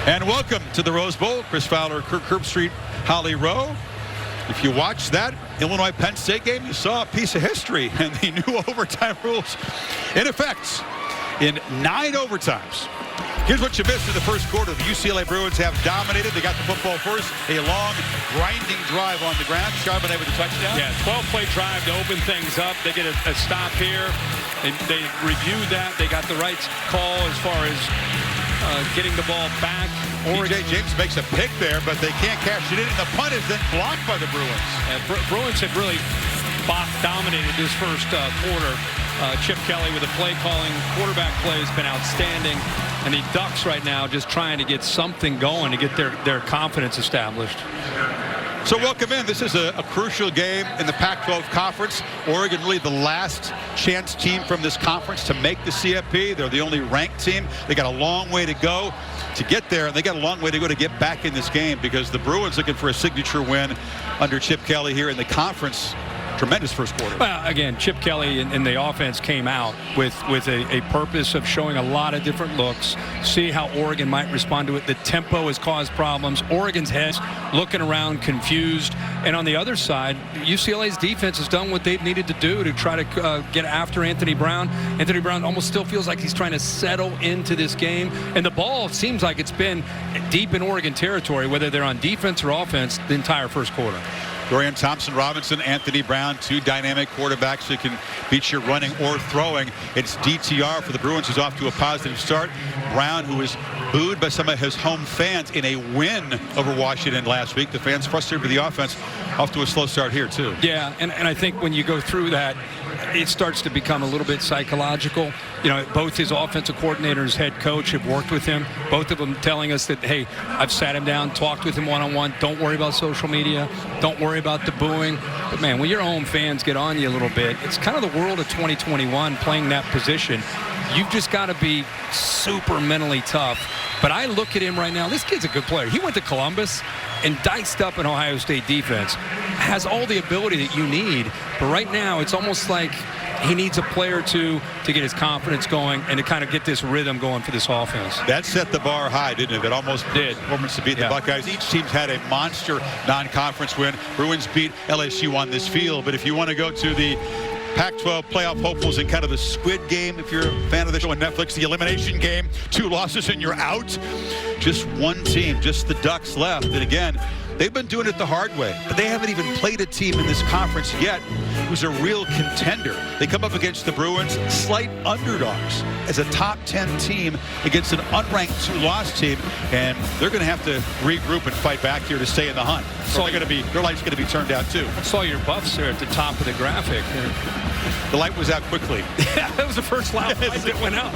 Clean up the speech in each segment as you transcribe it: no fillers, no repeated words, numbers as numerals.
And welcome to the Rose Bowl. Chris Fowler, Kirk Herbstreit, Holly Rowe. If you watched that Illinois-Penn State game, you saw a piece of history and the new overtime rules in effect in 9 overtimes. Here's what you missed in the first quarter. The UCLA Bruins have dominated. They got the football first. A long, grinding drive on the ground. Charbonnet with a touchdown. Yeah, 12-play drive to open things up. They get a stop here. They reviewed that. They got the right call as far as getting the ball back. DJ James makes a pick there, but they can't cash it in. And the punt is then blocked by the Bruins. Bruins have really dominated this first quarter. Chip Kelly with the play calling. Quarterback play has been outstanding. And the Ducks right now just trying to get something going to get their confidence established. So welcome in. This is a crucial game in the Pac-12 conference. Oregon really the last chance team from this conference to make the CFP. They're the only ranked team. They got a long way to go to get there, and they got a long way to go to get back in this game because the Bruins looking for a signature win under Chip Kelly here in the conference. Tremendous first quarter. Well, again, Chip Kelly and the offense came out with a purpose of showing a lot of different looks, see how Oregon might respond to it. The tempo has caused problems. Oregon's heads looking around confused. And on the other side, UCLA's defense has done what they've needed to do to try to get after Anthony Brown. Anthony Brown almost still feels like he's trying to settle into this game. And the ball seems like it's been deep in Oregon territory, whether they're on defense or offense, the entire first quarter. Dorian Thompson-Robinson, Anthony Brown, 2 dynamic quarterbacks who can beat you running or throwing. It's DTR for the Bruins, who's off to a positive start. Brown, who was booed by some of his home fans in a win over Washington last week. The fans frustrated with the offense, off to a slow start here, too. Yeah, and I think when you go through that, it starts to become a little bit psychological. You know, both his offensive coordinator and his head coach have worked with him. Both of them telling us that, hey, I've sat him down, talked with him one-on-one. Don't worry about social media. Don't worry about the booing. But, man, when your home fans get on you a little bit, it's kind of the world of 2021 playing that position. You've just got to be super mentally tough. But I look at him right now. This kid's a good player. He went to Columbus and diced up an Ohio State defense. Has all the ability that you need. But right now, it's almost like he needs a player or two to get his confidence going and to kind of get this rhythm going for this offense. That set the bar high, didn't it? It almost did. Performance to beat the Buckeyes. Each team's had a monster non-conference win. Bruins beat LSU on this field. But if you want to go to the Pac-12 playoff hopefuls in kind of the Squid Game, if you're a fan of the show on Netflix, the elimination game, 2 losses and you're out. Just one team, just the Ducks left. And again, they've been doing it the hard way, but they haven't even played a team in this conference yet who's a real contender. They come up against the Bruins, slight underdogs as a top 10 team against an unranked 2-loss team, and they're going to have to regroup and fight back here to stay in the hunt. So their light's going to be turned out too. I saw your buffs there at the top of the graphic. The light was out quickly. Yeah, that was the first light that went out.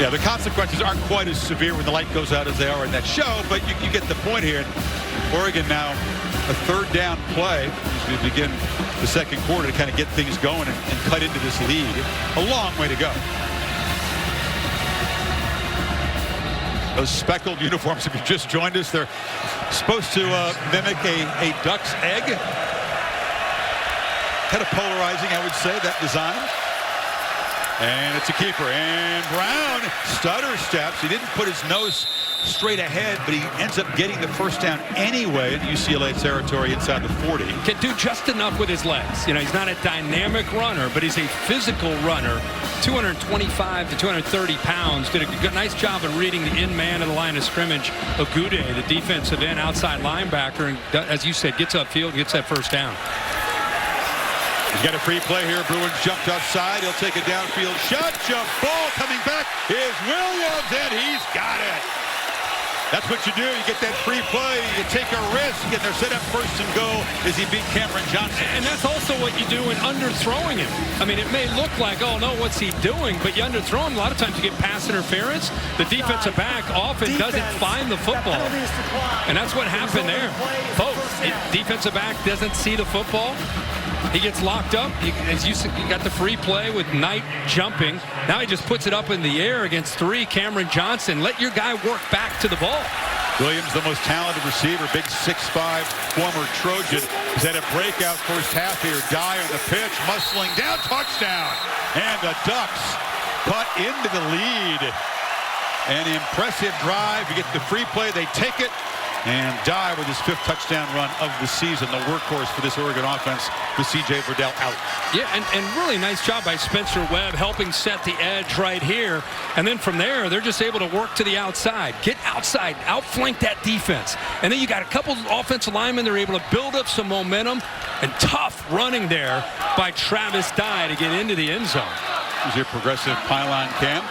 Yeah, the consequences aren't quite as severe when the light goes out as they are in that show, but you get the point here. Oregon now a 3rd down play as we begin the second quarter to kind of get things going and cut into this lead. A long way to go. Those speckled uniforms, if you just joined us, they're supposed to mimic a duck's egg. Kind of polarizing, I would say, that design. And it's a keeper. And Brown stutter steps. He didn't put his nose straight ahead, but he ends up getting the first down anyway in UCLA territory inside the 40. Can do just enough with his legs. You know, he's not a dynamic runner, but he's a physical runner. 225 to 230 pounds. Did a good, nice job of reading the in man of the line of scrimmage. Ogude, the defensive end outside linebacker, and as you said, gets upfield, gets that first down. He's got a free play here. Bruins jumped offside. He'll take a downfield shot. Jump ball coming back is Williams, and he's got it. That's what you do. You get that free play. You take a risk, and they're set up first and goal as he beat Cameron Johnson. And that's also what you do in underthrowing him. I mean, it may look like, oh, no, what's he doing? But you underthrow him. A lot of times you get pass interference. The defensive back often doesn't find the football. And that's what happened there. Both. Defensive back doesn't see the football. He gets locked up. As you said, you got the free play with Knight jumping. Now he just puts it up in the air against 3, Cameron Johnson. Let your guy work back to the ball. Williams, the most talented receiver, big 6'5", former Trojan, has had a breakout first half here. Dye on the pitch, muscling down, touchdown. And the Ducks cut into the lead. An impressive drive. You get the free play. They take it. And Dye with his 5th touchdown run of the season, the workhorse for this Oregon offense with C.J. Verdell out. Yeah, and really nice job by Spencer Webb helping set the edge right here. And then from there, they're just able to work to the outside, get outside, outflank that defense. And then you got a couple of offensive linemen. They're able to build up some momentum and tough running there by Travis Dye to get into the end zone. Here's your progressive pylon cam.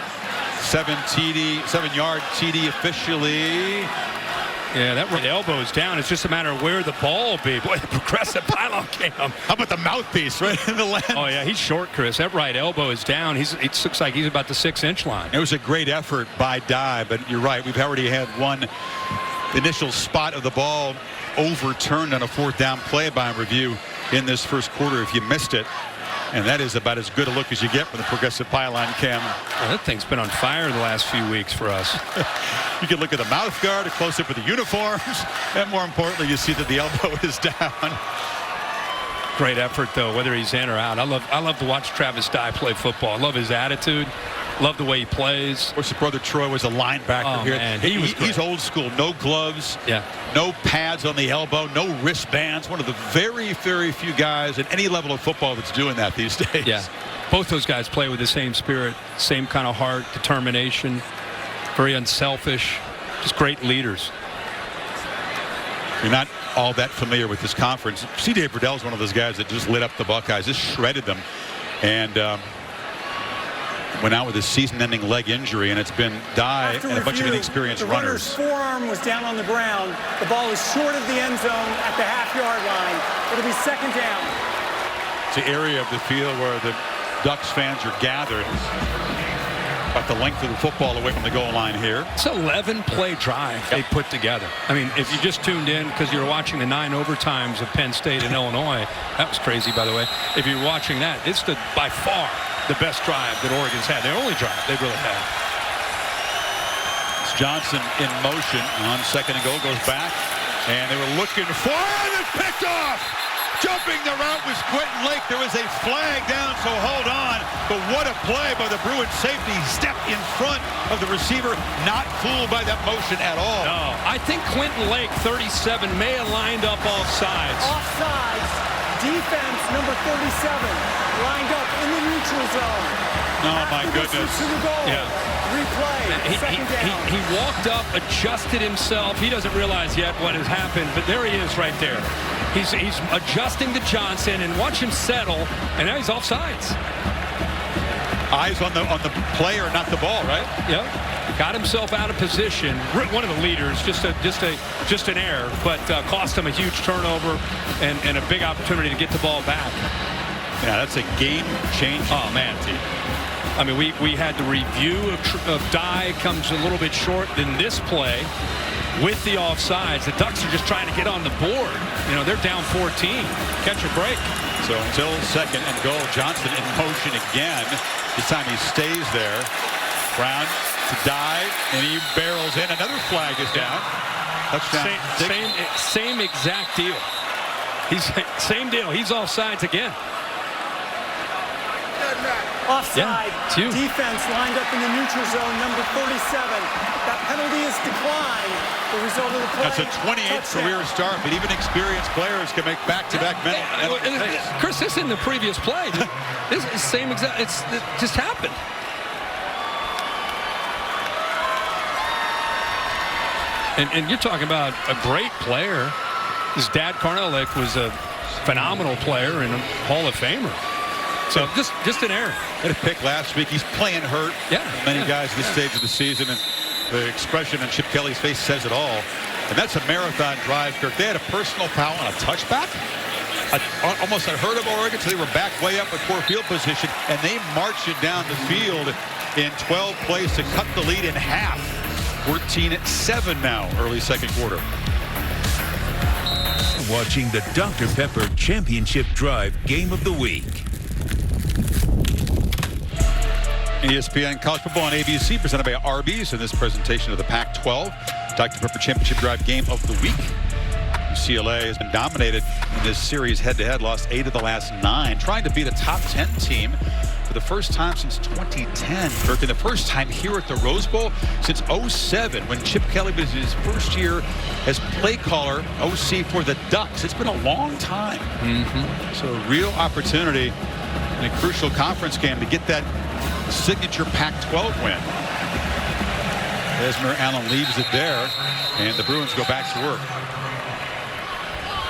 7-yard TD officially. Yeah, that right elbow is down. It's just a matter of where the ball will be. Boy, the progressive pylon cam. How about the mouthpiece right in the lens? Oh, yeah, he's short, Chris. That right elbow is down. It looks like he's about the 6-inch line. It was a great effort by Dye, but you're right. We've already had one initial spot of the ball overturned on a 4th down play by review in this first quarter if you missed it. And that is about as good a look as you get from the progressive pylon cam. Well, that thing's been on fire the last few weeks for us. You can look at the mouth guard, a close-up of the uniforms, and more importantly, you see that the elbow is down. Great effort, though, whether he's in or out. I love to watch Travis Dye play football. I love his attitude. Love the way he plays. Of course, his brother Troy was a linebacker here. Man, he's old school. No gloves. Yeah. No pads on the elbow. No wristbands. One of the very, very few guys at any level of football that's doing that these days. Yeah. Both those guys play with the same spirit, same kind of heart, determination, very unselfish, just great leaders. You're not all that familiar with this conference. C.J. Verdell is one of those guys that just lit up the Buckeyes, just shredded them, and went out with a season-ending leg injury, and it's been Dye and a bunch of inexperienced runners. The runner's forearm was down on the ground. The ball is short of the end zone at the half-yard line. It'll be 2nd down. It's the area of the field where the Ducks fans are gathered. About the length of the football away from the goal line here. It's an 11-play drive they put together. I mean, if you just tuned in because you were watching the 9 overtimes of Penn State and Illinois, that was crazy, by the way. If you're watching that, it's by far the best drive that Oregon's had. Their only drive they really had. It's Johnson in motion on 2nd and goal, goes back, and they were looking for it, and picked off. Jumping the route was Quentin Lake. There was a flag down, so hold on. But what a play by the Bruins safety. He stepped in front of the receiver, not fooled by that motion at all. No, I think Quentin Lake, 37, may have lined up offsides. Offsides. Defense, number 37, lined up in the neutral zone. Oh, my goodness. To the goal. Yeah. Replay. 2nd down. He walked up, adjusted himself. He doesn't realize yet what has happened, but there he is right there. He's adjusting to Johnson, and watch him settle, and now he's offsides. Eyes on the player, not the ball, right? Yep. Got himself out of position. One of the leaders, just an error, but cost him a huge turnover and a big opportunity to get the ball back. Yeah, that's a game-changing. Oh man, I mean, we had the review of Dye comes a little bit short than this play with the offsides. The Ducks are just trying to get on the board. You know, they're down 14. Catch a break. So until 2nd and goal, Johnson in motion again. This time he stays there. Brown to Dye, and he barrels in. Another flag is down. Touchdown. Same exact deal. Same deal. He's offsides again. Offside. Yeah, defense lined up in the neutral zone, number 37. That penalty is declined. The result of the play. That's a 28th career start, but even experienced players can make back-to-back Chris, this isn't the previous play. This is the same exact. It just happened. And you're talking about a great player. His dad, Karnalik, was a phenomenal player and a Hall of Famer. So just an error. Had a pick last week. He's playing hurt. Yeah. Many guys at this stage of the season, and the expression on Chip Kelly's face says it all. And that's a marathon drive, Kirk. They had a personal foul on a touchback. Almost unheard of Oregon, so they were back way up at poor field position, and they marched it down the field in 12 plays to cut the lead in half. 14-7 now, early 2nd quarter. Watching the Dr. Pepper Championship Drive Game of the Week. ESPN College Football on ABC, presented by Arby's in this presentation of the Pac-12 Dr. Pepper Championship Drive Game of the Week. UCLA has been dominated in this series head-to-head, lost 8 of the last 9, trying to beat a top 10 team for the first time since 2010. Kirk, and the first time here at the Rose Bowl since 07, when Chip Kelly was his first year as play caller, OC for the Ducks. It's been a long time. So a real opportunity in a crucial conference game to get that signature Pac-12 win. Esmer Allen leaves it there, and the Bruins go back to work.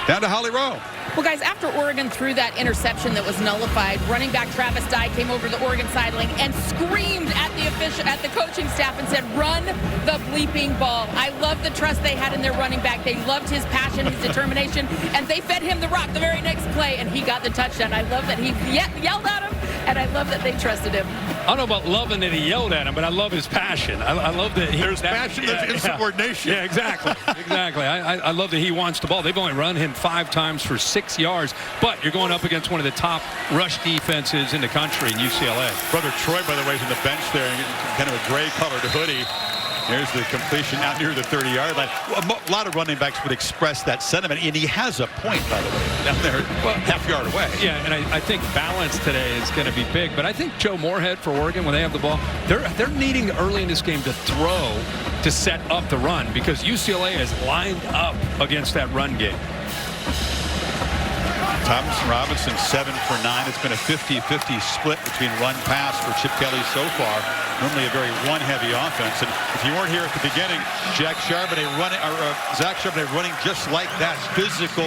Down to Holly Rowe. Well, guys, after Oregon threw that interception that was nullified, running back Travis Dye came over to the Oregon sideline and screamed at the coaching staff and said, "Run the bleeping ball." I love the trust they had in their running back. They loved his passion, his determination, and they fed him the rock the very next play, and he got the touchdown. I love that he yelled at him, and I love that they trusted him. I don't know about loving that he yelled at him, but I love his passion. I love that there's passion, there's insubordination. Yeah, exactly. Exactly. I love that he wants the ball. They've only run him 5 times for 6 yards, but you're going up against one of the top rush defenses in the country in UCLA. Brother Troy, by the way, is on the bench there, kind of a gray-colored hoodie. There's the completion out near the 30-yard line. A lot of running backs would express that sentiment, and he has a point, by the way, down there, half yard away. Yeah, and I think balance today is going to be big. But I think Joe Moorhead for Oregon, when they have the ball, they're needing early in this game to throw to set up the run, because UCLA is lined up against that run game. Thompson Robinson 7 for 9. It's been a 50-50 split between run-pass for Chip Kelly so far. Normally a very run-heavy offense. And if you weren't here at the beginning, Zach Charbonnet running just like that. Physical,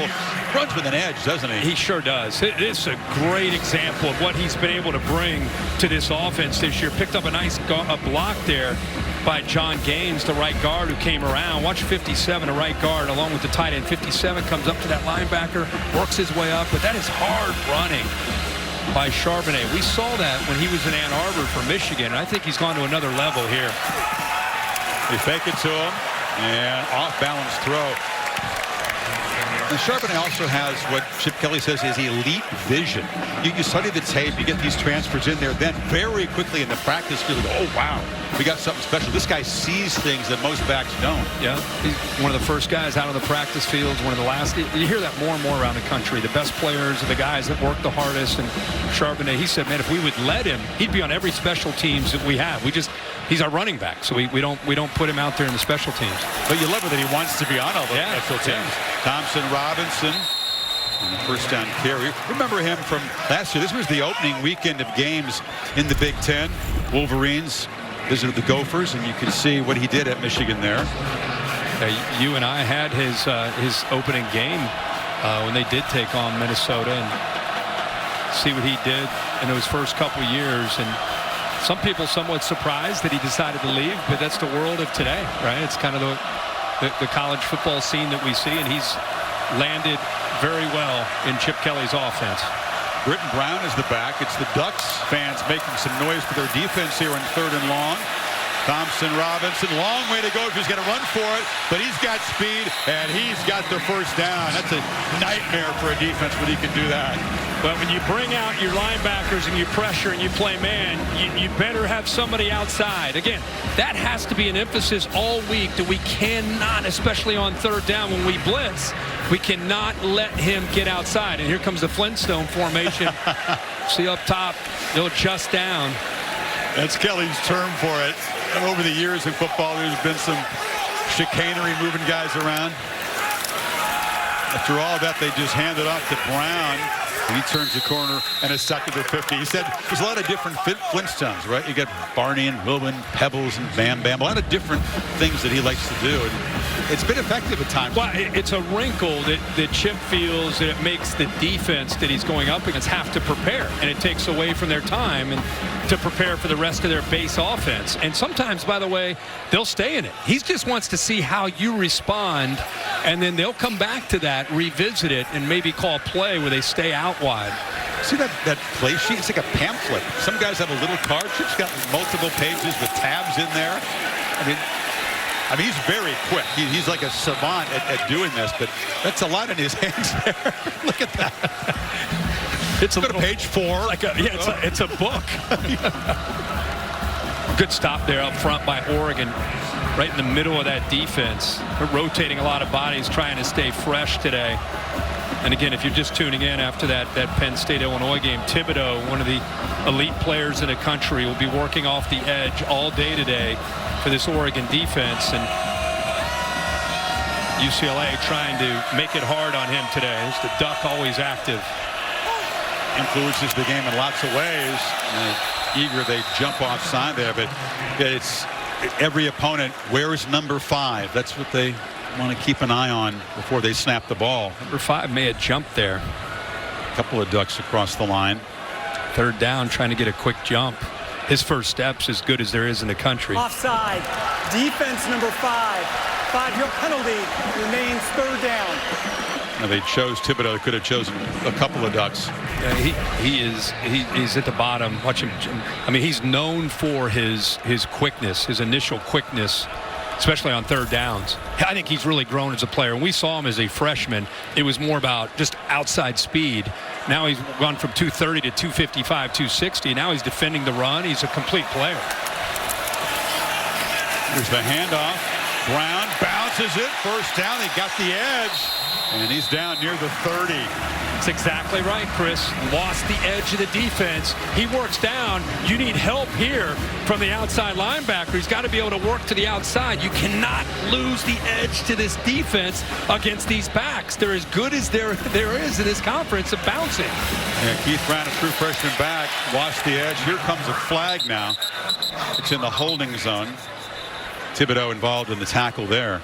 runs with an edge, doesn't he? He sure does. It's a great example of what he's been able to bring to this offense this year. Picked up a nice block there by John Gaines, the right guard, who came around. Watch 57, a right guard, along with the tight end. 57 comes up to that linebacker, works his way up, but that is hard running by Charbonnet. We saw that when he was in Ann Arbor for Michigan, and I think he's gone to another level here. They fake it to him, and off-balance throw. And Charbonnet also has what Chip Kelly says is elite vision. You study the tape, you get these transfers in there, then very quickly in the practice field, oh, wow, we got something special. This guy sees things that most backs don't. Yeah, he's one of the first guys out on the practice fields, one of the last. You hear that more and more around the country. The best players are the guys that work the hardest. And Charbonnet, he said, man, if we would let him, he'd be on every special teams that we have. He's our running back, so we don't put him out there in the special teams. But you love it that he wants to be on all the special teams. Yeah. Thompson Robinson, and the first down carry. Remember him from last year. This was the opening weekend of games in the Big Ten. Wolverines visited the Gophers, and you can see what he did at Michigan there. You and I had his opening game when they did take on Minnesota, and see what he did in those first couple years. And some people somewhat surprised that he decided to leave, but that's the world of today, right? It's kind of the college football scene that we see, and he's landed very well in Chip Kelly's offense. Britton Brown is the back. It's the Ducks fans making some noise for their defense here in 3rd and long. Thompson Robinson, long way to go if he's going to run for it, but he's got speed, and he's got the first down. That's a nightmare for a defense when he can do that. But when you bring out your linebackers and you pressure and you play man, you better have somebody outside. Again, that has to be an emphasis all week, that we cannot, especially on 3rd down when we blitz, we cannot let him get outside. And here comes the Flintstone formation. See up top, they'll adjust down. That's Kelly's term for it. Over the years in football, there's been some chicanery, moving guys around. After all that, they just hand it off to Brown. And he turns the corner and is second to 50. He said there's a lot of different Flintstones, right? You got Barney and Wilbin, Pebbles and Bam Bam. A lot of different things that he likes to do. And it's been effective at times. Well, it's a wrinkle that Chip feels that it makes the defense that he's going up against have to prepare. And it takes away from their time and to prepare for the rest of their base offense. And sometimes, by the way, they'll stay in it. He just wants to see how you respond, and then they'll come back to that, revisit it, and maybe call a play where they stay out wide. See that play sheet? It's like a pamphlet. Some guys have a little card. Chip's got multiple pages with tabs in there. I mean, he's very quick. He's like a savant at doing this, but that's a lot in his hands there. Look at that. It's Go to page 4. It's a book. Good stop there up front by Oregon. right in the middle of that defense. They're rotating a lot of bodies, trying to stay fresh today. And again, if you're just tuning in after that Penn State-Illinois game, Thibodeau, one of the elite players in the country, will be working off the edge all day today for this Oregon defense. And UCLA trying to make it hard on him today. It's the Duck always active. Influences the game in lots of ways. Eager they jump offside there, but it's every opponent, where's number 5? That's what they want to keep an eye on before they snap the ball. Number 5 may have jumped there. A couple of Ducks across the line. Third down, trying to get a quick jump. His first step's as good as there is in the country. Offside. Defense number 5. 5-yard penalty. Remains third down. Now they chose Thibodeau. They could have chosen a couple of Ducks. He's at the bottom. Watch him. I mean, he's known for his quickness, his initial quickness, especially on third downs. I think he's really grown as a player. When we saw him as a freshman, it was more about just outside speed. Now he's gone from 230 to 255, 260. Now he's defending the run. He's a complete player. Here's the handoff. Brown bounces it. First down. They got the edge. And he's down near the 30. That's exactly right, Chris. Lost the edge of the defense. He works down. You need help here from the outside linebacker. He's got to be able to work to the outside. You cannot lose the edge to this defense against these backs. They're as good as there is in this conference of bouncing. Yeah, Keith Brown, a true freshman back, lost the edge. Here comes a flag now. It's in the holding zone. Thibodeau involved in the tackle there.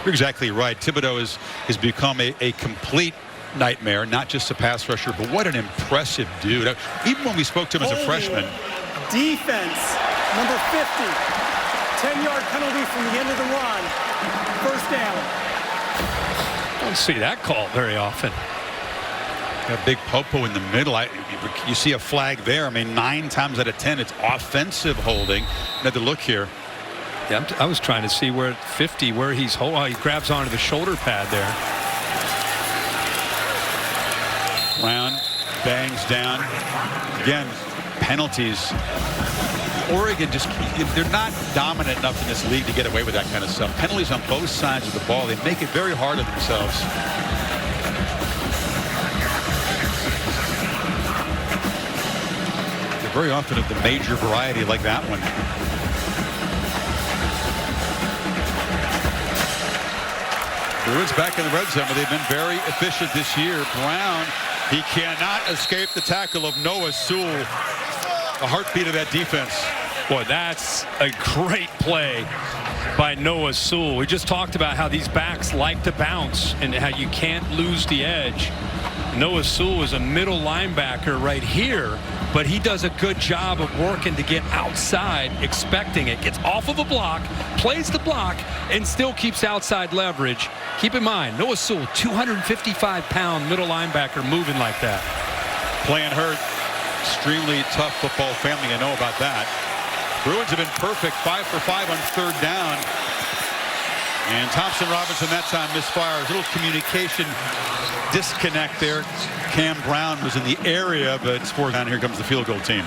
You're exactly right. Thibodeau has become a complete nightmare, not just a pass rusher, but what an impressive dude. Even when we spoke to him as a freshman. Defense, number 50. 10-yard penalty from the end of the run. First down. Don't see that call very often. Got big Popo in the middle. You see a flag there. I mean, 9 times out of 10, it's offensive holding. Another look here. Yeah, I was trying to see where 50, where he's holding. Oh, he grabs onto the shoulder pad there. Brown bangs down. Again, penalties. Oregon they're not dominant enough in this league to get away with that kind of stuff. Penalties on both sides of the ball. They make it very hard on themselves. They're very often of the major variety like that one. Bruins back in the red zone, but they've been very efficient this year. Brown, he cannot escape the tackle of Noah Sewell. The heartbeat of that defense. Boy, that's a great play by Noah Sewell. We just talked about how these backs like to bounce and how you can't lose the edge. Noah Sewell is a middle linebacker right here, but he does a good job of working to get outside, expecting it. Gets off of a block, plays the block, and still keeps outside leverage. Keep in mind, Noah Sewell, 255-pound middle linebacker moving like that. Playing hurt. Extremely tough football family. I know about that. Bruins have been perfect. 5 for 5 on third down. And Thompson Robinson that time misfires. A little communication disconnect there. Cam Brown was in the area, but it's fourth down. Here comes the field goal team.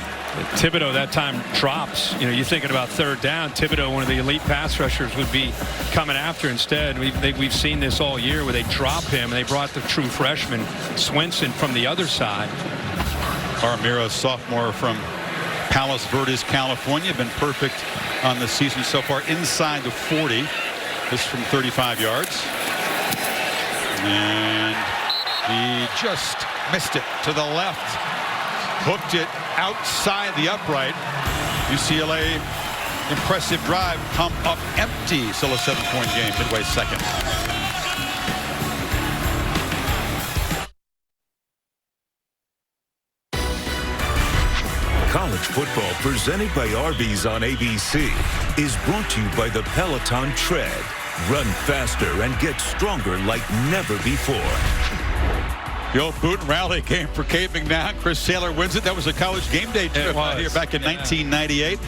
Thibodeau that time drops. You know, you're thinking about third down. Thibodeau, one of the elite pass rushers, would be coming after instead. We've seen this all year where they drop him. They brought the true freshman Swenson from the other side. Armiro, sophomore from Palos Verdes, California, been perfect on the season so far inside the 40. This from 35 yards. And he just missed it to the left. Hooked it outside the upright. UCLA, impressive drive, come up empty. Still a 7-point game, midway second. College football presented by Arby's on ABC is brought to you by the Peloton Tread. Run faster and get stronger like never before. The old boot and rally game for Cade McNown. Chris Saylor wins it. That was a college game day trip out here back in 1998.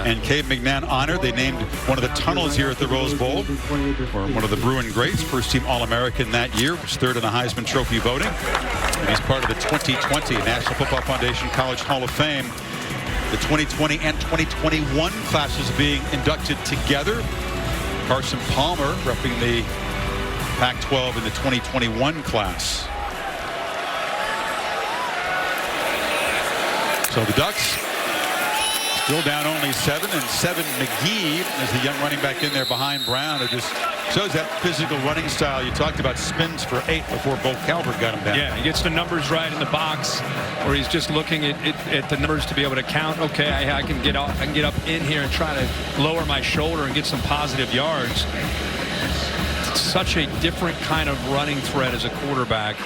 And Cade McNown honored. They named one of the tunnels here at the Rose Bowl for one of the Bruin greats. First team All-American that year. Was third in the Heisman Trophy voting. And he's part of the 2020 National Football Foundation College Hall of Fame. The 2020 and 2021 classes being inducted together. Carson Palmer repping the Pac-12 in the 2021 class. So the Ducks still down only 7, and 7 McGee is the young running back in there behind Brown. It just shows that physical running style. You talked about spins for 8 before Bo Calvert got him down. Yeah, he gets the numbers right in the box, where he's just looking at the numbers to be able to count. Okay, I can get up in here and try to lower my shoulder and get some positive yards. It's such a different kind of running threat as a quarterback,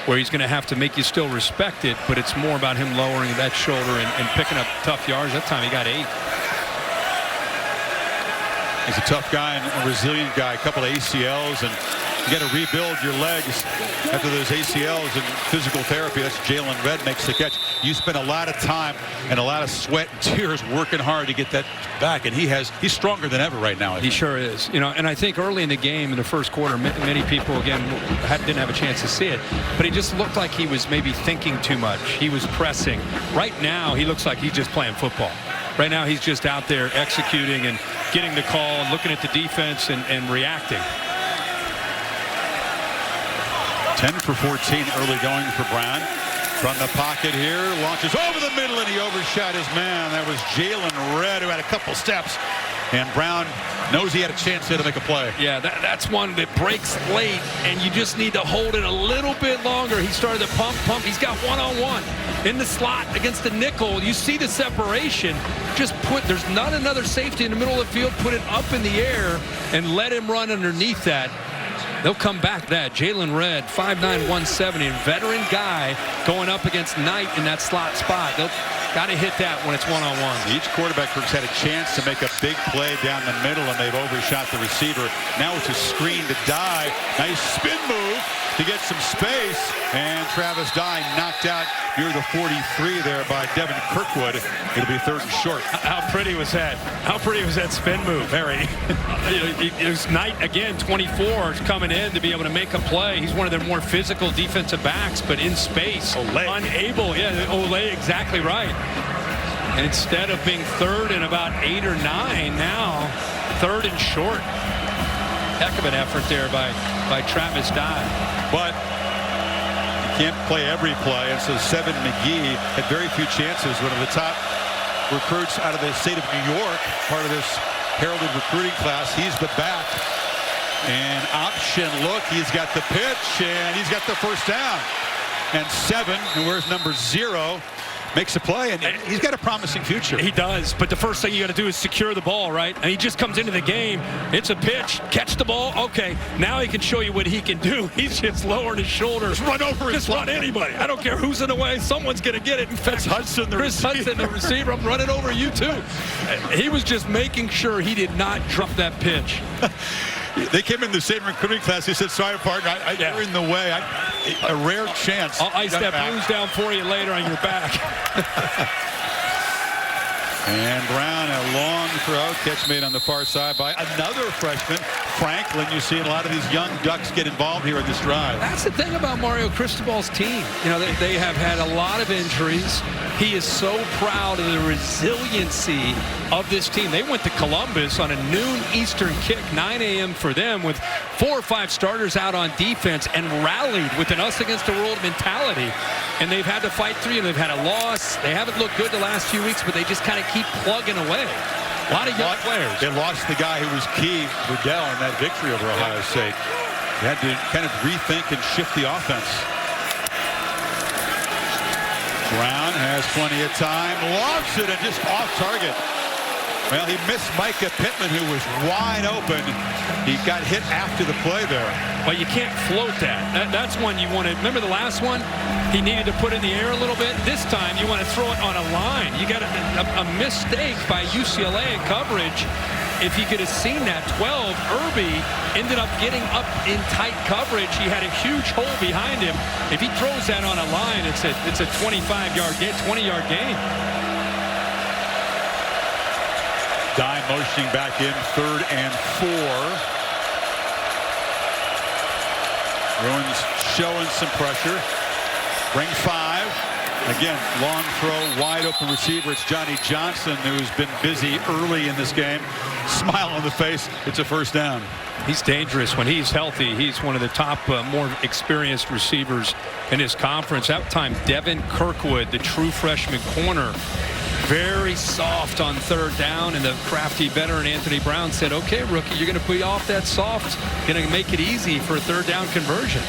where he's going to have to make you still respect it, but it's more about him lowering that shoulder and picking up tough yards. That time he got 8. He's a tough guy and a resilient guy. A couple of ACLs, and you got to rebuild your legs after those ACLs and physical therapy. That's Jalen Redd makes the catch. You spent a lot of time and a lot of sweat and tears working hard to get that back, and he's stronger than ever right now. He sure is. You know, and I think early in the game, in the first quarter, many people again didn't have a chance to see it, but he just looked like he was maybe thinking too much. He was pressing. Right now, he looks like he's just playing football. Right now, he's just out there executing and getting the call and looking at the defense and reacting. 10 for 14 early going for Brown. From the pocket here, launches over the middle, and he overshot his man. That was Jalen Redd, who had a couple steps, and Brown knows he had a chance here to make a play. Yeah, that's one that breaks late, and you just need to hold it a little bit longer. He started to pump. He's got one-on-one in the slot against the nickel. You see the separation. There's not another safety in the middle of the field. Put it up in the air and let him run underneath that. They'll come back that. Jalen Redd, 5'9", 170, veteran guy going up against Knight in that slot spot. They'll got to hit that when it's one-on-one. Each quarterback has had a chance to make a big play down the middle, and they've overshot the receiver. Now it's a screen to Dye. Nice spin move to get some space, and Travis Dye knocked out near the 43 there by Devin Kirkwood. It'll be 3rd and short. How pretty was that? How pretty was that spin move? Very. It was Knight, again, 24, coming in to be able to make a play. He's one of their more physical defensive backs, but in space. Unable. Yeah, Olay, exactly right. And instead of being 3rd and about 8 or 9, now 3rd and short. Heck of an effort there by Travis Dye. But you can't play every play, and so 7 McGee had very few chances. One of the top recruits out of the state of New York, part of this heralded recruiting class. He's the back. And option look, he's got the pitch, and he's got the first down. And 7, and where's number 0? Makes a play, and he's got a promising future. He does, but the first thing you got to do is secure the ball, right? And he just comes into the game. It's a pitch. Catch the ball. Okay, now he can show you what he can do. He's just lowering his shoulders. Just run over Just run anybody. I don't care who's in the way. Someone's going to get it. In fact, Hudson, the receiver. I'm running over you, too. He was just making sure he did not drop that pitch. They came in the same recruiting class. He said, sorry, partner, you're in the way. A rare chance. I'll ice that bruise down for you later on your back. And Brown, a long throw, catch made on the far side by another freshman, Franklin. You see a lot of these young Ducks get involved here in this drive. That's the thing about Mario Cristobal's team. You know, they have had a lot of injuries. He is so proud of the resiliency of this team. They went to Columbus on a noon Eastern kick, 9 a.m. for them, with 4 or 5 starters out on defense, and rallied with an us-against-the-world mentality. And they've had to fight through, and they've had a loss. They haven't looked good the last few weeks, but they just kind of keep plugging away. A lot of young players. They lost the guy who was key, Riddell, in that victory over Ohio State. They had to kind of rethink and shift the offense. Brown has plenty of time, lofts it, and just off target. Well, he missed Micah Pittman, who was wide open. He got hit after the play there. Well, you can't float that. That's one you want to. Remember the last one? He needed to put it in the air a little bit. This time, you want to throw it on a line. You got a mistake by UCLA in coverage. If you could have seen that, 12, Irby ended up getting up in tight coverage. He had a huge hole behind him. If he throws that on a line, it's a 25-yard gain, 20-yard gain. Dye motioning back in, 3rd and 4. Bruins showing some pressure. Bring 5. Again, long throw, wide open receiver. It's Johnny Johnson, who's been busy early in this game. Smile on the face. It's a first down. He's dangerous when he's healthy. He's one of the top, more experienced receivers in his conference. That time, Devin Kirkwood, the true freshman corner, very soft on third down, and the crafty veteran Anthony Brown said, okay, rookie, you're going to put off that soft, going to make it easy for a third down conversion.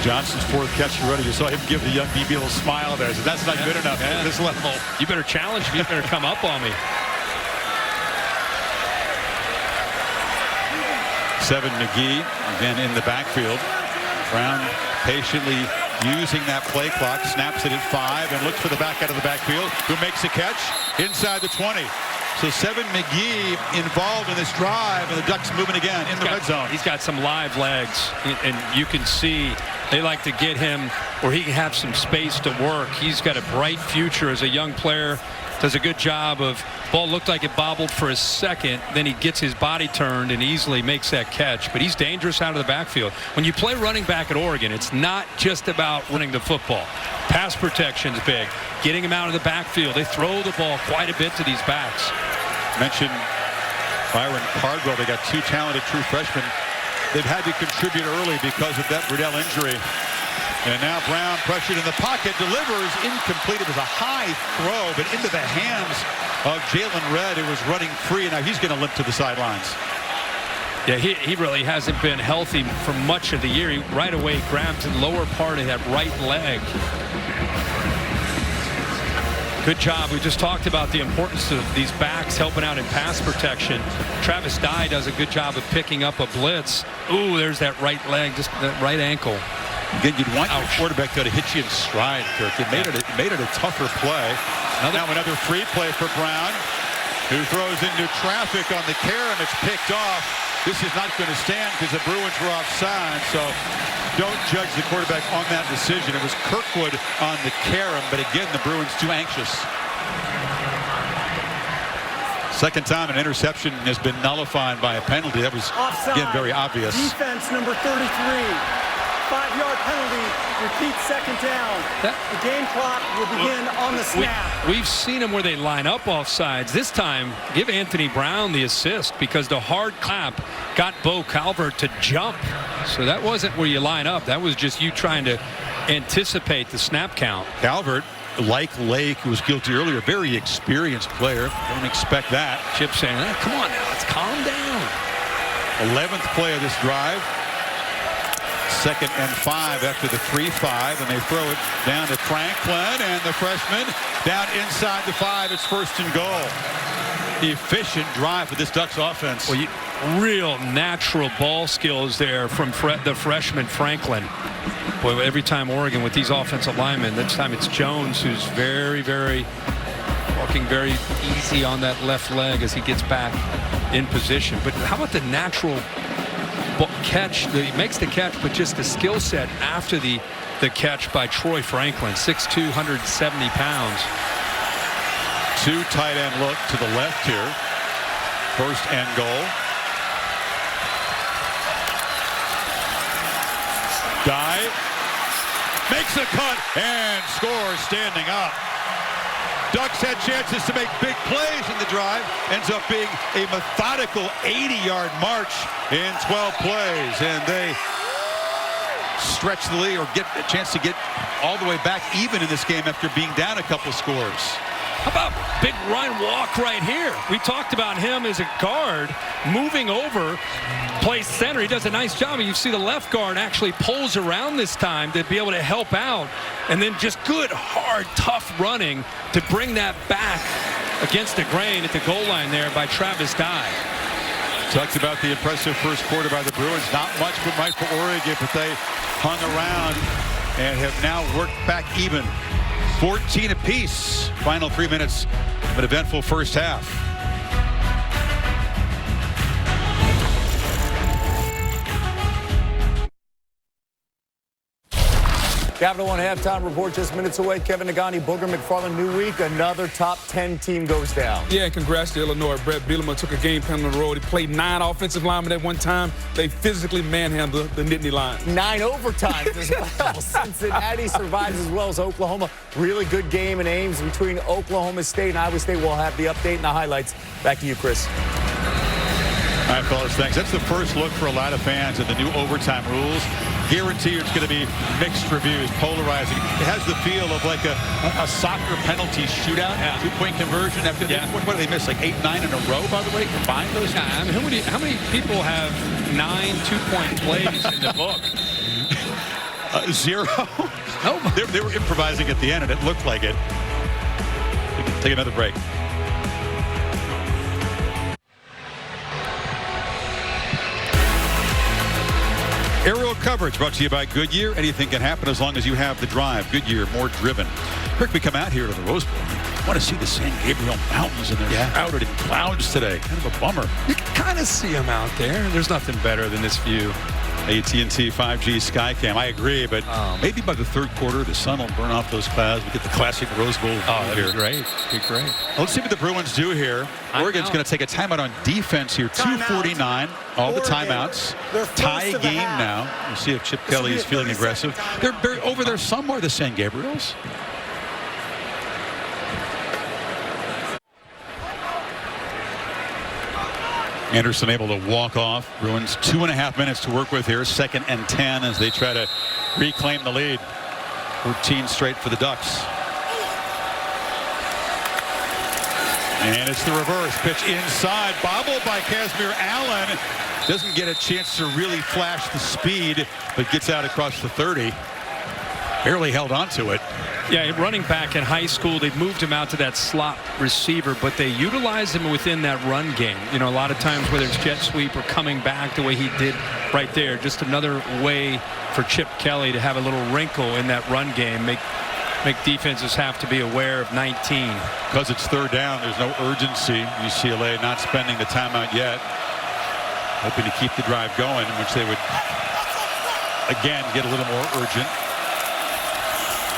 Johnson's fourth catch already. You saw him give the young DB a little smile there. So that's not good enough at this level. You better challenge me. You better come up on me. 7 McGee again in the backfield. Brown patiently using that play clock, snaps it at 5 and looks for the back out of the backfield, who makes a catch inside the 20. So 7 McGee involved in this drive, and the Ducks moving again in the red zone. He's got some live legs, and you can see they like to get him where he can have some space to work. He's got a bright future as a young player. Does a good job of, ball looked like it bobbled for a second, then he gets his body turned and easily makes that catch. But he's dangerous out of the backfield. When you play running back at Oregon, it's not just about running the football. Pass protection's big. Getting him out of the backfield. They throw the ball quite a bit to these backs. Mentioned Byron Cardwell. They got 2 talented true freshmen. They've had to contribute early because of that Riddell injury. And now Brown pressured in the pocket, delivers incomplete. It was a high throw, but into the hands of Jalen Redd, who was running free. And now he's going to limp to the sidelines. Yeah, he really hasn't been healthy for much of the year. He right away grabbed the lower part of that right leg. Good job. We just talked about the importance of these backs helping out in pass protection. Travis Dye does a good job of picking up a blitz. Ooh, there's that right leg, just that right ankle. Again, you'd want your quarterback to hit you in stride, Kirk. It made it a tougher play. Now another free play for Brown, who throws into traffic on the carom. It's picked off. This is not going to stand because the Bruins were offside. So don't judge the quarterback on that decision. It was Kirkwood on the carom, but again, the Bruins too anxious. Second time an interception has been nullified by a penalty. That was, again, very obvious. Defense number 33. 5-yard penalty. Repeat second down. The game clock will begin on the snap. We've seen them where they line up offsides. This time, give Anthony Brown the assist because the hard clap got Bo Calvert to jump. So that wasn't where you line up. That was just you trying to anticipate the snap count. Calvert, like Lake, who was guilty earlier, very experienced player. Don't expect that. Chip saying, come on now, let's calm down. 11th play of this drive. 2nd and 5 after the 3-5, and they throw it down to Franklin, and the freshman down inside the 5. It's 1st and goal. Efficient drive for this Ducks offense. Well, real natural ball skills there from the freshman Franklin. Boy, every time Oregon with these offensive linemen, this time it's Jones who's walking very easy on that left leg as he gets back in position. But how about the natural catch? He makes the catch, but just the skill set after the catch by Troy Franklin, 6'2", 170 pounds. 2 tight end look to the left here. 1st and goal. Dye makes a cut and scores standing up. Ducks had chances to make big plays in the drive. Ends up being a methodical 80-yard march in 12 plays. And they stretch the lead or get a chance to get all the way back even in this game after being down a couple scores. How about big run walk right here? We talked about him as a guard moving over, plays center. He does a nice job. You see the left guard actually pulls around this time to be able to help out. And then just good, hard, tough running to bring that back against the grain at the goal line there by Travis Dye. Talked about the impressive first quarter by the Bruins. Not much but right for Oregon, but they hung around and have now worked back even. 14 apiece. Final 3 minutes of an eventful first half. Capital One halftime report just minutes away. Kevin Nagani, Booger McFarland, new week. Another top 10 team goes down. Yeah, congrats to Illinois. Brett Bielema took a game plan on the road. He played 9 offensive linemen at one time. They physically manhandled the Nittany Lions. 9 overtimes as well. Cincinnati survives as well as Oklahoma. Really good game in Ames between Oklahoma State and Iowa State. We'll have the update and the highlights. Back to you, Chris. All right, fellas, thanks. That's the first look for a lot of fans at the new overtime rules. Guarantee it's going to be mixed reviews, polarizing. It has the feel of like a soccer penalty shootout, two-point conversion. After what did they miss, like 8, 9 in a row, by the way, combined those? Yeah, I mean, how many people have 9 two-point plays in the book? 0. No. They were improvising at the end, and it looked like it. Take another break. Aerial coverage brought to you by Goodyear. Anything can happen as long as you have the drive. Goodyear, more driven. Rick, we come out here to the Rose Bowl. I want to see the San Gabriel Mountains, and they're shrouded in clouds today. Kind of a bummer. You can kind of see them out there. There's nothing better than this view. AT&T 5G Skycam. I agree, but maybe by the third quarter, the sun will burn off those clouds. We get the classic Rose Bowl. That'd be great. Be great. Well, let's see what the Bruins do here. Oregon's going to take a timeout on defense here. 2:49. All the timeouts. Tie game now. We'll see if Chip Kelly is feeling aggressive. They're over there somewhere, the San Gabriels. Anderson able to walk off. Bruins 2.5 minutes to work with here. 2nd and 10 as they try to reclaim the lead. 13 straight for the Ducks. And it's the reverse pitch inside. Bobbled by Casimir Allen. Doesn't get a chance to really flash the speed, but gets out across the 30. Barely held on to it. Yeah, running back in high school, they moved him out to that slot receiver, but they utilized him within that run game. You know, a lot of times whether it's jet sweep or coming back the way he did right there, just another way for Chip Kelly to have a little wrinkle in that run game, make defenses have to be aware of 19. Because it's third down, there's no urgency. UCLA not spending the timeout yet. Hoping to keep the drive going, in which they would, again, get a little more urgent.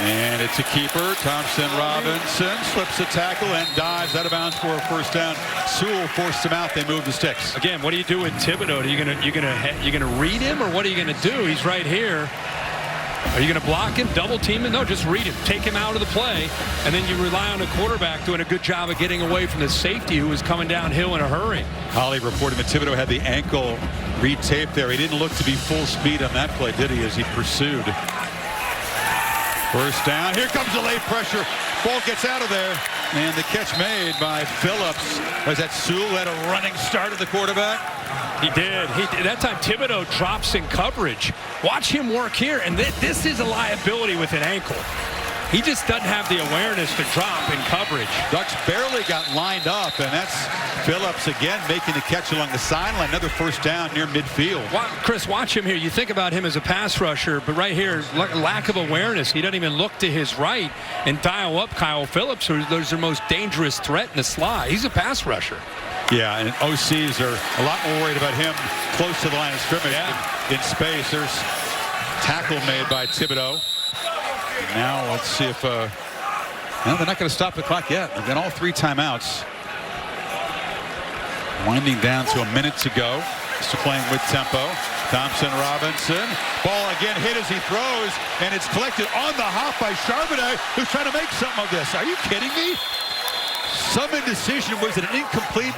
And it's a keeper. Thompson Robinson slips a tackle and dives out of bounds for a first down. Sewell forced him out. They move the sticks. Again, what do you do with Thibodeau? Are you gonna read him, or what are you gonna do? He's right here. Are you going to block him, double team him? No, just read him. Take him out of the play, and then you rely on the quarterback doing a good job of getting away from the safety who was coming downhill in a hurry. Holly reported that Thibodeau had the ankle retaped there. He didn't look to be full speed on that play, did he, as he pursued. First down. Here comes the late pressure. Ball gets out of there, and the catch made by Phillips. Was that Sewell had a running start at the quarterback? He did. That time Thibodeau drops in coverage. Watch him work here, and this is a liability with an ankle. He just doesn't have the awareness to drop in coverage. Ducks barely got lined up, and that's Phillips again making the catch along the sideline. Another first down near midfield. Chris, watch him here. You think about him as a pass rusher, but right here, lack of awareness. He doesn't even look to his right and dial up Kyle Phillips, who's their most dangerous threat in the slot. He's a pass rusher. Yeah, and OCs are a lot more worried about him close to the line of scrimmage in space. There's tackle made by Thibodeau. Now let's see if no, they're not going to stop the clock yet. They've got all 3 timeouts. Winding down to a minute to go. Still playing with tempo. Thompson Robinson. Ball again hit as he throws, and it's collected on the hop by Charbonnet, who's trying to make something of this. Are you kidding me? Some indecision. Was it an incomplete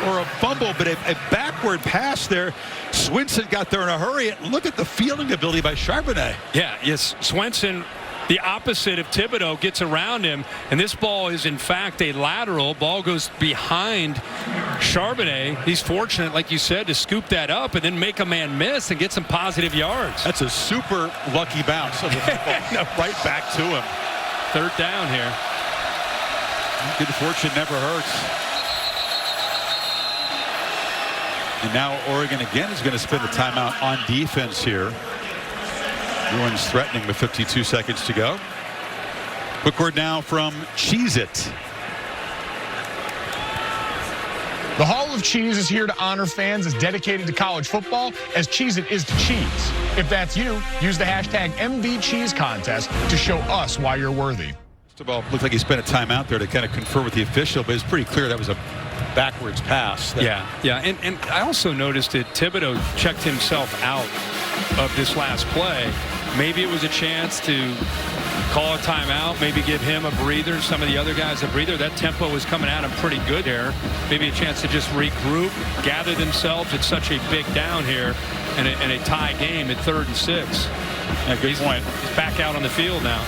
or a fumble, but a backward pass there. Swinson got there in a hurry. Look at the fielding ability by Charbonnet. Yeah, yes, Swinson, the opposite of Thibodeau, gets around him, and this ball is in fact a lateral. Ball goes behind Charbonnet. He's fortunate, like you said, to scoop that up and then make a man miss and get some positive yards. That's a super lucky bounce of the football right back to him. Third down here. Good fortune never hurts. And now Oregon again is going to spend the timeout on defense here. Bruins threatening with 52 seconds to go. Quick word now from Cheez-It. The Hall of Cheese is here to honor fans as dedicated to college football as Cheez-It is to cheese. If that's you, use the hashtag MVCheese to show us why you're worthy. First of all, looked like he spent a timeout there to kind of confer with the official, but it's pretty clear that was a backwards pass. Yeah. And I also noticed that Thibodeau checked himself out of this last play. Maybe it was a chance to call a timeout, maybe give him a breather, some of the other guys a breather. That tempo was coming at him pretty good there. Maybe a chance to just regroup, gather themselves. It's such a big down here and a tie game at 3rd and 6. Yeah, good point. He's back out on the field now.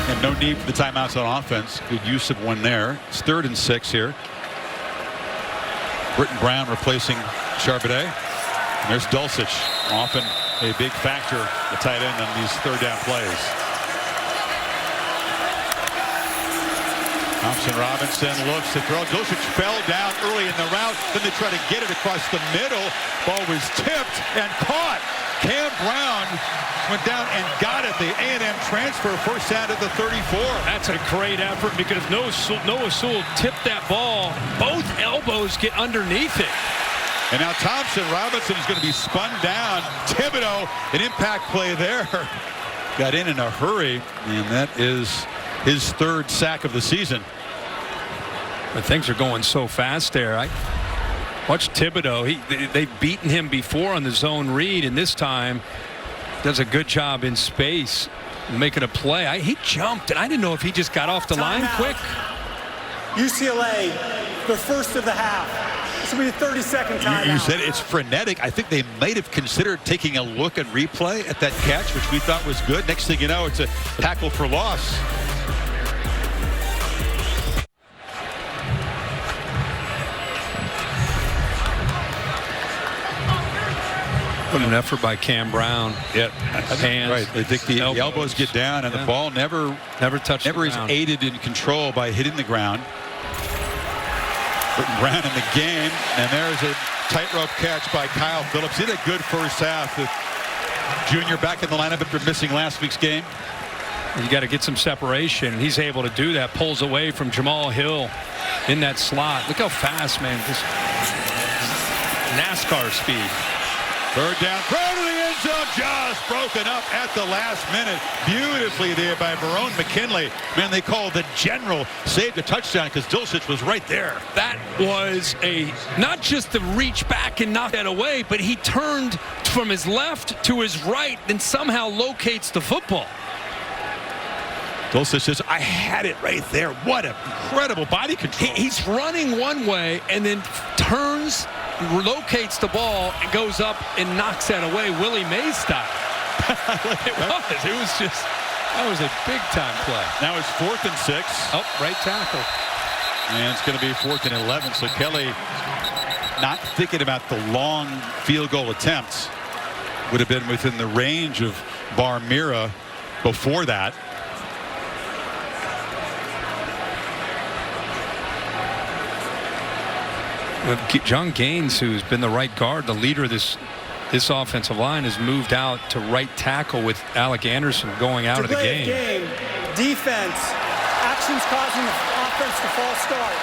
And no need for the timeouts on offense. Good use of one there. It's 3rd and 6 here. Britton Brown replacing Charbonnet. And there's Dulcich, often a big factor, the tight end, on these 3rd down plays. Thompson-Robinson looks to throw. Dulcich fell down early in the route. Then they try to get it across the middle. Ball was tipped and caught. Cam Brown went down and got it. The A&M transfer, first down at the 34. That's a great effort because if Noah Sewell tipped that ball, both elbows get underneath it. And now Thompson-Robinson is going to be spun down. Thibodeau, an impact play there. Got in a hurry, and that is his 3rd sack of the season. But things are going so fast there. I watch Thibodeau. They've beaten him before on the zone read, and this time does a good job in space making a play. He jumped, and I didn't know if he just got off the line quick. UCLA, the first of the half. This will be a 30-second timeout. You said it's frenetic. I think they might have considered taking a look and replay at that catch, which we thought was good. Next thing you know, it's a tackle for loss. What an effort by Cam Brown. Yeah, hands. Right. They think the elbows get down, and the ball never is aided in control by hitting the ground. Britton Brown in the game, and there's a tightrope catch by Kyle Phillips. He had a good first half. The junior back in the lineup after missing last week's game. You got to get some separation. He's able to do that. Pulls away from Jamal Hill in that slot. Look how fast, man. Just NASCAR speed. 3rd down, throw to the end zone, just broken up at the last minute. Beautifully there by Verone McKinley. Man, they call the general saved a touchdown because Dulcich was right there. That was not just the reach back and knock that away, but he turned from his left to his right and somehow locates the football. Dulcich says, I had it right there. What incredible body control. He's running one way and then turns, locates the ball, and goes up and knocks that away, Willie Mays style. It was just, that was a big-time play. Now it's 4th and 6. Oh, right tackle. And it's going to be 4th and 11. So Kelly not thinking about the long field goal attempts. Would have been within the range of Barmira before that. John Gaines, who's been the right guard, the leader of this offensive line, has moved out to right tackle with Alec Anderson going out of the game. Defense. Actions causing the offense to false start.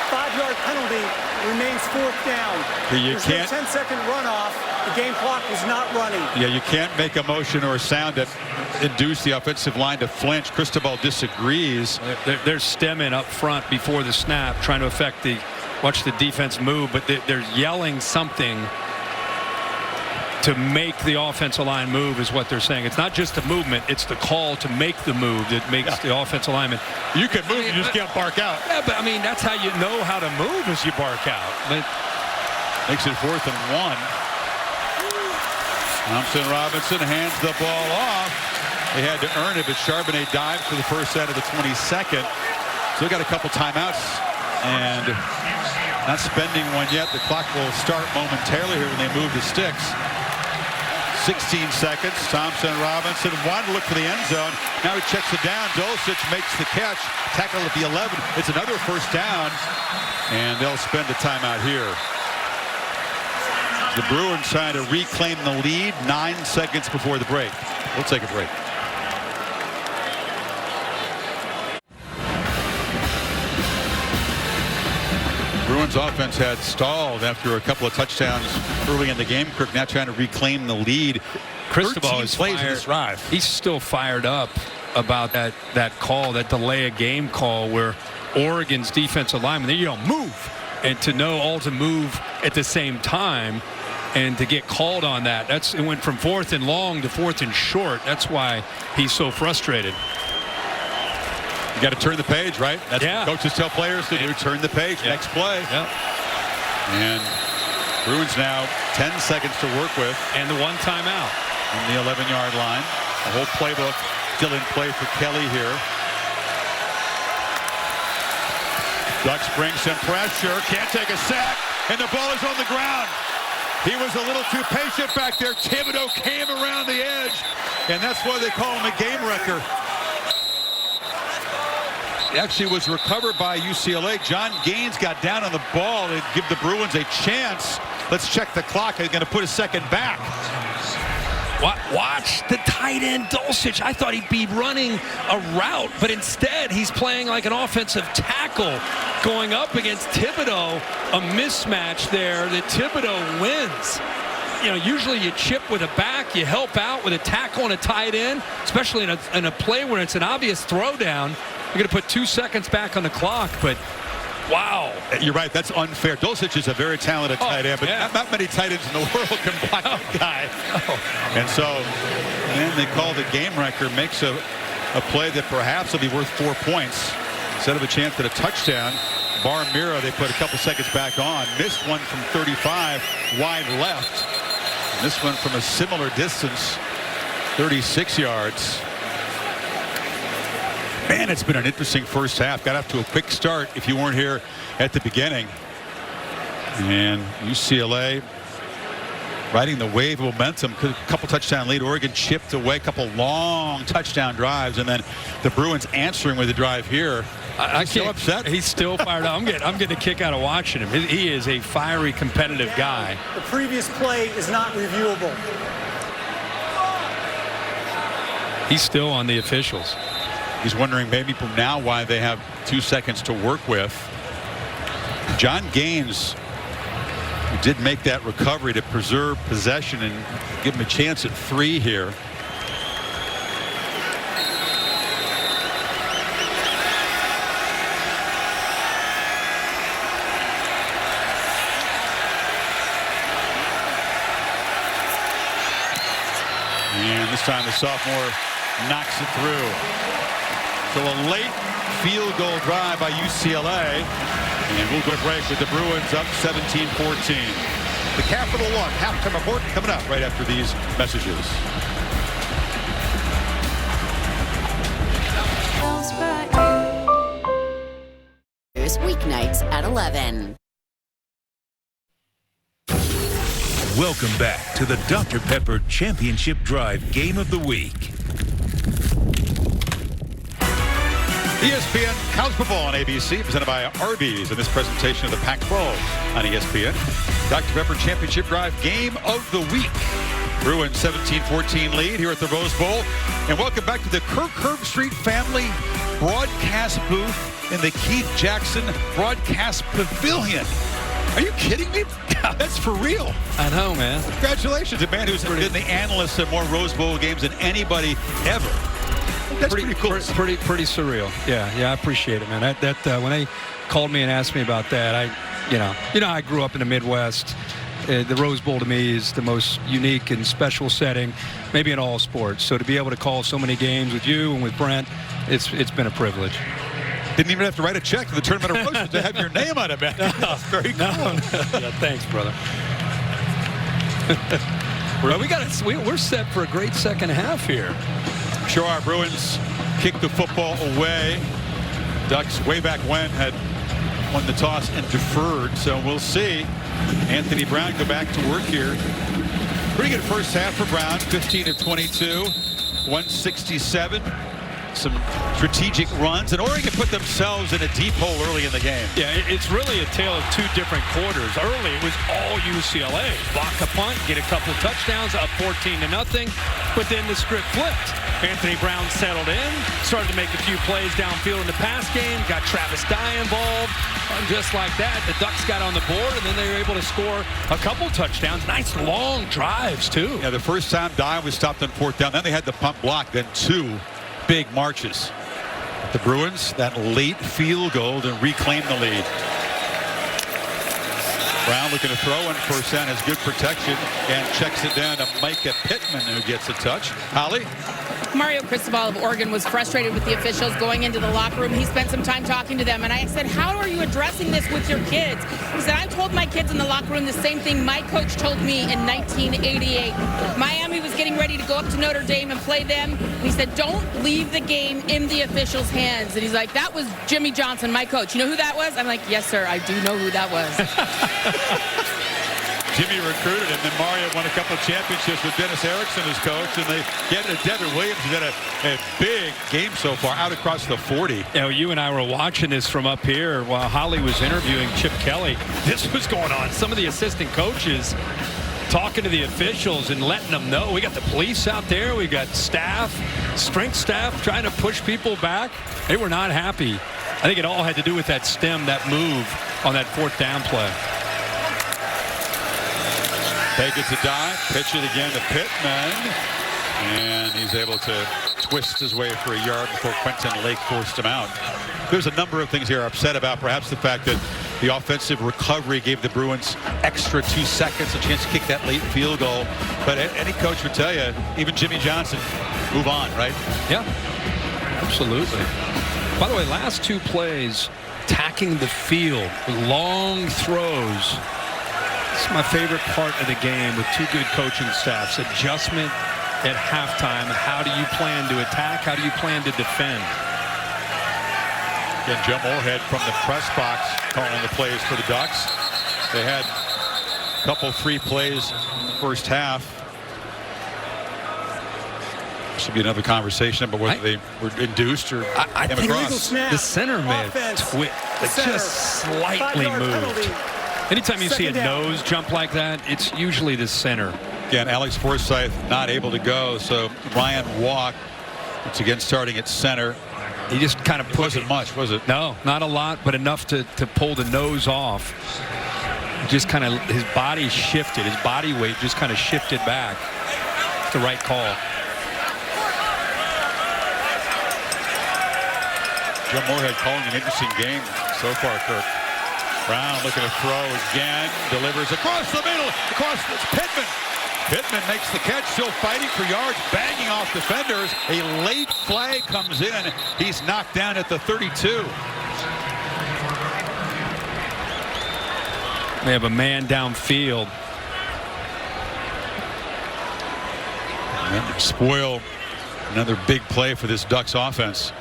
5-yard penalty. Remains 4th down. There's no 10-second runoff. The game clock was not running. Yeah, you can't make a motion or a sound that induce the offensive line to flinch. Cristobal disagrees. They're stemming up front before the snap, trying to affect the. Watch the defense move, but they're yelling something to make the offensive line move is what they're saying. It's not just the movement, it's the call to make the move that makes the offensive lineman. You can move, you just can't bark out. Yeah, but I mean, that's how you know how to move is you bark out. But makes it 4th and 1. Thompson-Robinson hands the ball off. They had to earn it, but Charbonnet dived for the first out of the 22nd. Still got a couple timeouts and not spending one yet. The clock will start momentarily here when they move the sticks. 16 seconds. Thompson-Robinson wanted to look for the end zone. Now he checks it down. Dulcich makes the catch. Tackle at the 11. It's another first down. And they'll spend a timeout here. The Bruins trying to reclaim the lead 9 seconds before the break. We'll take a break. Bruins offense had stalled after a couple of touchdowns early in the game. Kirk now trying to reclaim the lead. Cristobal is plays in fired. this drive. He's still fired up about that call, that delay of game call where Oregon's defensive lineman, you don't move, and to know all to move at the same time and to get called on that. It went from 4th and long to 4th and short. That's why he's so frustrated. You got to turn the page, right? That's what coaches tell players to do. Turn the page. Next play. Yep. And Bruins now 10 seconds to work with. And the one timeout. On the 11-yard line. The whole playbook still in play for Kelly here. Ducks bring some pressure. Can't take a sack. And the ball is on the ground. He was a little too patient back there. Thibodeau came around the edge. And that's why they call him a game wrecker. Actually was recovered by UCLA. John Gaines got down on the ball to give the Bruins a chance. Let's check the clock. They're going to put a second back. Watch the tight end Dulcich. I thought he'd be running a route, but instead he's playing like an offensive tackle going up against Thibodeau. A mismatch there that Thibodeau wins. You know, usually you chip with a back, you help out with a tackle and a tight end, especially in a play where it's an obvious throwdown. You're going to put 2 seconds back on the clock, but wow. You're right. That's unfair. Dulcich is a very talented tight end, but not many tight ends in the world can block that guy. And so then they call the game wrecker, makes a play that perhaps will be worth 4 points instead of a chance at a touchdown. Barmira, they put a couple seconds back on. Missed one from 35, wide left. And this one from a similar distance, 36 yards. Man, it's been an interesting first half. Got off to a quick start if you weren't here at the beginning. And UCLA riding the wave of momentum. A couple touchdown lead. Oregon chipped away a couple long touchdown drives. And then the Bruins answering with a drive here. I so upset. He's still fired up. I'm getting a kick out of watching him. He is a fiery, competitive guy. The previous play is not reviewable. He's still on the officials. He's wondering maybe from now why they have 2 seconds to work with. John Gaines did make that recovery to preserve possession and give him a chance at 3 here. And this time the sophomore knocks it through. So a late field goal drive by UCLA. And we'll go to break with the Bruins up 17-14. The Capital One halftime report coming up right after these messages. Weeknights at 11. Welcome back to the Dr. Pepper Championship Drive Game of the Week. ESPN College Football on ABC, presented by Arby's in this presentation of the Pac-12 on ESPN. Dr. Pepper Championship Drive Game of the Week. Bruins 17-14 lead here at the Rose Bowl. And welcome back to the Kirk Herbstreit family broadcast booth in the Keith Jackson Broadcast Pavilion. Are you kidding me? That's for real. I know, man. Congratulations. A man who's been the analyst at more Rose Bowl games than anybody ever. That's pretty cool. Pretty surreal. Yeah, I appreciate it, man. When they called me and asked me about that, I grew up in the Midwest. The Rose Bowl to me is the most unique and special setting, maybe in all sports. So to be able to call so many games with you and with Brent, it's been a privilege. Didn't even have to write a check to the Tournament of Roses to have your name on it, man. That's very cool. Yeah, thanks, brother. We're set for a great second half here. Sure, our Bruins kicked the football away. Ducks way back when had won the toss and deferred, so we'll see. Anthony Brown go back to work here. Pretty good first half for Brown, 15 of 22, 167. some strategic runs, and Oregon put themselves in a deep hole early in the game. Yeah, it's really a tale of two different quarters. Early, it was all UCLA. Block a punt, get a couple touchdowns, up 14-0. But then the script flipped. Anthony Brown settled in, started to make a few plays downfield in the pass game, got Travis Dye involved. And just like that, the Ducks got on the board, and then they were able to score a couple touchdowns. Nice long drives, too. Yeah, the first time Dye was stopped on 4th down, then they had the punt block, then 2 big marches. The Bruins, that late field goal to reclaim the lead. Brown looking to throw, and first down has good protection and checks it down to Micah Pittman, who gets a touch. Holly? Mario Cristobal of Oregon was frustrated with the officials going into the locker room. He spent some time talking to them, and I said, how are you addressing this with your kids? He said, I told my kids in the locker room the same thing my coach told me in 1988. Miami was getting ready to go up to Notre Dame and play them. He said, don't leave the game in the officials' hands. And he's like, that was Jimmy Johnson, my coach. You know who that was? I'm like, yes, sir, I do know who that was. Jimmy recruited him, then Mario won a couple of championships with Dennis Erickson as coach, and they get it. Devin Williams has had a big game so far, out across the 40. You know, you and I were watching this from up here while Holly was interviewing Chip Kelly. This was going on. Some of the assistant coaches talking to the officials and letting them know. We got the police out there. We got staff, strength staff trying to push people back. They were not happy. I think it all had to do with that stem, that move on that 4th down play. Take it to Dye, pitch it again to Pittman, and he's able to twist his way for a yard before Quentin Lake forced him out. There's a number of things here upset about, perhaps the fact that the offensive recovery gave the Bruins extra 2 seconds, a chance to kick that late field goal. But any coach would tell you, even Jimmy Johnson, move on, right? Yeah, absolutely. By the way, last 2 plays, tacking the field with long throws. It's my favorite part of the game with 2 good coaching staffs. Adjustment at halftime. How do you plan to attack? How do you plan to defend? Again, Joe Moorhead from the press box calling the plays for the Ducks. They had a couple 3 plays in the first half. Should be another conversation about whether they were induced or I came think across. the center may just slightly moved. Anytime you see a nose jump like that, it's usually the center. Again, Alex Forsythe not able to go, so Ryan Walk, once again starting at center. He just kind of pushed. Wasn't much, was it? No, not a lot, but enough to pull the nose off. Just kind of, his body shifted. His body weight just kind of shifted back. It's the right call. Joe Moorhead calling an interesting game so far, Kirk. Brown looking to throw again, delivers across the middle, across Pittman. Pittman makes the catch, still fighting for yards, banging off defenders. A late flag comes in. He's knocked down at the 32. They have a man downfield. And spoil another big play for this Ducks offense.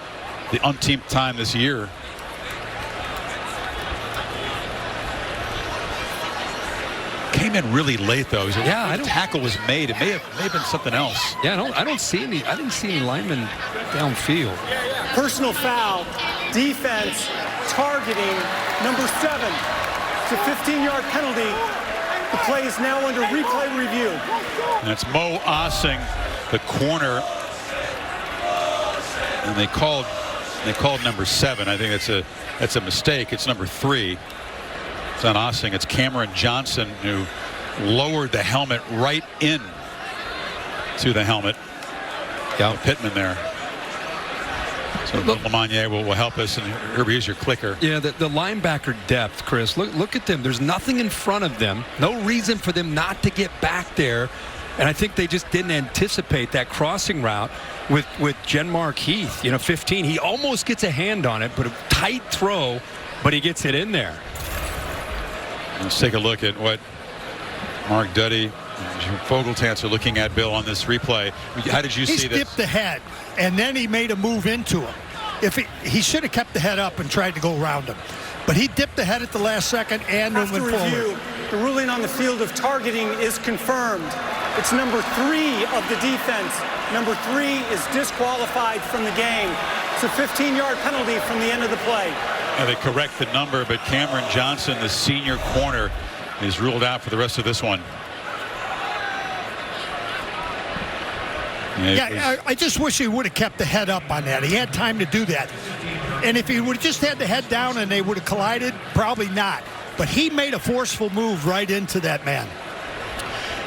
The umpteenth time this year. Came in really late though. Yeah, the tackle was made. It may have been something else. Yeah, I didn't see any linemen downfield. Personal foul, defense, targeting, number 7. It's a 15-yard penalty. The play is now under replay review. And it's Mo Ossing, the corner. And they called number 7. I think that's a mistake. It's number 3. It's not Ossing. It's Cameron Johnson who lowered the helmet right in to the helmet. Yeah, Pittman there. So Lamagnier will help us, and Herbie, is your clicker. Yeah, the linebacker depth, Chris. Look at them. There's nothing in front of them. No reason for them not to get back there. And I think they just didn't anticipate that crossing route with Genmark Heath. 15. He almost gets a hand on it, but a tight throw, but he gets it in there. Let's take a look at what Mark Duddy and Fogeltans are looking at, Bill, on this replay. How did you see this? He dipped the head, and then he made a move into him. If he should have kept the head up and tried to go around him. But he dipped the head at the last second and moving forward. The ruling on the field of targeting is confirmed. It's number 3 of the defense. Number 3 is disqualified from the game. It's a 15-yard penalty from the end of the play. Now they correct the number, but Cameron Johnson, the senior corner, is ruled out for the rest of this one. I just wish he would have kept the head up on that. He had time to do that. And if he would have just had the head down and they would have collided, probably not. But he made a forceful move right into that man.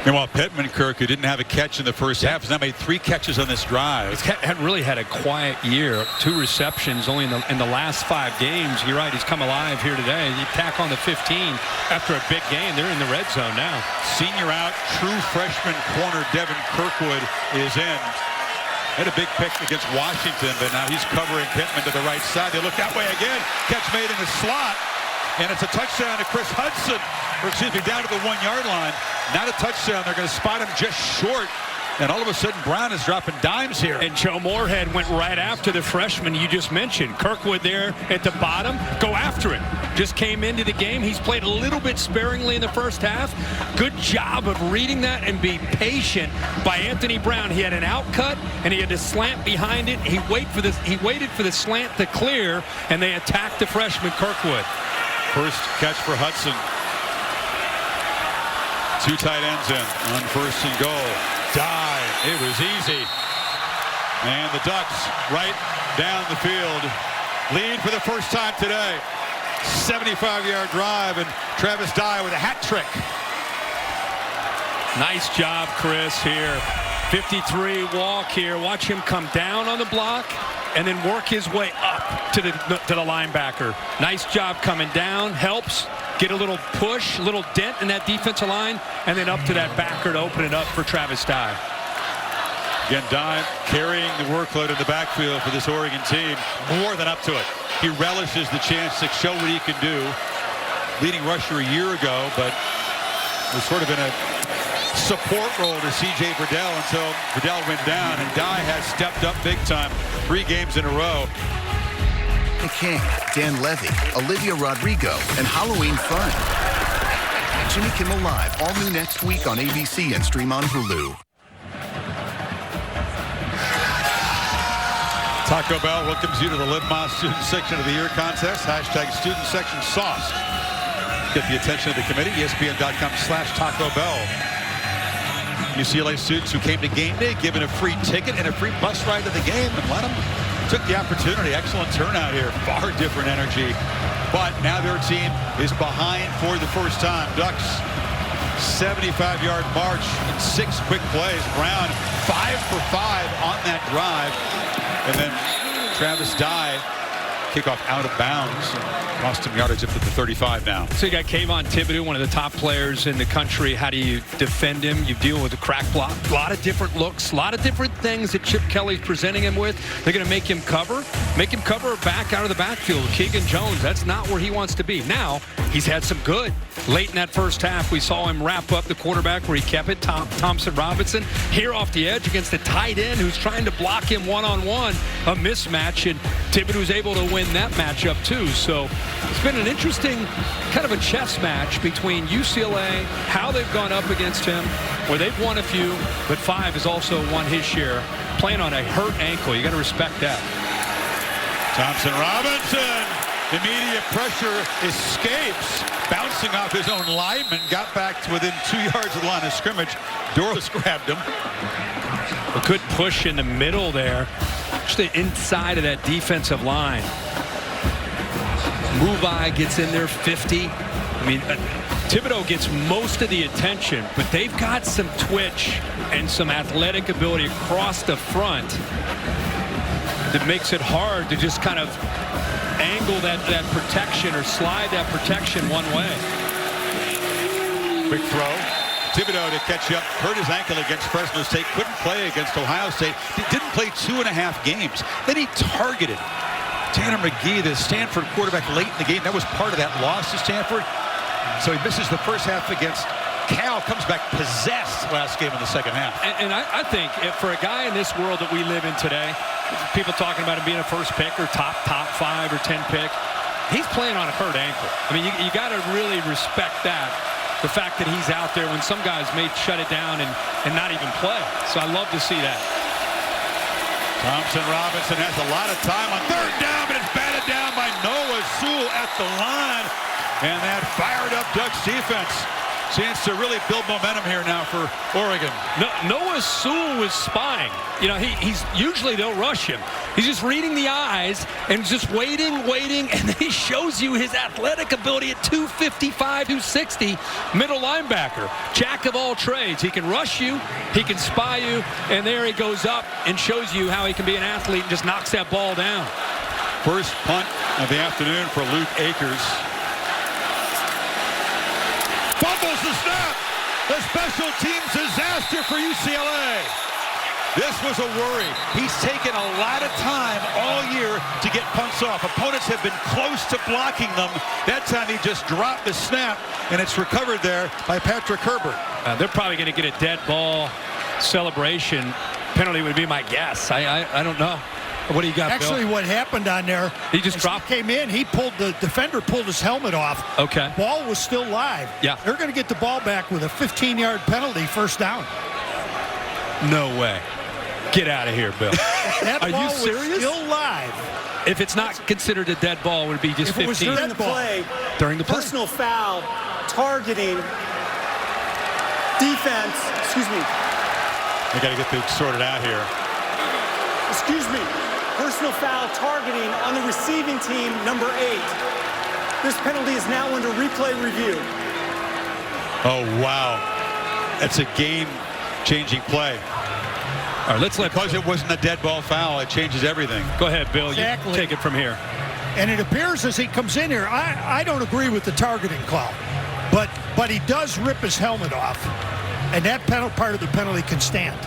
Meanwhile, Pittman, Kirk, who didn't have a catch in the first half, has now made 3 catches on this drive. He's really had a quiet year. 2 receptions only in the last 5 games. You're right, he's come alive here today. You tack on the 15 after a big game. They're in the red zone now. Senior out, true freshman corner Devin Kirkwood is in. Had a big pick against Washington, but now he's covering Pittman to the right side. They look that way again. Catch made in the slot. And it's a touchdown to Chris Hudson, or excuse me, down to the 1-yard line. Not a touchdown. They're going to spot him just short. And all of a sudden, Brown is dropping dimes here. And Joe Moorhead went right after the freshman you just mentioned. Kirkwood there at the bottom. Go after him. Just came into the game. He's played a little bit sparingly in the first half. Good job of reading that and being patient by Anthony Brown. He had an out cut, and he had a slant behind it. He waited for the slant to clear, and they attacked the freshman Kirkwood. First catch for Hudson. 2 tight ends in on 1st and goal. Dive. It was easy. And the Ducks right down the field. Lead for the first time today. 75-yard drive, and Travis Dye with a hat trick. Nice job, Chris, here. 53 walk here. Watch him come down on the block and then work his way up to the linebacker. Nice job coming down. Helps get a little push, a little dent in that defensive line, and then up to that backer to open it up for Travis Dye. Again, Dye carrying the workload in the backfield for this Oregon team. More than up to it. He relishes the chance to show what he can do. Leading rusher a year ago, but was sort of in a support role to C.J. Verdell until Verdell went down, and Dye has stepped up big time 3 games in a row. King, Dan Levy, Olivia Rodrigo, and Halloween Fun. Jimmy Kimmel Live, all new next week on ABC and stream on Hulu. Taco Bell welcomes you to the Live Más Student Section of the Year contest. Hashtag Student Section Sauce. Get the attention of the committee. ESPN.com/Taco Bell. UCLA students who came to game day given a free ticket and a free bus ride to the game, and let them took the opportunity. Excellent turnout here. Far different energy. But now their team is behind for the first time. Ducks 75-yard march and 6 quick plays. Brown 5 for 5 on that drive. And then Travis Dye, kickoff out of bounds. Cost him yardage up to the 35 now. So you got Kayvon Thibodeau, one of the top players in the country. How do you defend him? You deal with a crack block. A lot of different looks, a lot of different things that Chip Kelly's presenting him with. They're going to make him cover back out of the backfield. Keegan Jones, that's not where he wants to be. Now, he's had some good. Late in that first half, we saw him wrap up the quarterback where he kept it. Thompson Robinson here off the edge against the tight end who's trying to block him one-on-one. A mismatch, and Thibodeau's able to win that matchup too. So it's been an interesting kind of a chess match between UCLA, how they've gone up against him, where they've won a few, but 5 has also won his share, playing on a hurt ankle. You got to respect that. Thompson Robinson, immediate pressure, escapes, bouncing off his own lineman, got back to within 2 yards of the line of scrimmage. Doros grabbed him. A good push in the middle there, just the inside of that defensive line. Mubai gets in there 50. I mean, Thibodeau gets most of the attention, but they've got some twitch and some athletic ability across the front that makes it hard to just kind of angle that protection or slide that protection one way. Quick throw. Thibodeau to catch up. Hurt his ankle against Fresno State. Couldn't play against Ohio State. He didn't play 2.5 games. Then he targeted Tanner McGee, the Stanford quarterback, late in the game. That was part of that loss to Stanford. So he misses the first half against Cal, comes back possessed last game in the second half. And I think if for a guy in this world that we live in today, people talking about him being a first pick or top 5 or 10 pick, he's playing on a hurt ankle. I mean, you got to really respect that the fact that he's out there when some guys may shut it down and not even play. So I love to see that. Thompson Robinson has a lot of time on third down, but it's batted down by Noah Sewell at the line. And that fired up Ducks defense. Chance to really build momentum here now for Oregon. Noah Sewell was spying. You know, he's usually they'll rush him. He's just reading the eyes and just waiting, and he shows you his athletic ability at 255, 260, middle linebacker. Jack of all trades. He can rush you, he can spy you, and there he goes up and shows you how he can be an athlete and just knocks that ball down. First punt of the afternoon for Luke Akers. Fumbles the snap. The special teams disaster for UCLA. This was a worry. He's taken a lot of time all year to get punts off. Opponents have been close to blocking them. That time he just dropped the snap, and it's recovered there by Patrick Herbert. They're probably going to get a dead ball celebration. Penalty would be my guess. I don't know. What do you got, Actually, Bill? what happened on there, he just dropped. He came in, the defender pulled his helmet off. Okay. Ball was still live. Yeah. They're going to get the ball back with a 15-yard penalty, first down. No way. Get out of here, Bill. That Are ball you serious? was still live. If it's not considered a dead ball, it would be just 15. If it was during the play, during the play. Personal foul, targeting, defense, excuse me. They got to get things sorted out here. Excuse me. Personal foul targeting on the receiving team, number 8. This penalty is now under replay review. Oh, wow. That's a game-changing play. All right, because it wasn't a dead ball foul, it changes everything. Go ahead, Bill. Exactly. You take it from here. And it appears as he comes in here, I don't agree with the targeting call, but he does rip his helmet off, and that part of the penalty can stand.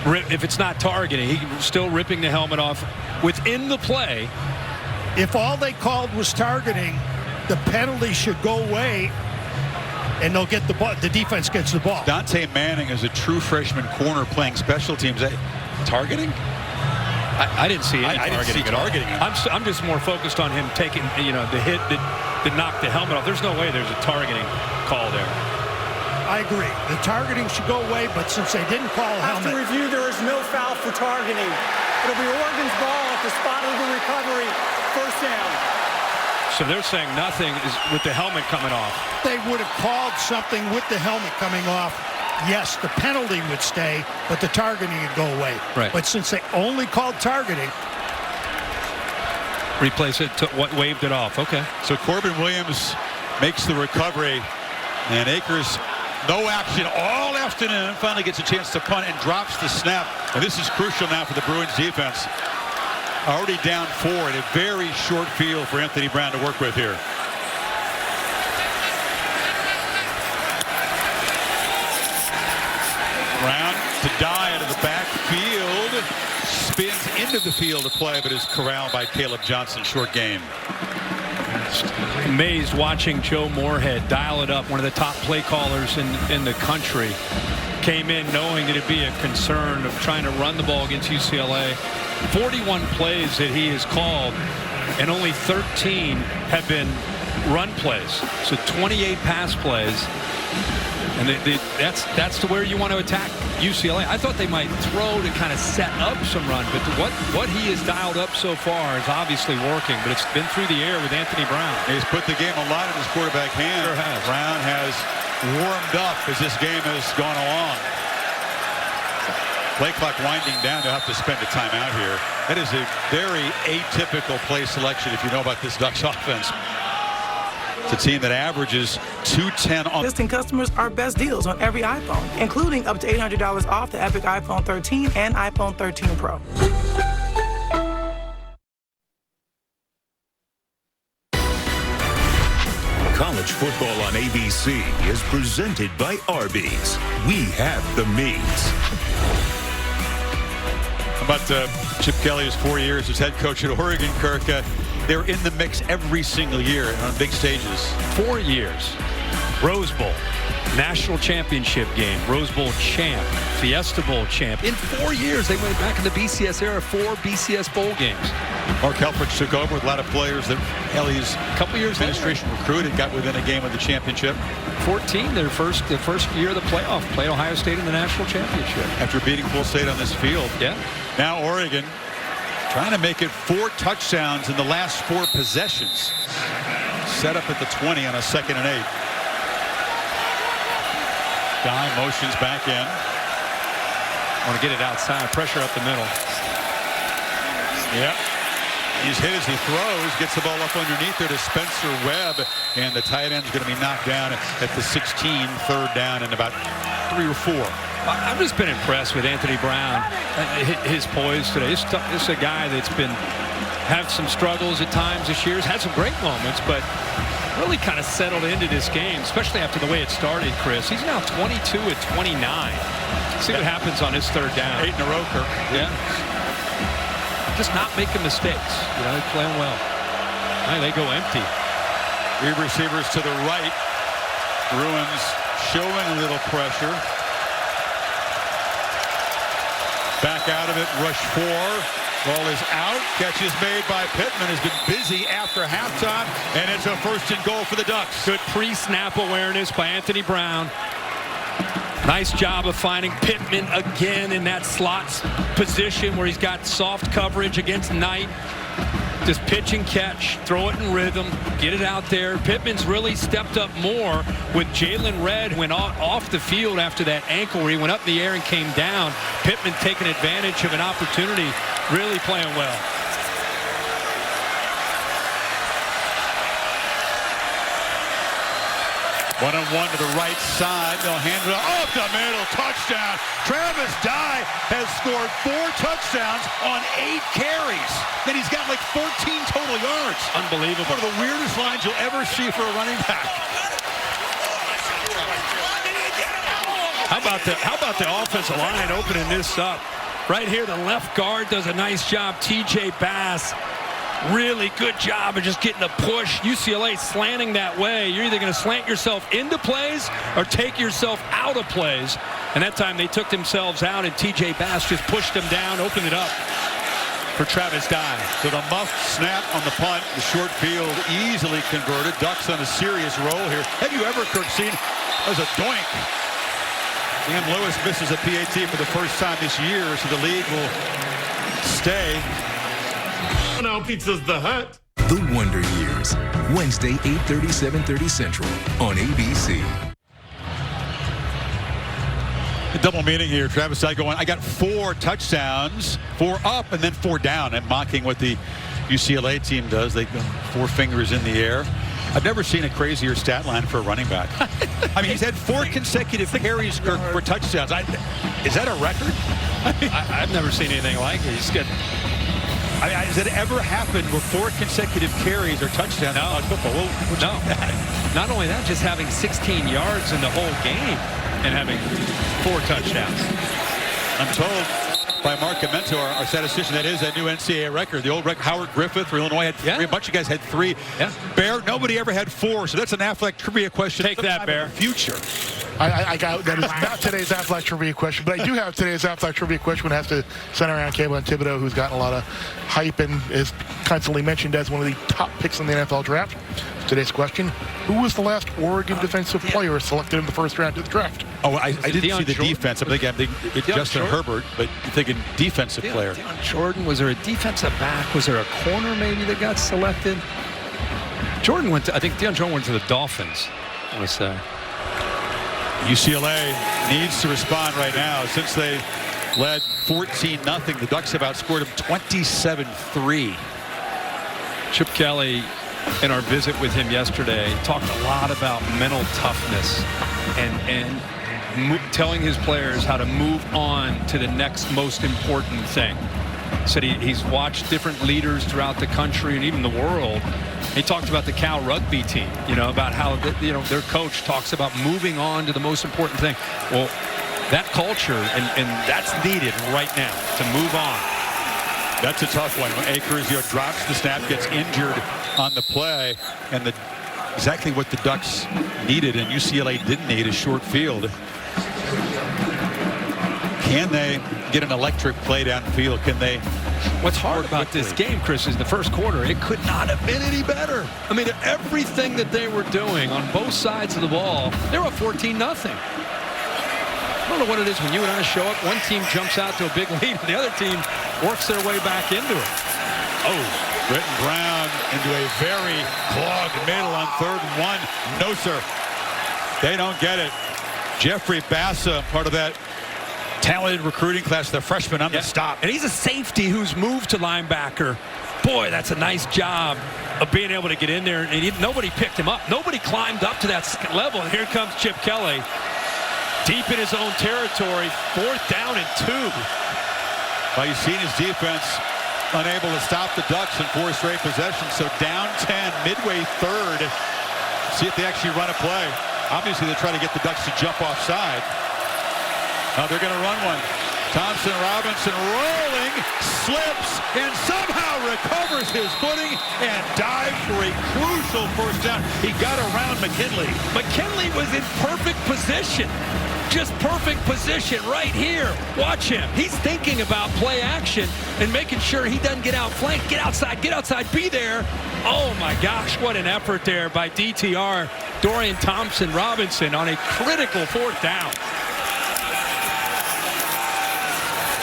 If it's not targeting, he's still ripping the helmet off within the play. If all they called was targeting, the penalty should go away, and they'll get the ball. The defense gets the ball. Dante Manning is a true freshman corner playing special teams. Targeting? I didn't see any targeting at all. I'm just more focused on him taking, the hit that knocked the helmet off. There's no way there's a targeting call there. I agree. The targeting should go away, but since they didn't call a helmet. After review, there is no foul for targeting. It'll be Oregon's ball at the spot of the recovery. First down. So they're saying nothing is with the helmet coming off. They would have called something with the helmet coming off. Yes, the penalty would stay, but the targeting would go away. Right. But since they only called targeting. Replace it, waved it off. Okay. So Corbin Williams makes the recovery, and Akers, no action all afternoon, finally gets a chance to punt and drops the snap. And this is crucial now for the Bruins defense. Already down 4 in a very short field for Anthony Brown to work with here. Brown to die out of the backfield. Spins into the field of play, but is corralled by Caleb Johnson. Short game. Amazed watching Joe Moorhead dial it up, one of the top play callers in the country. Came in knowing that it'd be a concern of trying to run the ball against UCLA. 41 plays that he has called, and only 13 have been run plays. So 28 pass plays. And that's to where you want to attack UCLA. I thought they might throw to kind of set up some run, but what he has dialed up so far is obviously working, but it's been through the air with Anthony Brown. He's put the game a lot in his quarterback hand. Sure has. Brown has warmed up as this game has gone along. Play clock winding down. They'll have to spend a timeout here. That is a very atypical play selection if you know about this Ducks offense. It's a team that averages 210 on. Existing customers are best deals on every iPhone, including up to $800 off the Epic iPhone 13 and iPhone 13 Pro. College football on ABC is presented by Arby's. We have the meats. How about Chip Kelly's 4 years as head coach at Oregon, Kirk? They're in the mix every single year on big stages. 4 years. Rose Bowl, National Championship game, Rose Bowl champ, Fiesta Bowl champ. In 4 years, they went back in the BCS era, 4 BCS Bowl games. Mark Helfrich took over with a lot of players that Ellie's couple years administration recruited, got within a game of the championship. 14, the first year of the playoff, played Ohio State in the national championship. After beating Full State on this field. Yeah. Now Oregon trying to make it 4 touchdowns in the last 4 possessions. Set up at the 20 on a 2nd and 8. Guy motions back in. Want to get it outside, pressure up the middle. Yep. He's hit as he throws, gets the ball up underneath there to Spencer Webb, and the tight end's going to be knocked down at the 16, 3rd down and about 3 or 4. I've just been impressed with Anthony Brown, his poise today. This is a guy that's had some struggles at times this year. He's had some great moments, but really kind of settled into this game, especially after the way it started, Chris. He's now 22 at 29. See what happens on his 3rd down. 8 in a row, Kirk. Yeah. Just not making mistakes. You know, they're playing well. They go empty. 3 receivers to the right. Bruins showing a little pressure. Back out of it, rush 4. Ball is out. Catch is made by Pittman. Has been busy after halftime, and it's a 1st and goal for the Ducks. Good pre-snap awareness by Anthony Brown. Nice job of finding Pittman again in that slot position where he's got soft coverage against Knight. Just pitch and catch, throw it in rhythm, get it out there. Pittman's really stepped up more with Jalen Redd went off the field after that ankle where he went up in the air and came down. Pittman taking advantage of an opportunity, really playing well. One-on-one to the right side. They'll hand it up the middle. Touchdown. Travis Dye has scored 4 touchdowns on 8 carries. Then he's got like 14 total yards. Unbelievable. One of the weirdest lines you'll ever see for a running back. How about the offensive line opening this up? Right here, the left guard does a nice job. TJ Bass. Really good job of just getting a push. UCLA slanting that way. You're either going to slant yourself into plays or take yourself out of plays. And that time they took themselves out, and TJ Bass just pushed them down, opened it up for Travis Dye. So the muffed snap on the punt, the short field easily converted. Ducks on a serious roll here. Have you ever, Kirk, seen as a doink? Cam Lewis misses a PAT for the first time this year, so the league will stay. Now Pizza's the Hut. The Wonder Years, Wednesday, 8:30, 7:30 Central on ABC. The double meaning here. Travis Dye going, I got 4 touchdowns, 4 up and then 4 down, and mocking what the UCLA team does. They go 4 fingers in the air. I've never seen a crazier stat line for a running back. I mean, he's had 4 consecutive carries, Kirk, for touchdowns. Is that a record? I've never seen anything like it. He's got. Has it ever happened where 4 consecutive carries or touchdowns in college football? No. Not only that, just having 16 yards in the whole game and having 4 touchdowns. I'm told by Mark Amento, our statistician, that is a new NCAA record. The old record, Howard Griffith for Illinois had 3. A bunch of guys had 3. Yeah. Bear, nobody ever had 4. So that's an Affleck trivia question. Take that, Bear. Future. I got that is not today's Affleck trivia question, but I do have today's Affleck trivia question. It has to center around Kayvon Thibodeau, who's gotten a lot of hype and is constantly mentioned as one of the top picks in the NFL draft. Today's question: who was the last Oregon defensive player selected in the first round of the draft? Oh, I didn't see the defense. I'm thinking Justin Herbert, but you're thinking defensive player. Deion Jordan, was there a defensive back? Was there a corner maybe that got selected? Jordan went to, I think Deion Jordan went to the Dolphins, I want to say. UCLA needs to respond right now. Since they led 14-0, the Ducks have outscored them 27-3. Chip Kelly, in our visit with him yesterday, talked a lot about mental toughness and telling his players how to move on to the next most important thing. Said he's watched different leaders throughout the country and even the world. He talked about the Cal rugby team, about how their coach talks about moving on to the most important thing. Well, that culture and that's needed right now to move on. That's a tough one. When Akers drops the snap, gets injured on the play, and the exactly what the Ducks needed and UCLA didn't need, a short field. Can they get an electric play downfield? Can they? What's hard about this game, Chris, is the first quarter, it could not have been any better. I mean, everything that they were doing on both sides of the ball, they were up 14-0. I don't know what it is when you and I show up. One team jumps out to a big lead, and the other team works their way back into it. Oh, Britton Brown into a very clogged middle on 3rd and 1. No, sir. They don't get it. Jeffrey Bassa, part of that talented recruiting class, the freshman on the stop. And he's a safety who's moved to linebacker. Boy, that's a nice job of being able to get in there. And nobody picked him up. Nobody climbed up to that level. And here comes Chip Kelly, deep in his own territory. 4th down and 2. Well, you've seen his defense unable to stop the Ducks in 4 straight possessions. So down 10, midway 3rd. See if they actually run a play. Obviously, they try to get the Ducks to jump offside. They're going to run one. Thompson Robinson rolling, slips, and somehow recovers his footing and dives for a crucial 1st down. He got around McKinley. McKinley was in perfect position. Just perfect position right here. Watch him. He's thinking about play action and making sure he doesn't get outflanked. Get outside, be there. Oh my gosh, what an effort there by DTR. Dorian Thompson Robinson on a critical 4th down.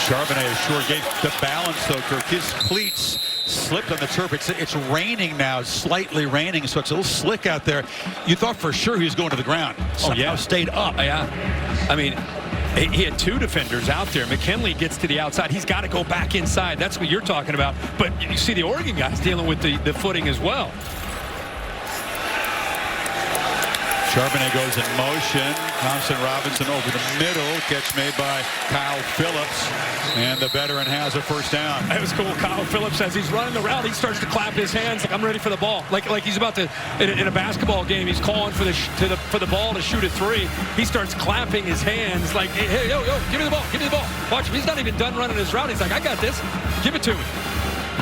Charbonnet sure gave the balance, though, Kirk. His cleats slipped on the turf. It's raining now, slightly raining, so it's a little slick out there. You thought for sure he was going to the ground. Somehow stayed up. Yeah. I mean, he had 2 defenders out there. McKinley gets to the outside. He's got to go back inside. That's what you're talking about. But you see the Oregon guys dealing with the footing as well. Charbonnet goes in motion. Thompson Robinson over the middle. Catch made by Kyle Phillips. And the veteran has a 1st down. That was cool. Kyle Phillips, as he's running the route, he starts to clap his hands like, I'm ready for the ball. Like he's about to, in a basketball game, he's calling for the ball to shoot a 3. He starts clapping his hands like, hey, yo, give me the ball, give me the ball. Watch him. He's not even done running his route. He's like, I got this. Give it to me.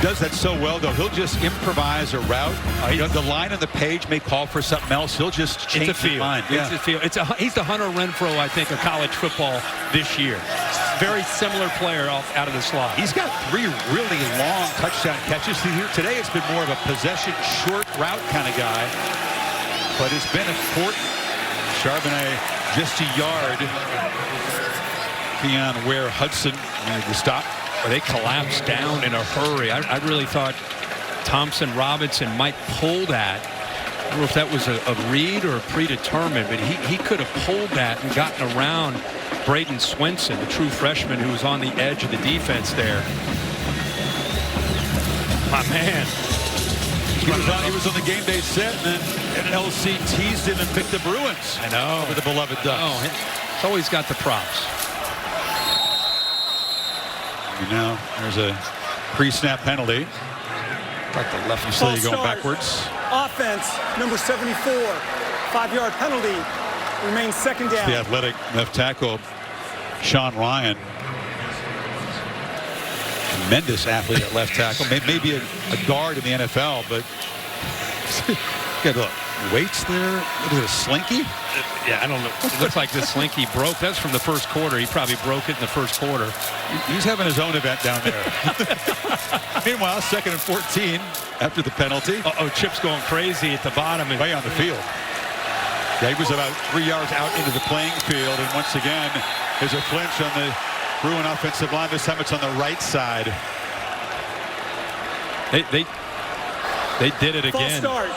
Does that so well, though. He'll just improvise a route. The line on the page may call for something else. He'll just change his mind. It's a feel. He's the Hunter Renfrow, I think, of college football this year. Very similar player out of the slot. He's got 3 really long touchdown catches here. Today it's been more of a possession, short route kind of guy. But it's been important. Charbonnet just a yard. Keon Ware Hudson made the stop. They collapsed down in a hurry. I really thought Thompson Robinson might pull that. I don't know if that was a read or a predetermined, but he could have pulled that and gotten around Braden Swinson, the true freshman who was on the edge of the defense there. My man. He was on the game day set, and then LC teased him and picked the Bruins. I know. Over the beloved Ducks. Oh, he's always got the props. You know, there's a pre-snap penalty. Like the left side going backwards. Offense, number 74. 5-yard penalty. Remains 2nd down. The athletic left tackle, Sean Ryan. Tremendous athlete at left tackle. Maybe a guard in the NFL, but look, weights there. Look at a slinky. Yeah, I don't know. It looks like this slinky broke. That's from the 1st quarter. He probably broke it in the 1st quarter. He's having his own event down there. Meanwhile, 2nd and 14 after the penalty. Chip's going crazy at the bottom. And way on the field. Yeah, he was about 3 yards out into the playing field. And once again, there's a flinch on the Bruin offensive line. This time it's on the right side. They did it again. False start.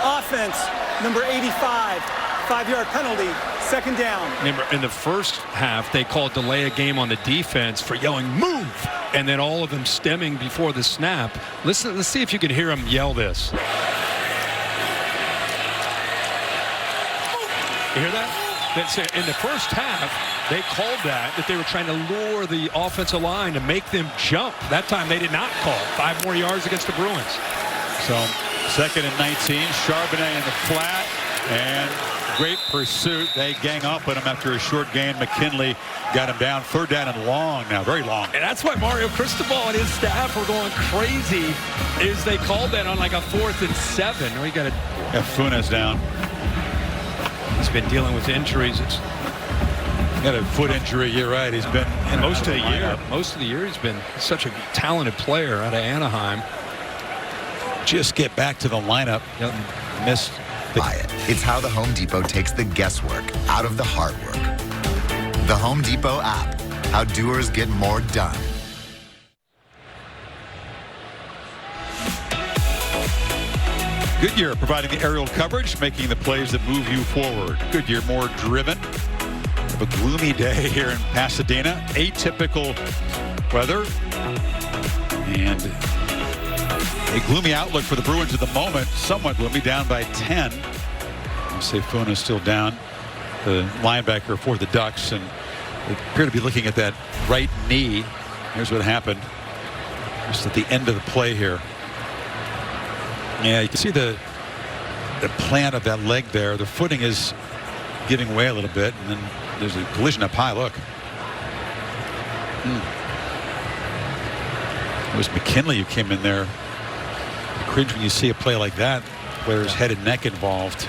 Offense, number 85. 5-yard penalty, 2nd down. Remember, in the first half, they called delay a game on the defense for yelling, move! And then all of them stemming before the snap. Listen, let's see if you can hear them yell this. You hear that? That's it. In the first half, they called that they were trying to lure the offensive line to make them jump. That time they did not call. 5 more yards against the Bruins. So 2nd and 19, Charbonnet in the flat, and great pursuit. They gang up on him after a short gain. McKinley got him down. 3rd down and long now, very long. And that's why Mario Cristobal and his staff were going crazy is they called that on like a 4th and 7. We got Funes down. He's been dealing with injuries. It's got a foot injury. You're right. He's been most of the year. Most of the year he's been such a talented player out of Anaheim. Just get back to the lineup. Missed. Buy it. It's how the Home Depot takes the guesswork out of the hard work. The Home Depot app. How doers get more done. Goodyear providing the aerial coverage, making the plays that move you forward. Goodyear more driven. Have a gloomy day here in Pasadena. Atypical weather. And a gloomy outlook for the Bruins at the moment. Somewhat gloomy, down by 10. Seyfuna is still down, the linebacker for the Ducks, and they appear to be looking at that right knee. Here's what happened just at the end of the play here. Yeah, you can see the plant of that leg there. The footing is giving way a little bit, and then there's a collision up high. Look. It was McKinley who came in there. Cringe when you see a play like that, player's head and neck involved,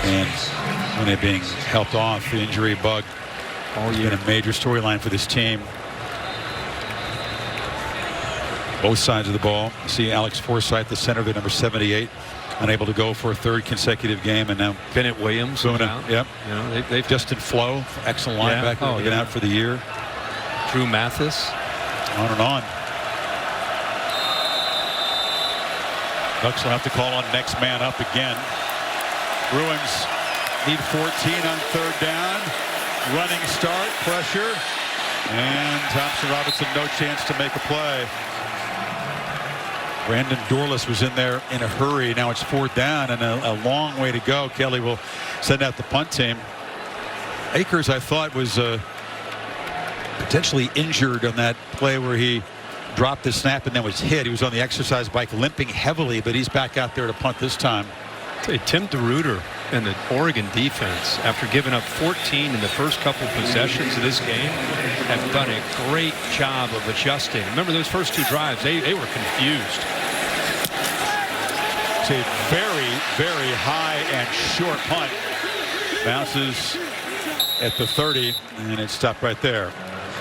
and when they're being helped off, the injury bug has been a major storyline for this team. Both sides of the ball. You see Alex Forsythe, the center, the number 78, unable to go for a 3rd consecutive game, and now Bennett Williams out. Yep. You know, they've Justin Flo, excellent linebacker, been out for the year. Drew Mathis, on and on. Ducks will have to call on next man up again. Bruins need 14 on 3rd down. Running start, pressure, and Thompson Robinson no chance to make a play. Brandon Dorless was in there in a hurry. Now it's 4th down and a long way to go. Kelly will send out the punt team. Akers, I thought, was potentially injured on that play where he dropped the snap and then was hit. He was on the exercise bike limping heavily, but he's back out there to punt this time. Hey, Tim DeRuyter and the Oregon defense, after giving up 14 in the first couple possessions of this game, have done a great job of adjusting. Remember those first 2 drives, they were confused. It's a very, very high and short punt. Bounces at the 30, and it's stopped right there.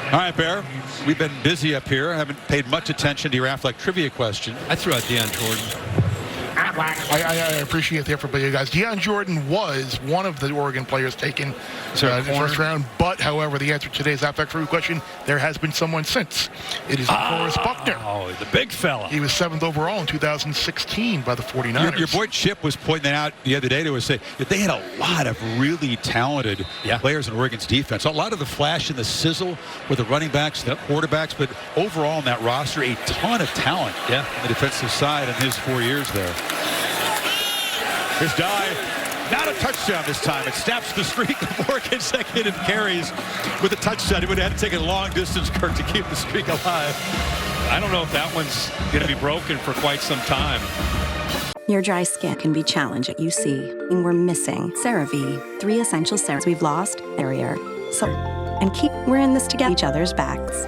All right, Bear, we've been busy up here. I haven't paid much attention to your Affleck trivia question. I threw out Deion Jordan. I appreciate the effort by you guys. Deion Jordan was one of the Oregon players taken in the first round. But, however, the answer to today's Affleck trivia question, there has been someone since. It is Forrest Buckner. Oh, the big fella. He was 7th overall in 2016 by the 49ers. Your boy Chip was pointing that out the other day to us. That they had a lot of really talented players in Oregon's defense. A lot of the flash and the sizzle with the running backs, the quarterbacks, but overall in that roster, a ton of talent on the defensive side in his 4 years there. His dive, not a touchdown this time. It snaps the streak of 4 consecutive carries with a touchdown. He would have had to take a long distance, Kirk, to keep the streak alive. I don't know if that one's going to be broken for quite some time. Your dry skin can be challenged at UC. We're missing CeraVe, 3 essential serums we've lost, barrier. So, and we're in this to get each other's backs.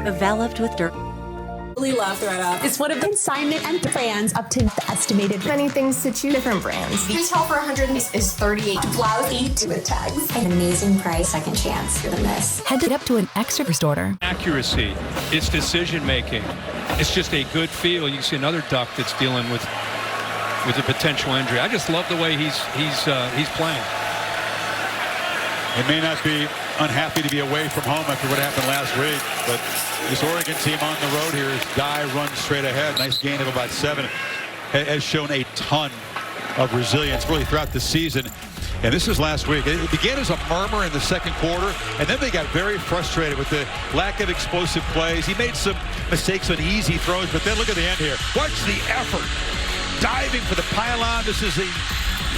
Developed with dirt. Love ThredUp. It's one of the consignment and brands up to the estimated. Many things to choose, different brands. Retail for $100 is $38. Blouse 8 with tags. An amazing price, second chance for the miss. Head it up to an extra store. Accuracy, it's decision making. It's just a good feel. You see another Duck that's dealing with a potential injury. I just love the way he's playing. He may not be unhappy to be away from home after what happened last week, but this Oregon team on the road here, as Dye runs straight ahead, nice gain of about 7, has shown a ton of resilience really throughout the season. And this was last week. It began as a murmur in the second quarter, and then they got very frustrated with the lack of explosive plays. He made some mistakes on easy throws, but then look at the end here. Watch the effort. Diving for the pylon. This is a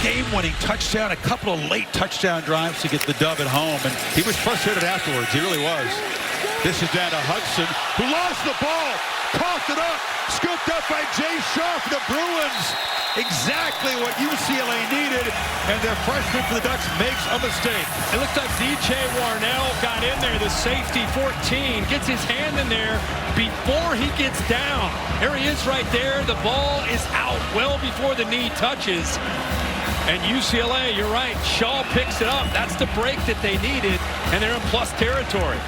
game-winning touchdown, a couple of late touchdown drives to get the dub at home, and he was frustrated afterwards. He really was. This is down to Hudson, who lost the ball, coughed it up, scooped up by Jay Shaw for the Bruins exactly what UCLA needed, and their freshman for the Ducks makes a mistake. It looked like DJ Warnell got in there, the safety 14, gets his hand in there before he gets down. There he is right there. The ball is out well before the knee touches. And UCLA, you're right, Shaw picks it up. That's the break that they needed, and they're in plus territory.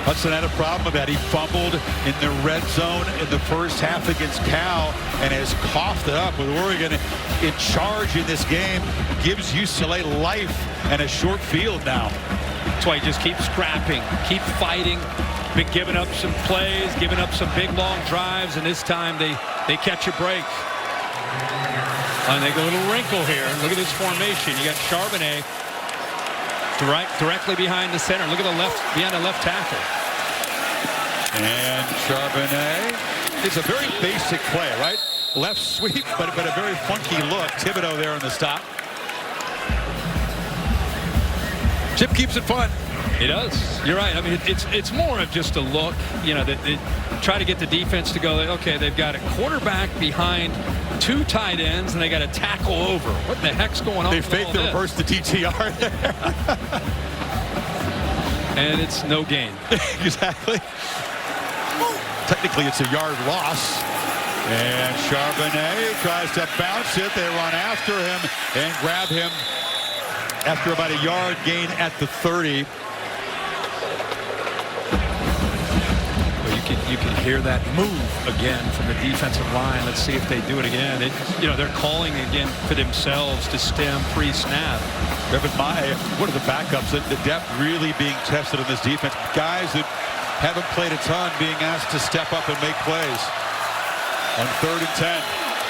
Hudson had a problem with that. He fumbled in the red zone in the first half against Cal and has coughed it up with Oregon in charge in this game. Gives UCLA life and a short field now. That's why he just keeps scrapping, keep fighting, been giving up some plays, giving up some big long drives, and this time they catch a break. And they go a little wrinkle here. Look at this formation. You got Charbonnet directly behind the center. Look at the left, behind the left tackle. And Charbonnet, it's a very basic play, right? Left sweep, but a very funky look. Thibodeau there on the stop. Chip keeps it fun. He does. You're right. I mean, it's more of just a look. You know, that try to get the defense to go, okay, they've got a quarterback behind two tight ends, and they got to tackle over. What the heck's going on? They fake the reverse the DTR there. And it's no gain. Exactly. Technically, it's a yard loss. And Charbonnet tries to bounce it. They run after him and grab him after about a yard gain at the 30. You can hear that move again from the defensive line. Let's see if they do it again. They're calling again for themselves to stem pre-snap. One of the backups, the depth really being tested in this defense. Guys that haven't played a ton being asked to step up and make plays. On 3rd and 10.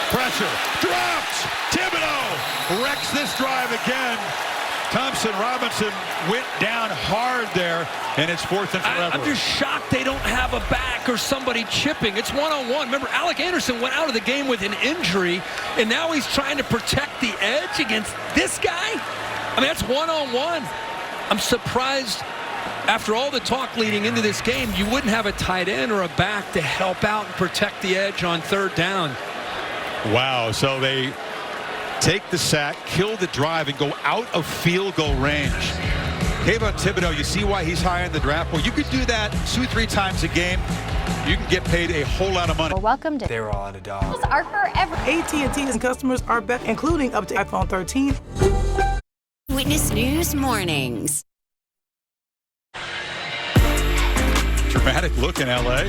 Pressure. Dropped. Thibodeau wrecks this drive again. Thompson Robinson went down hard there, and it's 4th and forever. I'm just shocked they don't have a back or somebody chipping. It's one-on-one. Remember, Alec Anderson went out of the game with an injury, and now he's trying to protect the edge against this guy? I mean, that's one-on-one. I'm surprised after all the talk leading into this game, you wouldn't have a tight end or a back to help out and protect the edge on 3rd down. Wow, so they take the sack, kill the drive, and go out of field goal range. Kayvon Thibodeau, you see why he's high in the draft? Well, you could do that 2-3 times a game. You can get paid a whole lot of money. Well, welcome to They were all out of dollars. Are forever. AT&T's customers are better, including up to iPhone 13. Witness News Mornings. Dramatic look in LA.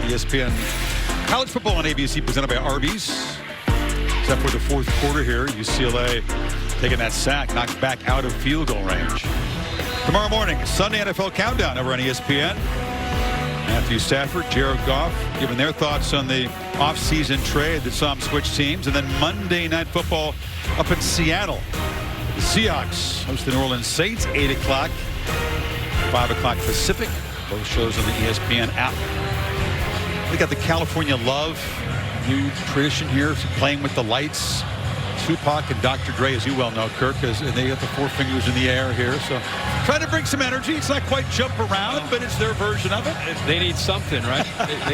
ESPN College Football on ABC presented by Arby's. Except for the 4th quarter here, UCLA taking that sack, knocked back out of field goal range. Tomorrow morning, Sunday NFL Countdown over on ESPN. Matthew Stafford, Jared Goff giving their thoughts on the offseason trade that saw them switch teams. And then Monday Night Football up in Seattle. The Seahawks host the New Orleans Saints, 8 o'clock, 5 o'clock Pacific. Both shows on the ESPN app. They got the California Love, new tradition here, playing with the lights. Tupac and Dr. Dre, as you well know, Kirk, and they got the 4 fingers in the air here. So trying to bring some energy. It's not quite jump around, but it's their version of it. They need something, right?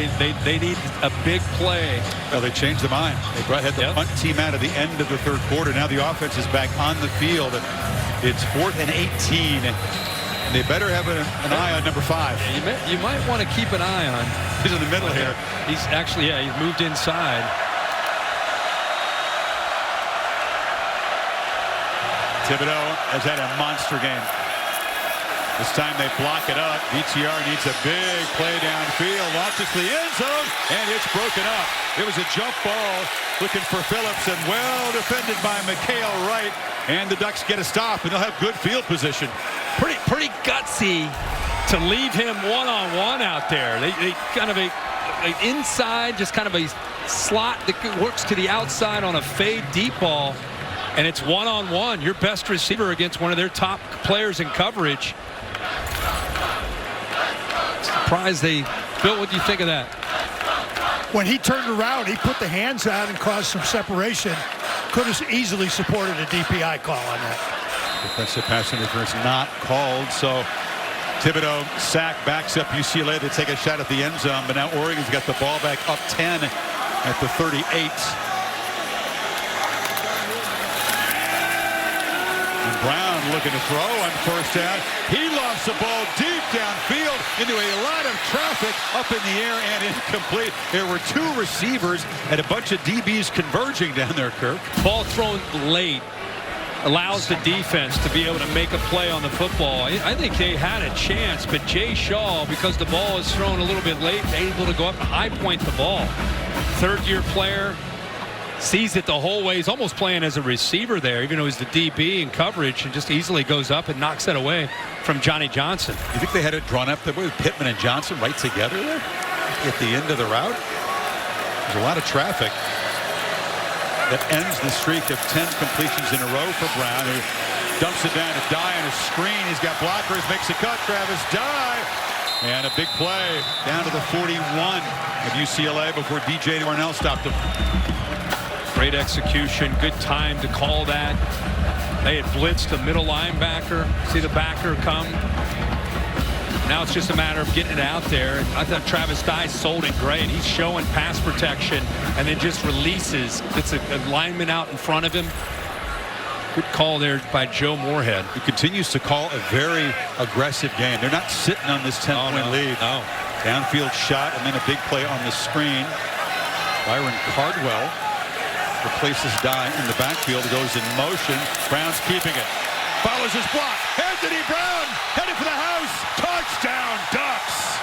they need a big play. Well, they changed their mind. They had the punt team out at the end of the 3rd quarter. Now the offense is back on the field. It's 4th and 18. And they better have an eye on number 5. You might want to keep an eye on. He's in the middle here. He's actually, he's moved inside. Thibodeau has had a monster game. This time they block it up. DTR needs a big play downfield. Launches to the end zone, and it's broken up. It was a jump ball looking for Phillips, and well defended by Mikhail Wright. And the Ducks get a stop, and they'll have good field position. Pretty gutsy to leave him one-on-one out there. They kind of a inside, just kind of a slot that works to the outside on a fade deep ball. And it's one-on-one, your best receiver against one of their top players in coverage. Surprised Bill, what do you think of that? When he turned around, he put the hands out and caused some separation. Could have easily supported a DPI call on that. Defensive pass interference not called, so Thibodeau sack backs up UCLA to take a shot at the end zone, but now Oregon's got the ball back up 10 at the 38. looking to throw on first down. He lost the ball deep downfield into a lot of traffic up in the air and incomplete. There were two receivers and a bunch of DBs converging down there, Kirk. Ball thrown late allows the defense to be able to make a play on the football. I think they had a chance, but Jay Shaw, because the ball is thrown a little bit late, able to go up and high point the ball. Third-year player, sees it the whole way. He's almost playing as a receiver there, even though he's the DB in coverage, and just easily goes up and knocks it away from Johnny Johnson. You think they had it drawn up there with Pittman and Johnson right together there at the end of the route? There's a lot of traffic. That ends the streak of 10 completions in a row for Brown, who dumps it down to Dye on a screen. He's got blockers, makes a cut. Travis Dye. And a big play down to the 41 of UCLA before DJ Darnell stopped him. Great execution. Good time to call that. They had blitzed the middle linebacker. See the backer come. Now it's just a matter of getting it out there. I thought Travis Dye sold it great. He's showing pass protection and then just releases. It's a lineman out in front of him. Good call there by Joe Moorhead. He continues to call a very aggressive game. They're not sitting on this 10-point lead. No. Downfield shot and then a big play on the screen. Byron Cardwell replaces Dye in the backfield. Goes in motion. Brown's keeping it. Follows his block. Anthony Brown headed for the house. Touchdown, Ducks.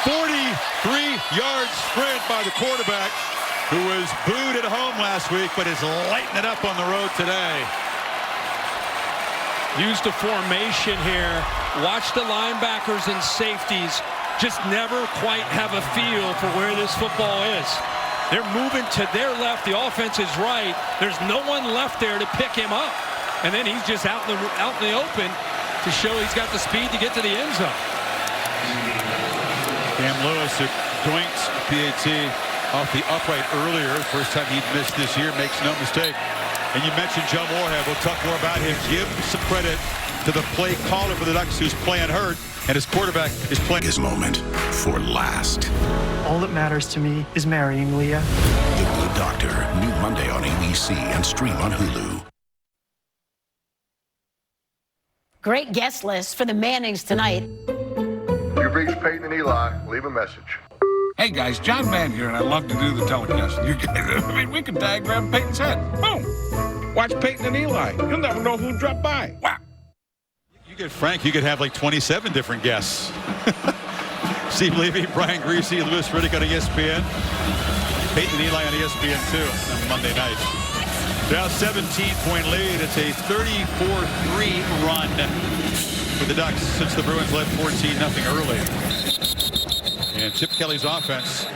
.43-yard sprint by the quarterback, who was booed at home last week, but is lighting it up on the road today. Used a formation here. Watch the linebackers and safeties just never quite have a feel for where this football is. They're moving to their left. The offense is right. There's no one left there to pick him up. And then he's just out in the open to show he's got the speed to get to the end zone. Cam Lewis, who doinks PAT off the upright earlier. First time he'd missed this year, makes no mistake. And you mentioned Joe Moorhead. We'll talk more about him. Give some credit to the play caller for the Ducks, who's playing hurt, and his quarterback is playing. His moment for last. All that matters to me is marrying Leah. The Good Doctor, new Monday on ABC and stream on Hulu. Great guest list for the Mannings tonight. You've reached Peyton and Eli. Leave a message. Hey guys, John Mann here, and I love to do the telecast. We can diagram Peyton's head. Boom. Watch Peyton and Eli. You'll never know who dropped by. Wow. You get Frank, you could have like 27 different guests. Steve Levy, Brian Greasy, Louis Riddick on ESPN. Peyton and Eli on ESPN2 on Monday night. Now 17-point lead. It's a 34-3 run for the Ducks since the Bruins led 14-0 early. And Chip Kelly's offense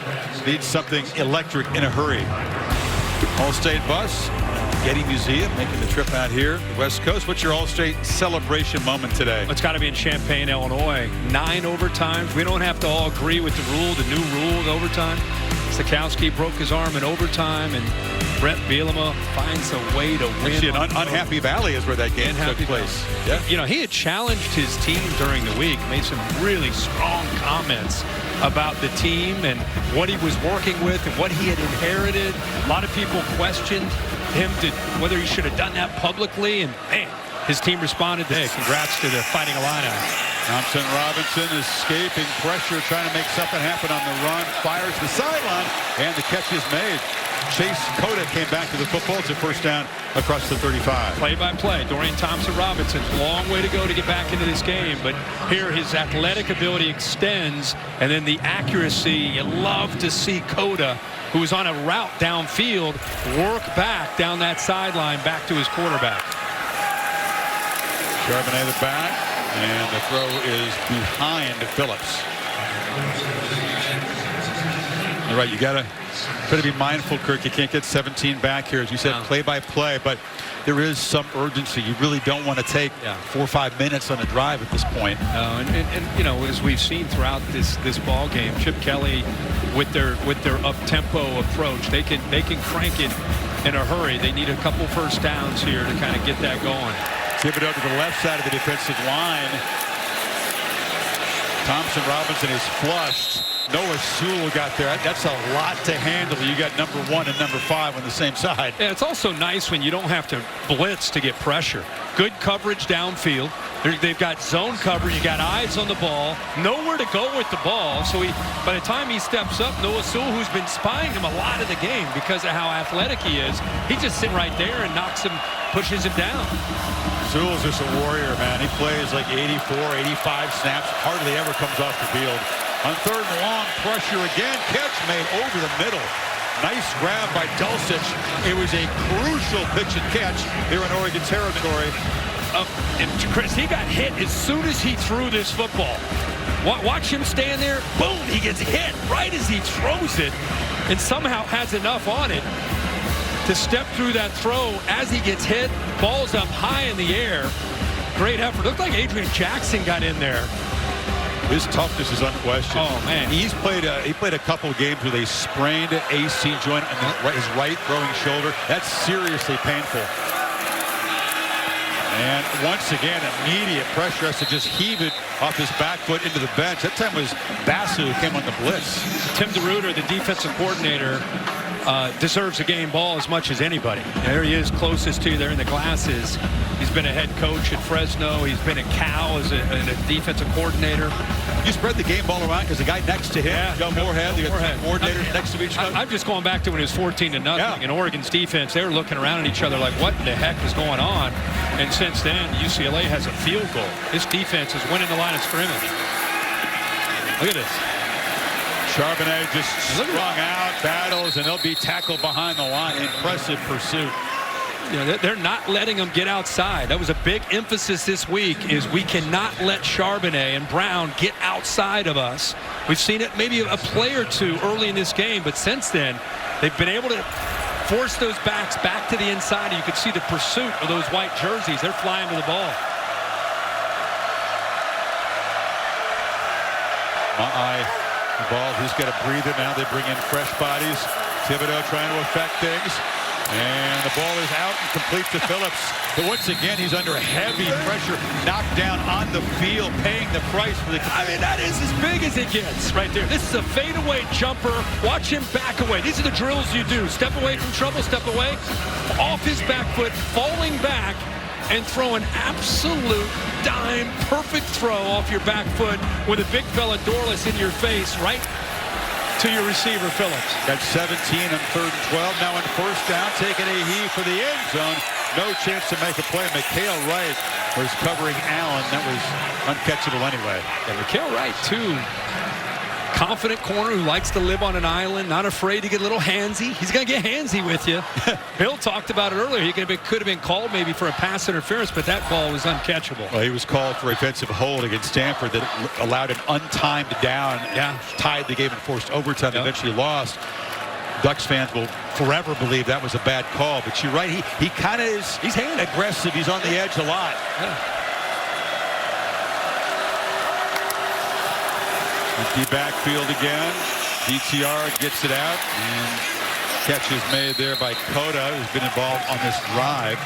needs something electric in a hurry. All-State bus, Getty Museum, making the trip out here, the West Coast. What's your All-State celebration moment today? It's got to be in Champaign, Illinois. 9 overtimes. We don't have to all agree with the rule, the new rule of overtime. Stokowski broke his arm in overtime, and Brett Bielema finds a way to win. Actually, an unhappy valley is where that game took place. Yeah. You know, he had challenged his team during the week, made some really strong comments about the team and what he was working with and what he had inherited. A lot of people questioned him whether he should have done that publicly, and man, his team responded. Hey, congrats to the Fighting Illini. Thompson Robinson escaping pressure, trying to make something happen on the run, fires the sideline, and the catch is made. Chase Cota came back to the football. It's a first down across the 35. Play-by-play, Dorian Thompson-Robinson. Long way to go to get back into this game, but here his athletic ability extends, and then the accuracy. You love to see Cota, who was on a route downfield, work back down that sideline back to his quarterback. Charbonnet the back, and the throw is behind Phillips. You're right, you gotta be mindful, Kirk. You can't get 17 back here, as you said, play-by-play, but there is some urgency. You really don't want to take 4 or 5 minutes on a drive at this point. No, and you know, as we've seen throughout this ball game, Chip Kelly with their up-tempo approach, they can crank it in a hurry. They need a couple first downs here to kind of get that going. Thibodeau to the left side of the defensive line. Thompson Robinson is flushed. Noah Sewell got there. That's a lot to handle. You got number 1 and number 5 on the same side. Yeah, it's also nice when you don't have to blitz to get pressure. Good coverage downfield. They've got zone coverage. You got eyes on the ball. Nowhere to go with the ball. So by the time he steps up, Noah Sewell, who's been spying him a lot of the game because of how athletic he is, he's just sitting right there and pushes him down. Sewell's just a warrior, man. He plays like 84, 85 snaps. Hardly ever comes off the field. On 3rd and long, pressure again. Catch made over the middle. Nice grab by Dulcich. It was a crucial pitch and catch here in Oregon territory. And Chris, he got hit as soon as he threw this football. Watch him stand there. Boom! He gets hit right as he throws it and somehow has enough on it to step through that throw as he gets hit. Ball's up high in the air. Great effort. Looked like Adrian Jackson got in there. His toughness is unquestioned. Oh, man. He played a couple of games with a sprained AC joint on his right throwing shoulder. That's seriously painful. And once again, immediate pressure has to just heave it off his back foot into the bench. That time was Basu who came on the blitz. Tim DeRuyter, the defensive coordinator, deserves a game ball as much as anybody. There he is, closest to you there in the glasses. He's been a head coach at Fresno. He's been at Cal as a defensive coordinator. You spread the game ball around because the guy next to him, Joe Moorhead, the coordinators next to each other. I'm just going back to when it was 14-0. And Oregon's defense, they were looking around at each other like, what the heck is going on? And since then, UCLA has a field goal. This defense is winning the line of scrimmage. Look at this. Charbonnet just strung out, battles, and they'll be tackled behind the line. Impressive pursuit. You know, they're not letting them get outside. That was a big emphasis this week, is we cannot let Charbonnet and Brown get outside of us. We've seen it maybe a play or two early in this game, but since then, they've been able to force those backs back to the inside. You can see the pursuit of those white jerseys. They're flying to the ball. Involved. He's got to breathe it now. They bring in fresh bodies. Thibodeau trying to affect things. And the ball is out and complete to Phillips. But once again, he's under heavy pressure. Knocked down on the field, paying the price for the... I mean, that is as big as it gets right there. This is a fadeaway jumper. Watch him back away. These are the drills you do. Step away from trouble, step away. Off his back foot, falling back, and throw an absolute dime, perfect throw off your back foot with a big fella Dorless in your face, right to your receiver, Phillips. Got 17 on 3rd and 12. Now on 1st down, taking a heave for the end zone. No chance to make a play. Mikhail Wright was covering Allen. That was uncatchable anyway. And Mikhail Wright, too. Confident corner who likes to live on an island, not afraid to get a little handsy. He's going to get handsy with you. Bill talked about it earlier. He could have been called maybe for a pass interference, but that ball was uncatchable. Well, he was called for offensive hold against Stanford that allowed him untimed down. Yeah. Tied the game and forced overtime. Yep. Eventually lost. Ducks fans will forever believe that was a bad call. But you're right. He kind of is. He's aggressive. He's on the edge a lot. Yeah. Empty backfield again. DTR gets it out, and catch is made there by Cota, who's been involved on this drive.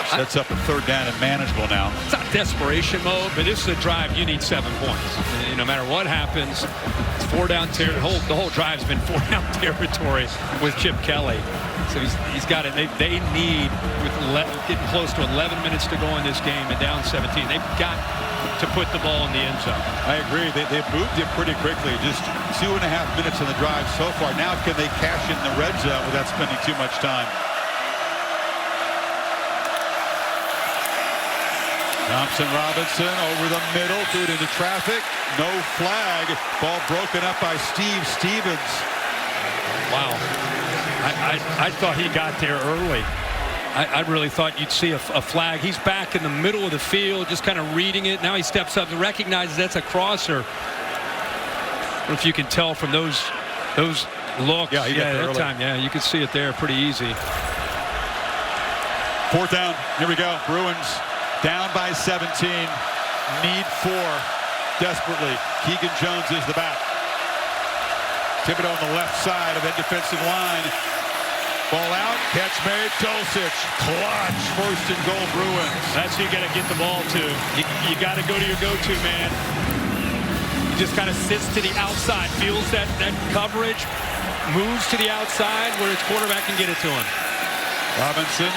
Sets up a 3rd down and manageable now. It's not desperation mode, but this is a drive you need 7 points. And no matter what happens, it's 4 down territory. The whole drive's been 4 down territory with Chip Kelly. So he's got it. They need, with getting close to 11 minutes to go in this game and down 17, they've got to put the ball in the end zone. I agree. They've moved it pretty quickly. Just 2.5 minutes in the drive so far. Now can they cash in the red zone without spending too much time? Thompson Robinson over the middle, threw it into traffic. No flag. Ball broken up by Steve Stevens. Wow. I thought he got there early. I really thought you'd see a flag. He's back in the middle of the field, just kind of reading it. Now he steps up and recognizes that's a crosser. I don't know if you can tell from those looks. Yeah, that time. Yeah, you can see it there pretty easy. 4th down. Here we go. Bruins down by 17. Need 4 desperately. Keegan Jones is the back. Thibodeau on the left side of that defensive line. Ball out, catch made, Dulcich, clutch, 1st and goal Bruins. That's who you got to get the ball to. You got to go to your go-to man. He just kind of sits to the outside, feels that coverage, moves to the outside where his quarterback can get it to him. Robinson,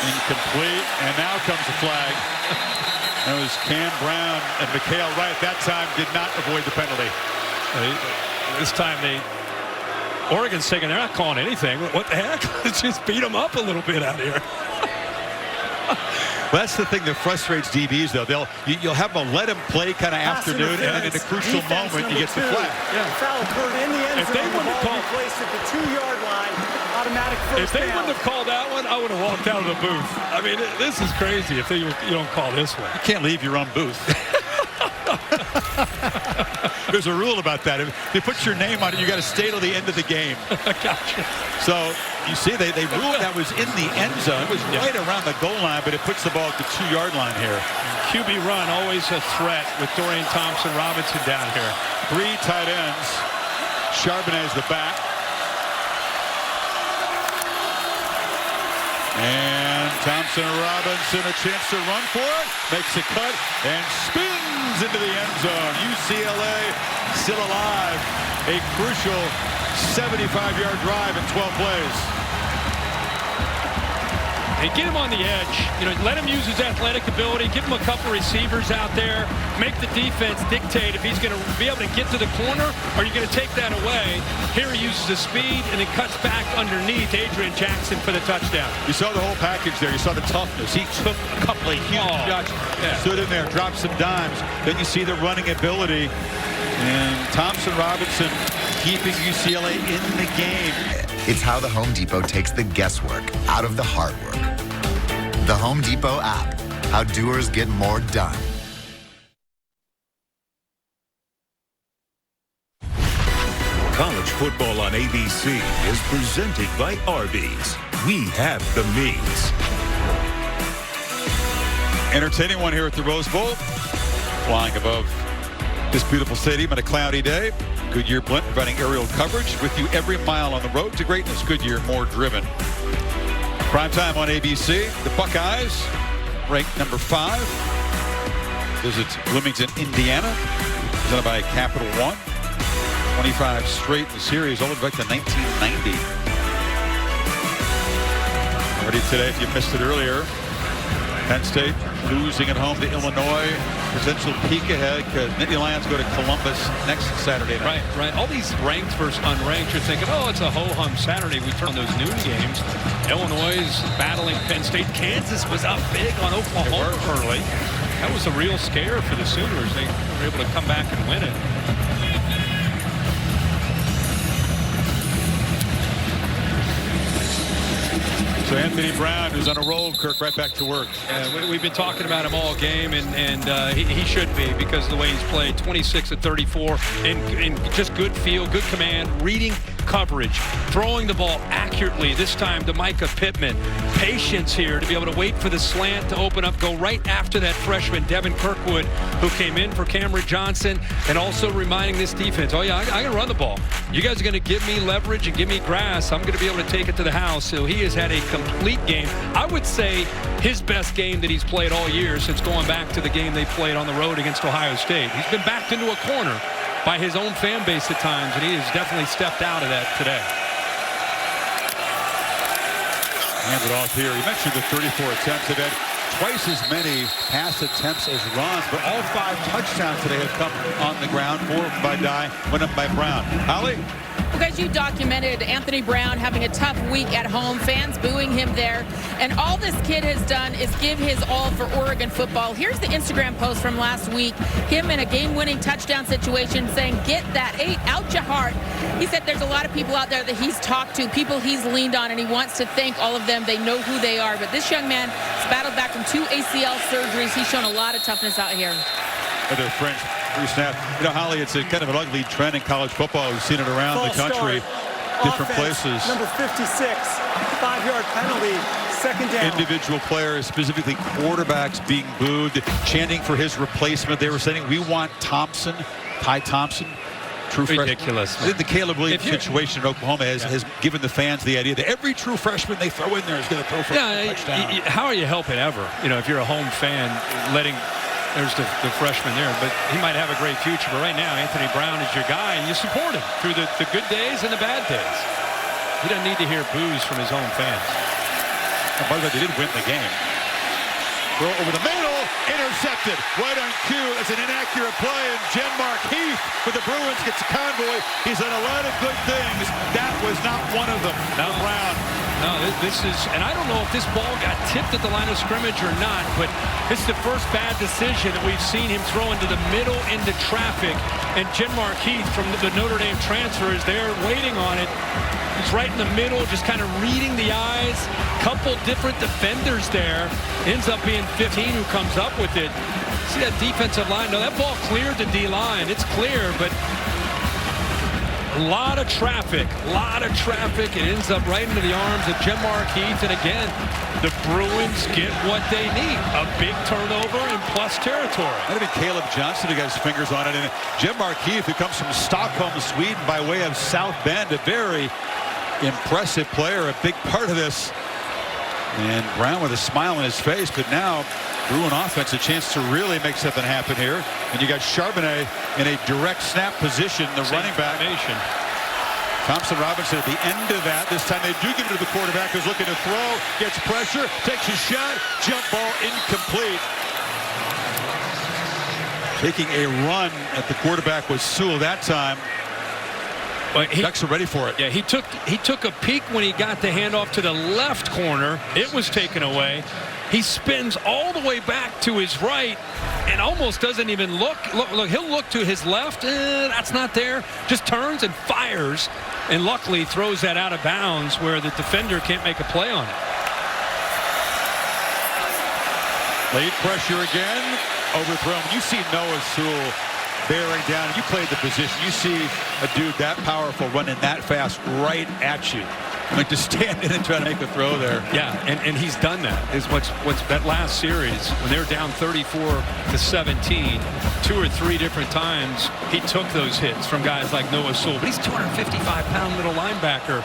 incomplete, and now comes the flag. That was Cam Brown, and Mikhail Wright that time did not avoid the penalty. This time Oregon's thinking they're not calling anything. What the heck? Let's just beat them up a little bit out here. Well, that's the thing that frustrates DBs, though. You'll have them let him play kind of afternoon, and then in a crucial moment, he gets the flag. Yeah. Foul occurred in the end zone. The ball placed at the 2-yard line. Automatic first down. If they wouldn't have called that one, I would have walked out of the booth. I mean, this is crazy if you don't call this one. You can't leave your own booth. There's a rule about that. If you put your name on it, you got to stay till the end of the game. Gotcha. So you see, they ruled that was in the end zone. It was right around the goal line, but it puts the ball at the 2-yard line here. QB run, always a threat with Dorian Thompson-Robinson down here. 3 tight ends. Charbonnet's the back. And Thompson-Robinson a chance to run for it. Makes a cut and spins into the end zone. UCLA still alive. A crucial 75-yard drive in 12 plays. And get him on the edge. Let him use his athletic ability. Give him a couple receivers out there. Make the defense dictate if he's going to be able to get to the corner or you're going to take that away. Here he uses his speed and then cuts back underneath Adrian Jackson for the touchdown. You saw the whole package there. You saw the toughness. He took a couple of huge shots. Yeah. Stood in there, dropped some dimes. Then you see the running ability. And Thompson-Robinson keeping UCLA in the game. It's how the Home Depot takes the guesswork out of the hard work. The Home Depot app. How doers get more done. College football on ABC is presented by Arby's. We have the means. Entertaining one here at the Rose Bowl. Flying above this beautiful stadium on a cloudy day. Goodyear Blimp providing aerial coverage with you every mile on the road to greatness. Goodyear, more driven. Prime time on ABC. The Buckeyes, ranked number 5. Visits Bloomington, Indiana. Presented by Capital One. 25 straight in the series, all the way back to 1990. Already today, if you missed it earlier, Penn State losing at home to Illinois. Potential peek ahead because Nittany Lions go to Columbus next Saturday night. Right. All these ranked versus unranked, you're thinking, oh, it's a ho-hum Saturday. We turn on those noon games. Illinois is battling Penn State. Kansas was up big on Oklahoma early. That was a real scare for the Sooners. They were able to come back and win it. So Anthony Brown, who's on a roll, Kirk, right back to work. We've been talking about him all game, and he should be because of the way he's played. 26 of 34 in just good feel, good command, reading coverage, throwing the ball accurately. This time to Micah Pittman. Patience here to be able to wait for the slant to open up, go right after that freshman, Devin Kirkwood, who came in for Cameron Johnson, and also reminding this defense, oh yeah, I can run the ball. You guys are going to give me leverage and give me grass. I'm going to be able to take it to the house. So he has had a complete game. I would say his best game that he's played all year since going back to the game they played on the road against Ohio State. He's been backed into a corner by his own fan base at times, and he has definitely stepped out of that today. Hands it off here. You mentioned the 34 attempts. They've had twice as many pass attempts as runs, but all 5 touchdowns today have come on the ground. 4 by Dye, 1 up by Brown. Holly? Well, guys, you documented Anthony Brown having a tough week at home, fans booing him there. And all this kid has done is give his all for Oregon football. Here's the Instagram post from last week. Him in a game-winning touchdown situation saying, get that 8 out your heart. He said there's a lot of people out there that he's talked to, people he's leaned on, and he wants to thank all of them. They know who they are. But this young man has battled back from 2 ACL surgeries. He's shown a lot of toughness out here. Their French pre-snap. You know, Holly, it's a kind of an ugly trend in college football. We've seen it around the country, different places. Number 56, 5-yard penalty, second down. Individual players, specifically quarterbacks, being booed, chanting for his replacement. They were saying, we want Thompson, Ty Thompson. True ridiculous. I think the Caleb Williams situation in Oklahoma has given the fans the idea that every true freshman they throw in there is going to throw for a touchdown. How are you helping ever? You know, if you're a home fan, letting There's the freshman there, but he might have a great future. But right now, Anthony Brown is your guy, and you support him through the good days and the bad days. He doesn't need to hear boos from his own fans. And by the way, they did win the game. Throw over the middle, intercepted. Right on cue. It's an inaccurate play, and Genmark Heath for the Bruins gets a convoy. He's done a lot of good things. That was not one of them. Now Brown. No, this is, and I don't know if this ball got tipped at the line of scrimmage or not, but this is the first bad decision that we've seen him throw into the middle into traffic. And Genmark Heath from the Notre Dame transfer is there waiting on it. He's right in the middle, just kind of reading the eyes. Couple different defenders there. Ends up being 15 who comes up with it. See that defensive line? No, that ball cleared the D-line. It's clear, but a lot of traffic. It ends up right into the arms of Genmark Heath. And again, the Bruins get what they need. A big turnover in plus territory. That'd be Caleb Johnson who got his fingers on it. And Genmark Heath, who comes from Stockholm, Sweden, by way of South Bend, a very impressive player, a big part of this. And Brown with a smile on his face, but now Bruin offense a chance to really make something happen here. And you got Charbonnet in a direct snap position, the running back. Thompson Robinson at the end of that. This time they do give it to the quarterback who's looking to throw, gets pressure, takes a shot, jump ball incomplete. Taking a run at the quarterback was Sewell that time. Ducks are ready for it. Yeah, he took a peek when he got the handoff to the left corner. It was taken away. He spins all the way back to his right and almost doesn't even look. Look, he'll look to his left. That's not there. Just turns and fires, and luckily throws that out of bounds where the defender can't make a play on it. Late pressure again. Overthrown. You see Noah Sewell bearing down. You played the position. You see a dude that powerful running that fast right at you. Like to stand in and try to make a throw there. Yeah, and he's done that. Is what's that last series when they were down 34-17, 2 or 3 different times he took those hits from guys like Noah Sewell. But he's 255-pound little linebacker.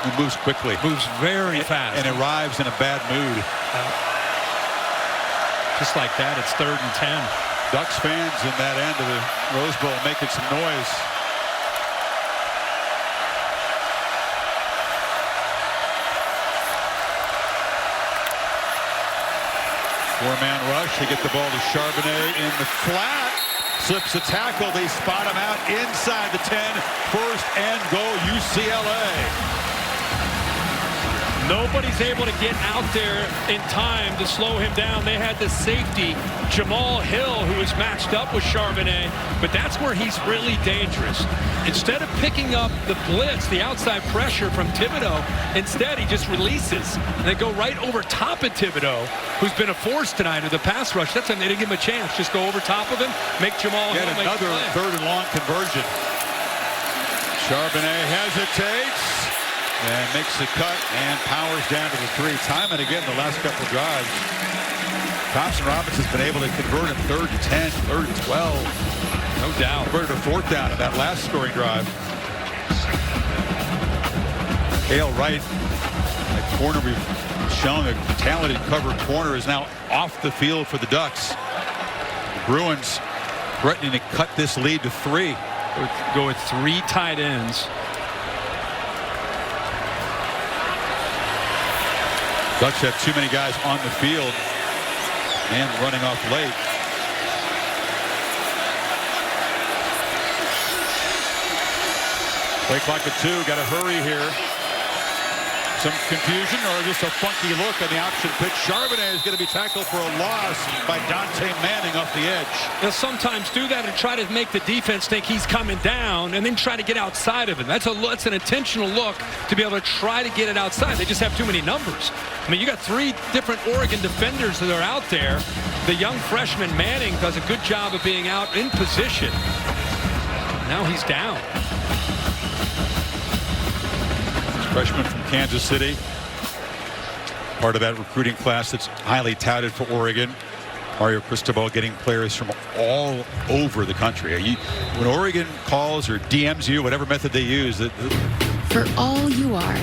He moves quickly. Moves very fast. And arrives in a bad mood. Just like that, it's 3rd and 10. Ducks fans in that end of the Rose Bowl making some noise. Four-man rush. They get the ball to Charbonnet in the flat. Slips a tackle. They spot him out inside the 10. First and goal, UCLA. Nobody's able to get out there in time to slow him down. They had the safety, Jamal Hill, who was matched up with Charbonnet, but that's where he's really dangerous. Instead of picking up the blitz, the outside pressure from Thibodeau, instead he just releases. And they go right over top of Thibodeau, who's been a force tonight of the pass rush. That's when they didn't give him a chance. Just go over top of him, make Jamal Hill make another 3rd and long conversion. Charbonnet hesitates. And makes the cut and powers down to the 3. Time and again the last couple drives. Thompson Robinson's been able to convert in 3rd and 10, 3rd and 12. No doubt. Converted a 4th down in that last scoring drive. Hale Wright, that corner we've shown, a talented covered corner, is now off the field for the Ducks. The Bruins threatening to cut this lead to 3. Go with 3 tight ends. Ducks have too many guys on the field and running off late. Play clock at 2. Got to hurry here. Some confusion or just a funky look on the option pitch. Charbonnet is going to be tackled for a loss by Dante Manning off the edge. They'll sometimes do that and try to make the defense think he's coming down and then try to get outside of him. That's an intentional look to be able to try to get it outside. They just have too many numbers. I mean, you got 3 different Oregon defenders that are out there. The young freshman Manning does a good job of being out in position. Now he's down. Freshman from Kansas City. Part of that recruiting class that's highly touted for Oregon. Mario Cristobal getting players from all over the country. When Oregon calls or DMs you, whatever method they use. For all you are.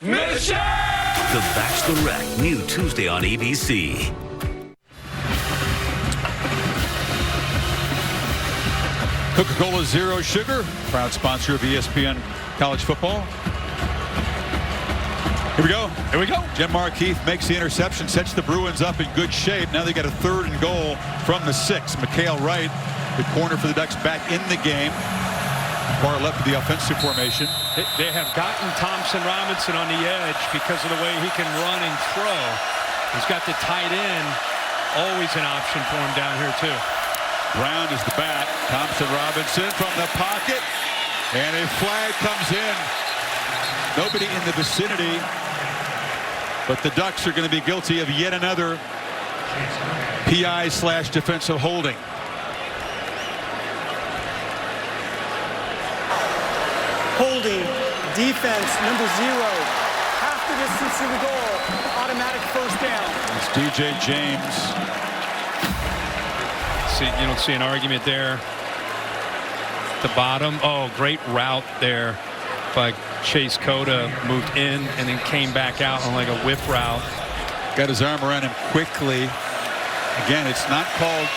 Mission! The Bachelorette, new Tuesday on ABC. Coca-Cola Zero Sugar, proud sponsor of ESPN College Football. Here we go. Here we go. Jen-Mark Heath makes the interception, sets the Bruins up in good shape. Now they got a 3rd and goal from the 6. Mikhail Wright, the corner for the Ducks, back in the game. Far left of the offensive formation. They have gotten Thompson Robinson on the edge because of the way he can run and throw. He's got the tight end, always an option for him down here too. Brown is the back. Thompson Robinson from the pocket. And a flag comes in. Nobody in the vicinity. But the Ducks are going to be guilty of yet another PI/defensive holding. Holding, defense, number 0. Half the distance to the goal. Automatic first down. It's DJ James. You don't see an argument there. The bottom. Oh, great route there by Chase Cota. Moved in and then came back out on like a whip route. Got his arm around him quickly. Again, it's not called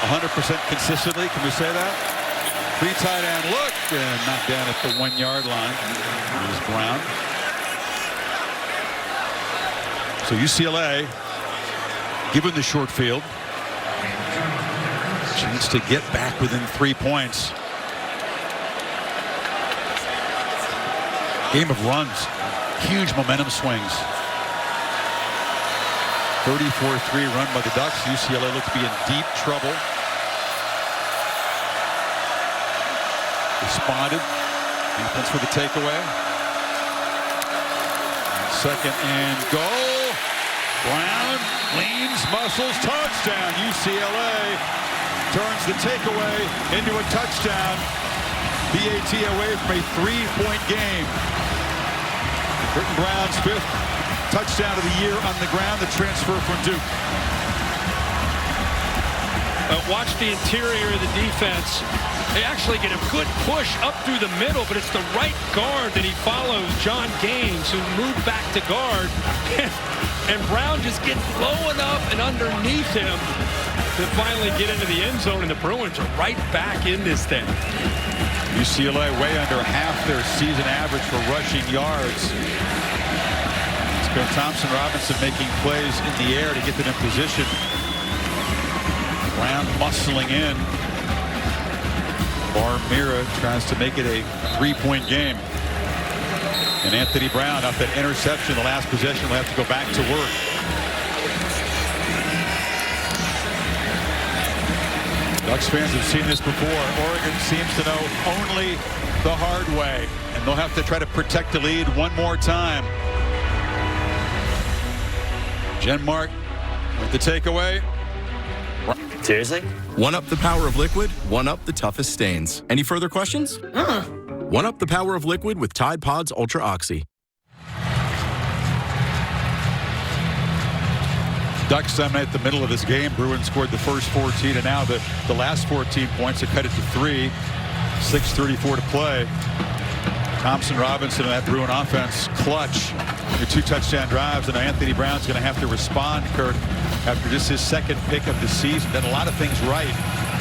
100% consistently. Can we say that? Free tight end look and knocked down at the 1-yard line. Here's Brown. So UCLA, given the short field, chance to get back within 3 points. Game of runs. Huge momentum swings. 34-3 run by the Ducks. UCLA looks to be in deep trouble. Responded. Defense for the takeaway. 2nd and goal. Brown leans, muscles, touchdown. UCLA turns the takeaway into a touchdown. BAT away from a 3-point game. Britton Brown's 5th touchdown of the year on the ground. The transfer from Duke. Watch the interior of the defense. They actually get a good push up through the middle, but it's the right guard that he follows, John Gaines, who moved back to guard. And Brown just gets low enough and underneath him to finally get into the end zone, and the Bruins are right back in this thing. UCLA way under half their season average for rushing yards. It's been Thompson Robinson making plays in the air to get them in position. Brown muscling in. Barmira tries to make it a 3-point game. And Anthony Brown, off that interception, the last possession, will have to go back to work. Ducks fans have seen this before. Oregon seems to know only the hard way, and they'll have to try to protect the lead one more time. Jen-Mark with the takeaway. Seriously? One up the power of liquid, one up the toughest stains. Any further questions? One up the power of liquid with Tide Pods Ultra Oxy. Ducks dominate the middle of this game. Bruins scored the first 14, and now the last 14 points have cut it to 3. 6:34 to play. Thompson Robinson and that Bruin offense clutch. Your 2 touchdown drives, and Anthony Brown's going to have to respond, Kirk, after just his 2nd pick of the season. Done a lot of things right.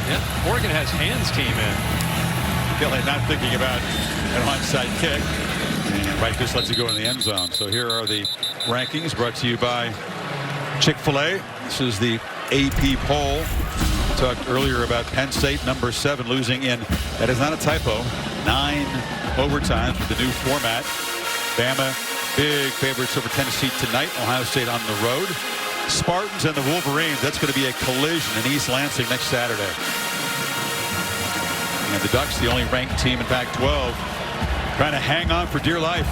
Yeah, Oregon has hands came in. Kelly not thinking about an onside kick. And Wright just lets it go in the end zone. So here are the rankings brought to you by Chick-fil-A. This is the AP poll. We talked earlier about Penn State, number 7, losing in, that is not a typo, 9 overtimes with the new format. Bama, big favorites over Tennessee tonight. Ohio State on the road. Spartans and the Wolverines, that's going to be a collision in East Lansing next Saturday. And the Ducks, the only ranked team in Pac-12, trying to hang on for dear life.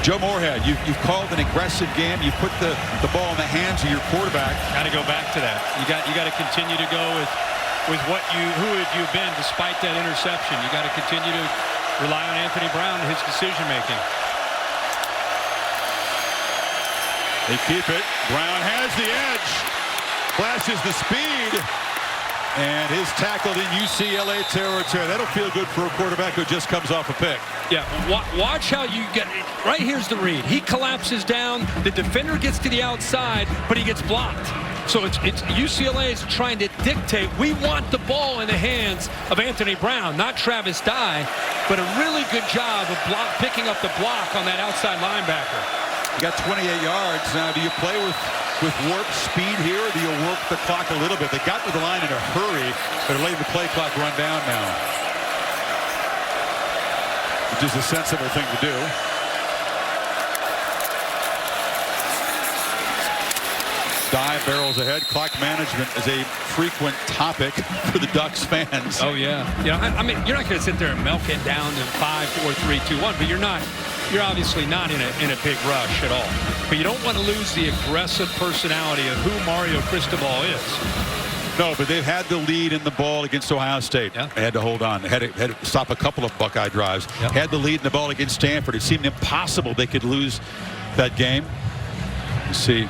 Joe Moorhead, you've called an aggressive game. You put the ball in the hands of your quarterback. Got to go back to that. You got to continue to go with who have you been despite that interception. You got to continue to rely on Anthony Brown and his decision making. They keep it. Brown has the edge. Flashes the speed. And is tackled in UCLA territory. That'll feel good for a quarterback who just comes off a pick. Yeah, watch how you get it. Right here's the read. He collapses down. The defender gets to the outside, but he gets blocked. So it's UCLA is trying to dictate. We want the ball in the hands of Anthony Brown, not Travis Dye, but a really good job of picking up the block on that outside linebacker. You got 28 yards. Now, do you play with warp speed here, or do you work the clock a little bit? They got to the line in a hurry. They're letting the play clock run down now, which is a sensible thing to do. Dye barrels ahead. Clock management is a frequent topic for the Ducks fans. Oh, yeah. I mean, you're not going to sit there and milk it down to 5, 4, 3, 2, 1, but you're obviously not in a big rush at all. But you don't want to lose the aggressive personality of who Mario Cristobal is. No, but they've had the lead in the ball against Ohio State. Yeah. They had to hold on. They had to stop a couple of Buckeye drives. Yep. Had the lead in the ball against Stanford. It seemed impossible they could lose that game. You see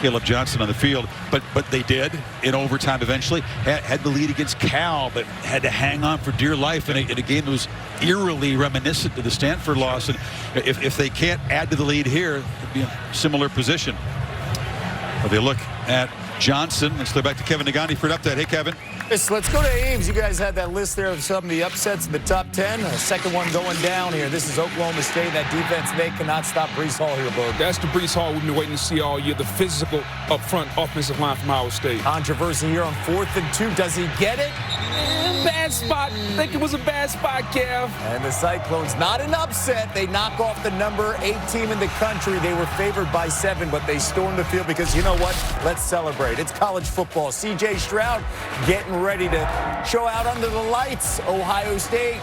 Caleb Johnson on the field, but they did in overtime eventually. Had the lead against Cal, but had to hang on for dear life in a game that was eerily reminiscent to the Stanford loss. And if they can't add to the lead here, it'd be a similar position. But they look at Johnson. Let's go back to Kevin Nagani for an update. Hey, Kevin. Yes, let's go to Ames. You guys had that list there of some of the upsets in the top 10. A second one going down here. This is Oklahoma State. That defense, they cannot stop Breece Hall here, Boog. That's the Breece Hall we've been waiting to see all year. The physical up front offensive line from Iowa State. Controversy here on 4th and 2. Does he get it? Bad spot. I think it was a bad spot, Kev. And the Cyclones, not an upset. They knock off the number 8 team in the country. They were favored by 7, but they stormed the field because, you know what? Let's celebrate. It's college football. C.J. Stroud getting ready to show out under the lights. Ohio State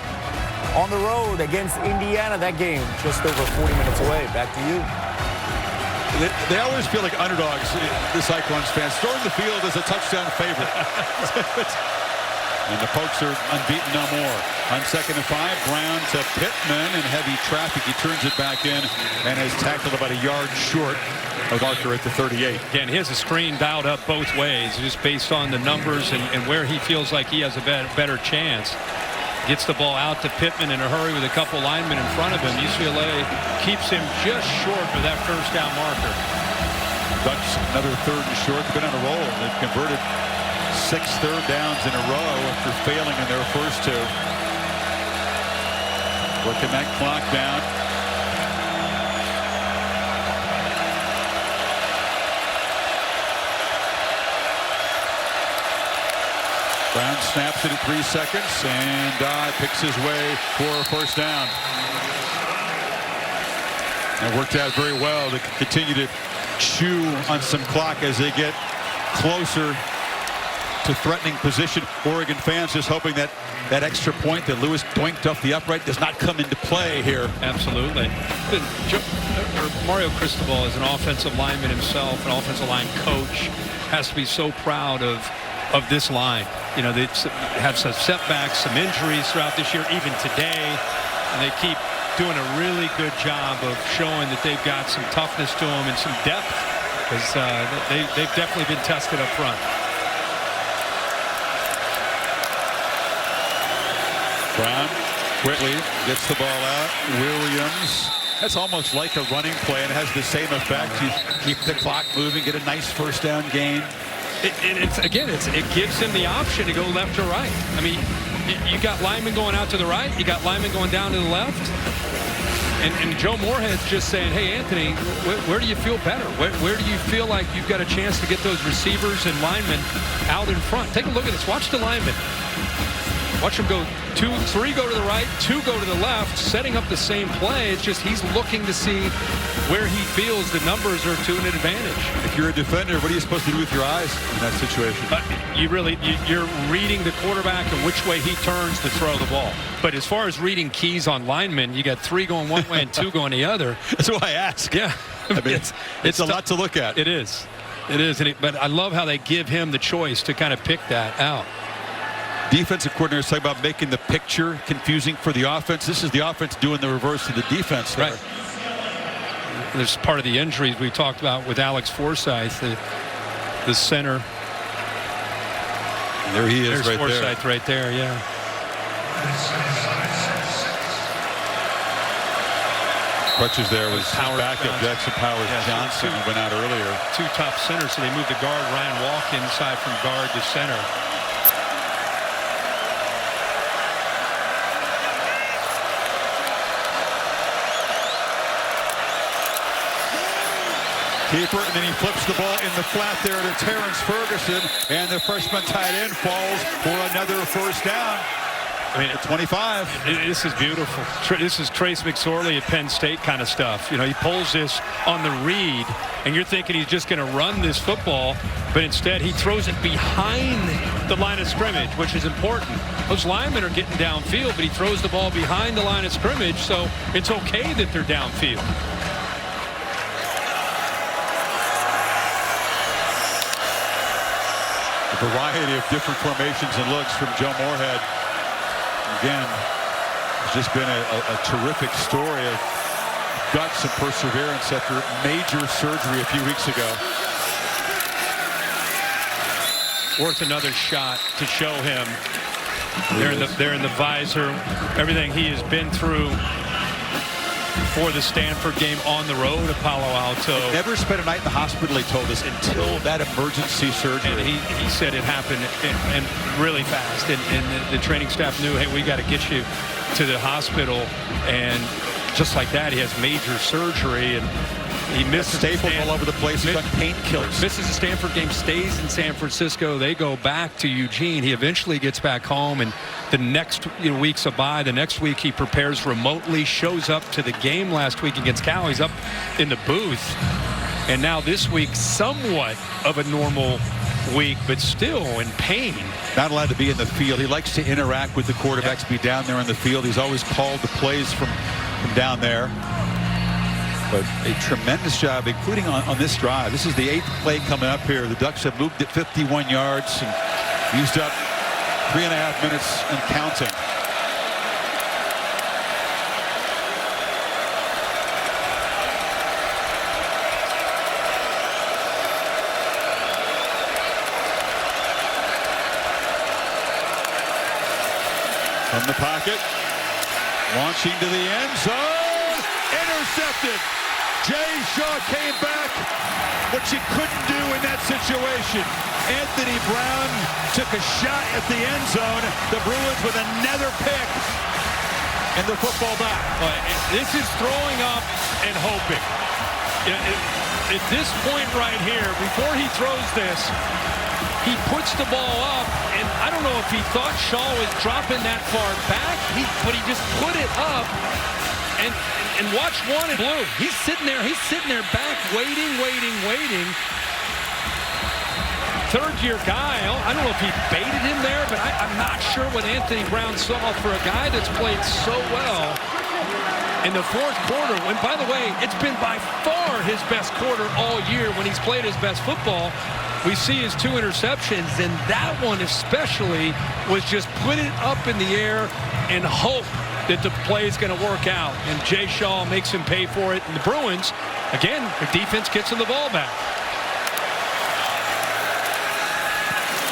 on the road against Indiana. That game just over 40 minutes away. Back to you. They always feel like underdogs, the Cyclones fans. Storm the field as a touchdown favorite. And the Pokes are unbeaten no more. On 2nd and 5, Brown to Pittman in heavy traffic. He turns it back in and is tackled about a yard short of Archer at the 38. Again, he has a screen dialed up both ways, just based on the numbers and where he feels like he has a better chance. Gets the ball out to Pittman in a hurry with a couple linemen in front of him. UCLA keeps him just short of that first down marker. Ducks another 3rd and short. They've been on a roll. They've converted 6 third downs in a row after failing in their first 2. Working that clock down. Brown snaps it at 3 seconds, and Dye picks his way for a first down. It worked out very well to continue to chew on some clock as they get closer to threatening position. Oregon fans just hoping that extra point that Lewis doinked off the upright does not come into play here. Absolutely. Mario Cristobal is an offensive lineman himself, an offensive line coach, has to be so proud of this line. You know, they have some setbacks, some injuries throughout this year, even today, and they keep doing a really good job of showing that they've got some toughness to them and some depth, because they've definitely been tested up front. Brown quickly gets the ball out. Williams. That's almost like a running play, and it has the same effect. You keep the clock moving, get a nice first down gain. It gives him the option to go left or right. I mean, you got linemen going out to the right, you got linemen going down to the left, and Joe Moorhead's just saying, hey, Anthony, where do you feel better? Where do you feel like you've got a chance to get those receivers and linemen out in front? Take a look at this. Watch the linemen. Watch him go 2, 3 go to the right, 2 go to the left, setting up the same play. It's just he's looking to see where he feels the numbers are to an advantage. If you're a defender, what are you supposed to do with your eyes in that situation? You're reading the quarterback and which way he turns to throw the ball. But as far as reading keys on linemen, you got 3 going one way and 2 going the other. That's why I ask. Yeah. I mean, it's a lot to look at. It is. It is. But I love how they give him the choice to kind of pick that out. Defensive coordinators talk about making the picture confusing for the offense. This is the offense doing the reverse of the defense there. Right. There's part of the injuries we talked about with Alex Forsyth, the center. And there he is. There's right Forsyth there. Right there, yeah. Crutches there was backup Jackson Powers Johnson, who went out earlier. Two top centers, so they moved the guard Ryan Walk inside from guard to center. Keeper, and then he flips the ball in the flat there to Terrence Ferguson, and the freshman tight end falls for another first down. I mean, at 25. This is beautiful. This is Trace McSorley at Penn State kind of stuff. You know, he pulls this on the read, and you're thinking he's just going to run this football, but instead he throws it behind the line of scrimmage, which is important. Those linemen are getting downfield, but he throws the ball behind the line of scrimmage, so it's okay that they're downfield. A variety of different formations and looks from Joe Moorhead. Again, it's just been a terrific story of guts and perseverance after major surgery a few weeks ago. Worth another shot to show him. They're in the visor. Everything he has been through for the Stanford game on the road to Palo Alto. Never spent a night in the hospital, he told us, until that emergency surgery. And he said it happened and really fast. And the training staff knew, hey, we got to get you to the hospital. And just like that, he has major surgery. And he misses staples all over the place. He's got painkillers. Misses the Stanford game, stays in San Francisco. They go back to Eugene. He eventually gets back home, and the next week's a bye. The next week he prepares remotely, shows up to the game last week against Cal. He's up in the booth, and now this week somewhat of a normal week, but still in pain. Not allowed to be in the field. He likes to interact with the quarterbacks, be down there in the field. He's always called the plays from down there. But a tremendous job, including on this drive. This is the 8th play coming up here. The Ducks have moved it 51 yards and used up 3.5 minutes and counting. From the pocket, launching to the end zone, intercepted. Jay Shaw came back, which he couldn't do in that situation. Anthony Brown took a shot at the end zone. The Bruins with another pick and the football back. This is throwing up and hoping. At this point right here, before he throws this, he puts the ball up, and I don't know if he thought Shaw was dropping that far back, but he just put it up. And watch one in blue. He's sitting there back, waiting. Third-year guy. I don't know if he baited him there, but I'm not sure what Anthony Brown saw for a guy that's played so well in the fourth quarter. And by the way, it's been by far his best quarter all year when he's played his best football. We see his 2 interceptions, and that one especially was just put it up in the air and hope that the play is going to work out. And Jay Shaw makes him pay for it. And the Bruins, again, the defense gets him the ball back.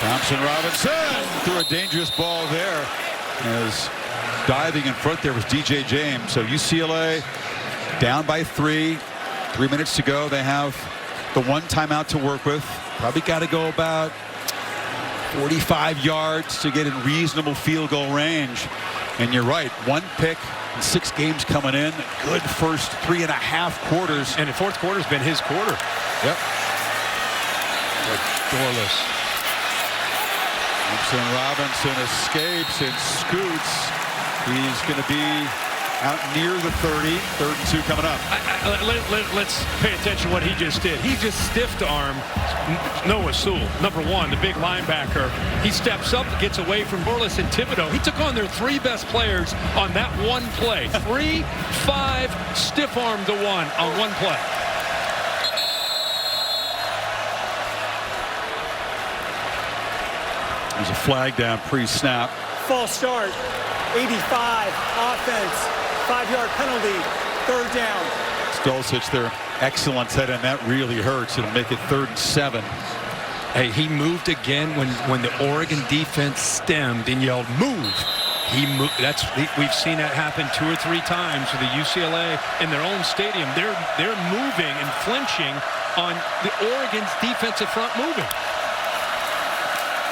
Thompson Robinson threw a dangerous ball there. As diving in front there was DJ James. So UCLA down by 3. 3 minutes to go. They have the 1 timeout to work with. Probably got to go about 45 yards to get in reasonable field goal range. And you're right, 1 pick and 6 games coming in. Good first 3.5 quarters. And the fourth quarter's been his quarter. Yep. Doorless. Thompson Robinson escapes and scoots. He's going to be out near the 30. 3rd and 2 coming up. Let's pay attention to what he just did. He just stiff-armed Noah Sewell, number 1, the big linebacker. He steps up, gets away from Borles and Thibodeau. He took on their 3 best players on that 1 play. 3, 5, stiff-armed the 1 on 1 play. There's a flag down pre-snap. False start. 85. Offense. 5-yard penalty. 3rd down. Stolcich, their excellent head, and that really hurts. It'll make it 3rd and 7. Hey, he moved again when the Oregon defense stemmed and yelled, "Move!" We've seen that happen 2 or 3 times with the UCLA in their own stadium. They're moving and flinching on the Oregon's defensive front moving.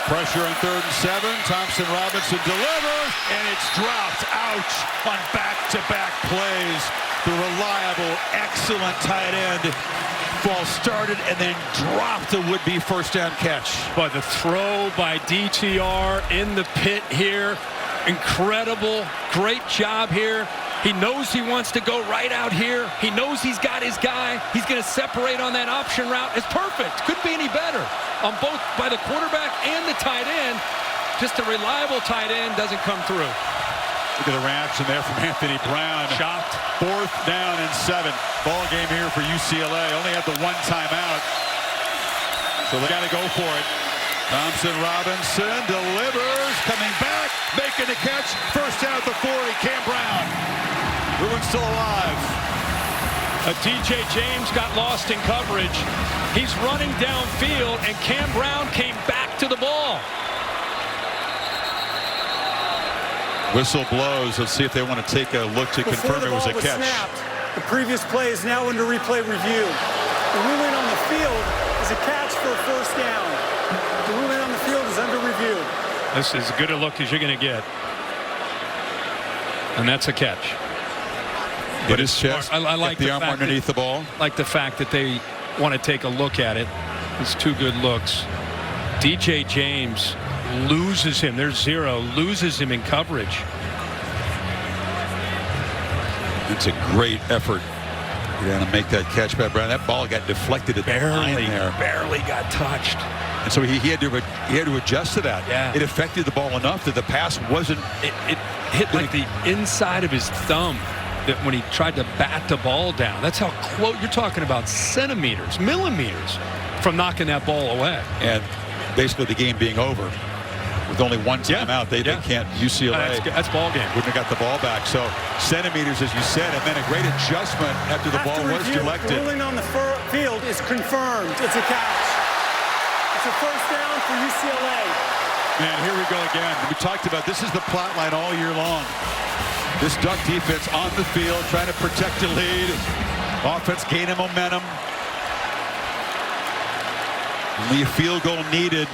Pressure on 3rd and 7. Thompson Robinson delivers, and it's dropped. Ouch! On back-to-back plays. The reliable, excellent tight end ball started and then dropped a would-be first down catch. But the throw by DTR in the pit here, incredible, great job here. He knows he wants to go right out here. He knows he's got his guy. He's going to separate on that option route. It's perfect. Couldn't be any better on both by the quarterback and the tight end. Just a reliable tight end doesn't come through. Look at the reaction there from Anthony Brown. Shocked. 4th down and 7. Ball game here for UCLA. Only had the 1 timeout. So they got to go for it. Thompson Robinson delivers, coming back, making the catch. First down at the 40. Cam Brown. Bruins still alive. DJ James got lost in coverage. He's running downfield, and Cam Brown came back to the ball. Whistle blows. Let's see if they want to take a look to confirm it was a catch. Snapped, the previous play is now under replay review. The ruling on the field is a catch for a first down. The ruling on the field is under review. This is as good a look as you're going to get. And that's a catch. Hit his chest. I like the arm underneath the ball. Like the fact that they want to take a look at it. It's 2 good looks. DJ James loses him. There's 0. Loses him in coverage. It's a great effort. You're going to make that catch by Brown. That ball got deflected at the line there. Barely got touched. And so he had to adjust to that. Yeah. It affected the ball enough that the pass wasn't. It hit like the inside of his thumb. That when he tried to bat the ball down. That's how close. You're talking about centimeters, millimeters from knocking that ball away. And basically the game being over. With only 1 timeout, they can't. UCLA that's ball game. Wouldn't have got the ball back. So centimeters, as you said, and then a great adjustment after the ball was deflected. The ruling on the field is confirmed. It's a catch. It's a first down for UCLA. Man, here we go again. We talked about this is the plot line all year long. This Duck defense on the field trying to protect the lead. Offense gaining momentum. Only a field goal needed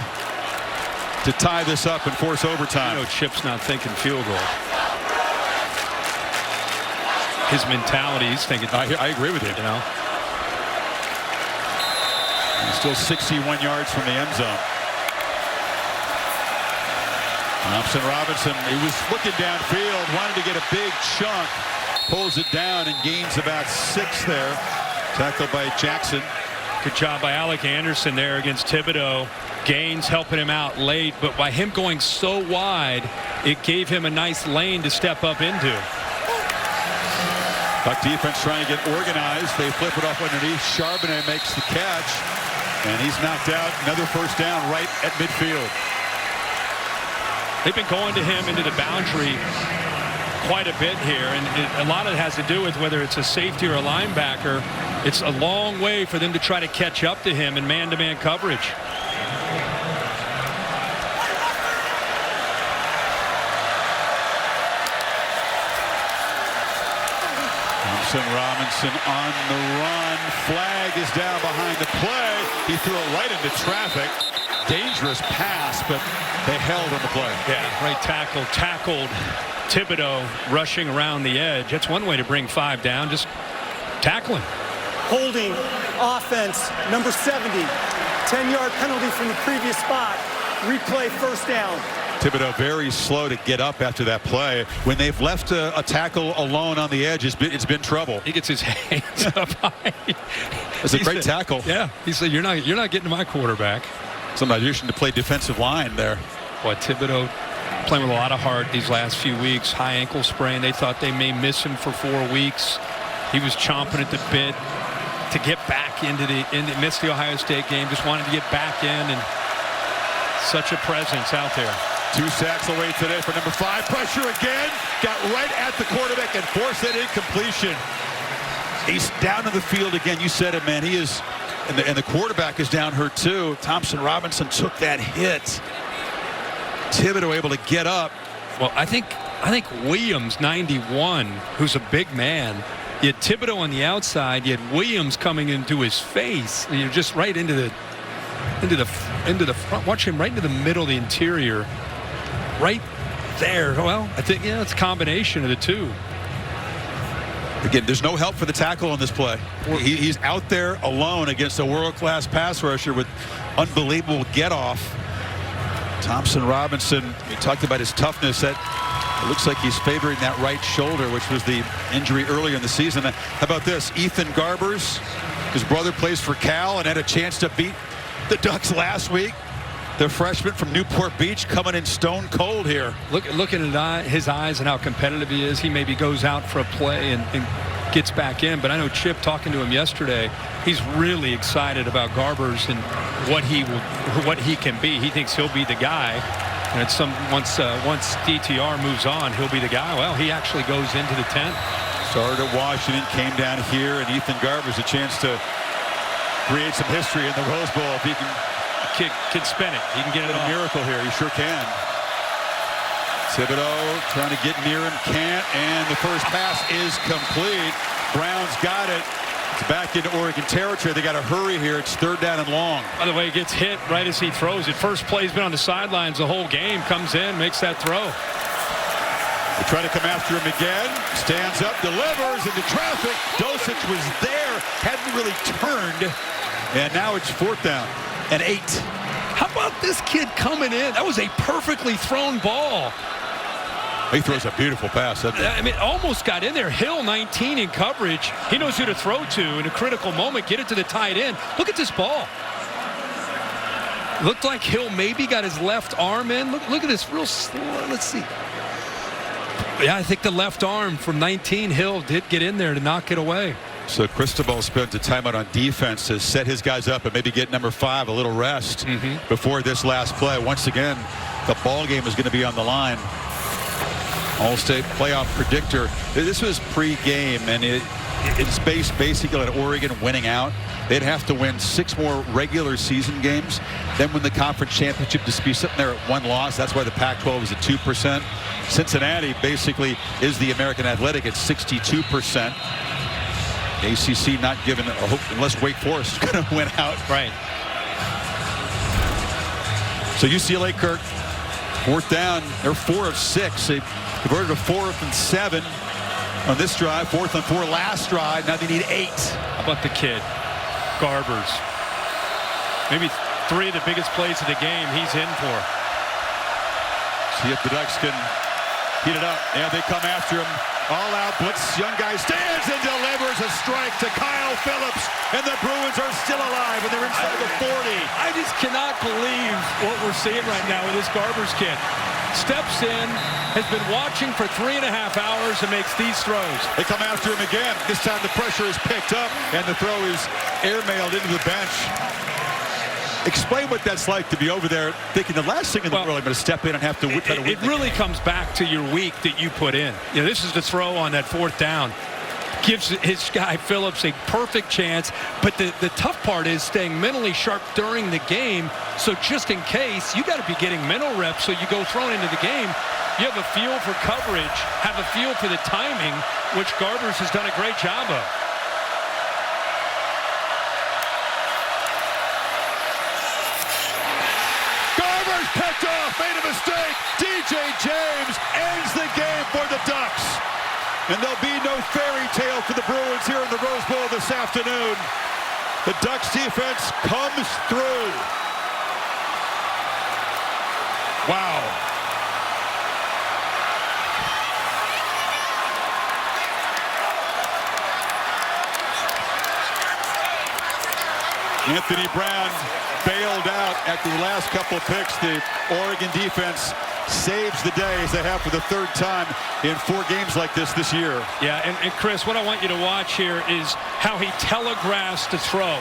to tie this up and force overtime. You know, Chip's not thinking field goal. His mentality, he's thinking. I agree with you. You know, he's still 61 yards from the end zone. Thompson Robinson, he was looking downfield, wanted to get a big chunk, pulls it down and gains about 6 there. Tackled by Jackson. Good job by Alec Anderson there against Thibodeau. Gaines helping him out late, but by him going so wide, it gave him a nice lane to step up into. Duck defense trying to get organized. They flip it off underneath. Charbonnet makes the catch, and he's knocked out. Another first down right at midfield. They've been going to him into the boundary quite a bit here, and a lot of it has to do with whether it's a safety or a linebacker. It's a long way for them to try to catch up to him in man-to-man coverage. Robinson on the run. Flag is down behind the play. He threw it right into traffic. Dangerous pass, but they held on the play. Yeah, right tackle. Tackled Thibodeau rushing around the edge. That's one way to bring 5 down. Just tackling. Holding offense, number 70. 10-yard penalty from the previous spot. Replay first down. Thibodeau very slow to get up after that play. When they've left a tackle alone on the edge, it's been trouble. He gets his hands up high. It's a great tackle. Yeah, he said, "You're not getting to my quarterback." Some addition to play defensive line there. Boy, Thibodeau playing with a lot of heart these last few weeks. High ankle sprain. They thought they may miss him for 4 weeks. He was chomping at the bit to get back into missed the Ohio State game. Just wanted to get back in, and such a presence out there. 2 sacks away today for number 5. Pressure again. Got right at the quarterback and forced that incompletion. He's down in the field again. You said it, man. He is, and the quarterback is down hurt too. Thompson Robinson took that hit. Thibodeau able to get up. Well, I think I think Williams, 91, who's a big man. You had Thibodeau on the outside. You had Williams coming into his face. You're just right into the front. Watch him right into the middle of the interior. Right there. Well, I think, it's a combination of the two. Again, there's no help for the tackle on this play. He's out there alone against a world-class pass rusher with unbelievable get-off. Thompson Robinson, we talked about his toughness. That it looks like he's favoring that right shoulder, which was the injury earlier in the season. How about this? Ethan Garbers, his brother plays for Cal and had a chance to beat the Ducks last week. The freshman from Newport Beach coming in stone cold here. Looking at his eyes and how competitive he is, he maybe goes out for a play and gets back in. But I know Chip, talking to him yesterday, he's really excited about Garbers and what he can be. He thinks he'll be the guy. And it's once DTR moves on, he'll be the guy. Well, he actually goes into the tent. Started at Washington, came down here, and Ethan Garbers a chance to create some history in the Rose Bowl if he can. Kid can spin it. He can get it a miracle here. He sure can. Thibodeau trying to get near him, can't, and the first pass is complete. Brown's got it. It's back into Oregon territory. They got to hurry here. It's 3rd down and long. By the way, he gets hit right as he throws it. First play, he's been on the sidelines the whole game. Comes in, makes that throw. They try to come after him again. Stands up, delivers into traffic. Dosich was there, hadn't really turned, and now it's 4th down and 8. How about this kid coming in? That was a perfectly thrown ball. He throws a beautiful pass. I mean, almost got in there. Hill, 19 in coverage. He knows who to throw to in a critical moment. Get it to the tight end. Look at this ball. Looked like Hill maybe got his left arm in. Look at this real slow. Let's see. Yeah, I think the left arm from 19, Hill did get in there to knock it away. So Cristobal spent the timeout on defense to set his guys up and maybe get number 5 a little rest before this last play. Once again, the ball game is going to be on the line. All-State playoff predictor. This was pre-game, and it's based basically on Oregon winning out. They'd have to win 6 more regular season games, then win the conference championship to be sitting there at 1 loss. That's why the Pac-12 is at 2%. Cincinnati basically is the American Athletic at 62%. ACC not given a hope unless Wake Forest is going to win out. Right. So UCLA, Kirk, 4th down. They're 4 of 6. They converted to 4th and 7 on this drive. 4th and 4 last drive. Now they need 8. How about the kid, Garbers? Maybe 3 of the biggest plays of the game he's in for. See if the Ducks can heat it up. Yeah, they come after him. All out blitz. Young guy stands and delivers a strike to Kyle Phillips. And the Bruins are still alive, and they're inside the 40. I just cannot believe what we're seeing right now with this Garbers kid. Steps in, has been watching for 3.5 hours and makes these throws. They come after him again. This time the pressure is picked up, and the throw is airmailed into the bench. Explain what that's like to be over there thinking the last thing in the world I'm going to step in and have to try to win. It really comes back to your week that you put in. You know, this is the throw on that 4th down. Gives his guy Phillips a perfect chance, but the tough part is staying mentally sharp during the game. So just in case, you got to be getting mental reps so you go thrown into the game. You have a feel for coverage, have a feel for the timing, which Garbers has done a great job of. Picked off, made a mistake. DJ James ends the game for the Ducks. And there'll be no fairy tale for the Bruins here in the Rose Bowl this afternoon. The Ducks defense comes through. Wow. Anthony Brown bailed out after the last couple of picks. The Oregon defense saves the day as they have for the 3rd time in 4 games like this year. Yeah, and Chris, what I want you to watch here is how he telegraphs the throw.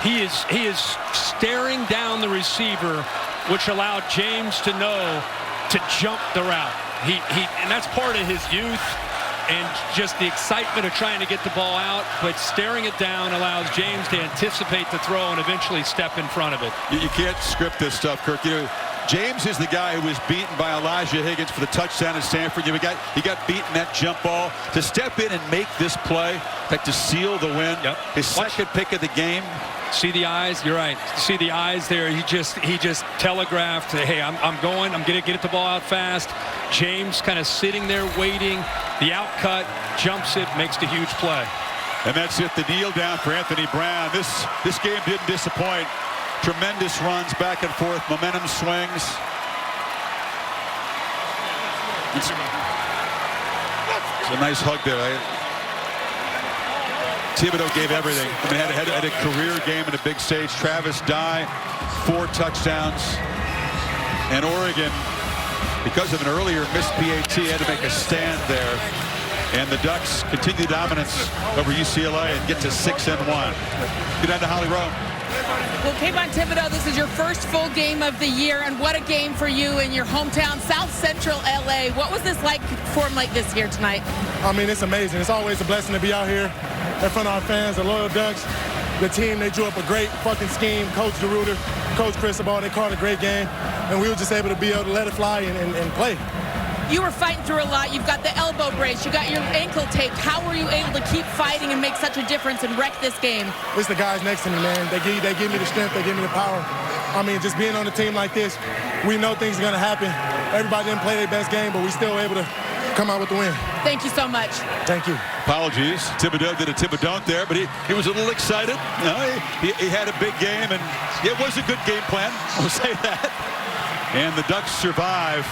He is staring down the receiver, which allowed James to know to jump the route. And that's part of his youth and just the excitement of trying to get the ball out, but staring it down allows James to anticipate the throw and eventually step in front of it. You can't script this stuff, Kirk. You know, James is the guy who was beaten by Elijah Higgins for the touchdown at Stanford. He got beaten that jump ball. To step in and make this play, to seal the win. Yep. His second pick of the game. See the eyes? You're right. See the eyes there. He just telegraphed, hey, I'm going to get the ball out fast. James kind of sitting there waiting. The out cut, jumps it, makes the huge play. And that's it, the kneel down for Anthony Brown. This game didn't disappoint. Tremendous runs back and forth, momentum swings. It's a nice hug there. Thibodeau gave everything. I mean, had a career game in a big stage. Travis Dye, 4 touchdowns. And Oregon, because of an earlier missed PAT, had to make a stand there. And the Ducks continue dominance over UCLA and get to 6-1. Get down to Holly Rowe. Well, Kayvon Thibodeau, this is your first full game of the year, and what a game for you in your hometown, South Central LA. What was this like, perform like this here tonight? I mean, it's amazing. It's always a blessing to be out here in front of our fans, the loyal Ducks. The team, they drew up a great fucking scheme. Coach DeRuiter, Coach Cristobal, they called a great game, and we were just able to let it fly and play. You were fighting through a lot. You've got the elbow brace. You got your ankle taped. How were you able to keep fighting and make such a difference and wreck this game? It's the guys next to me, man. They give me the strength. They give me the power. I mean, just being on a team like this, we know things are going to happen. Everybody didn't play their best game, but we still able to come out with the win. Thank you so much. Thank you. Apologies. Thibodeau did a Thibodeau there, but he was a little excited. You know, he had a big game, and it was a good game plan. I'll say that. And the Ducks survive.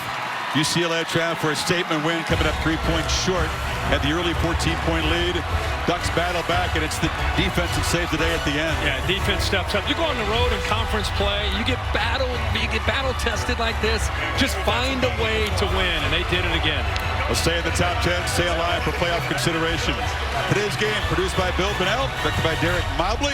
UCLA traveled for a statement win, coming up 3 points short. Had the early 14-point lead. Ducks battle back, and it's the defense that saves the day at the end. Yeah, defense steps up. You go on the road in conference play, you get battle tested like this. Just find a way to win, and they did it again. We'll stay in the top 10, stay alive for playoff consideration. Today's game produced by Bill Bonnell, directed by Derek Mobley.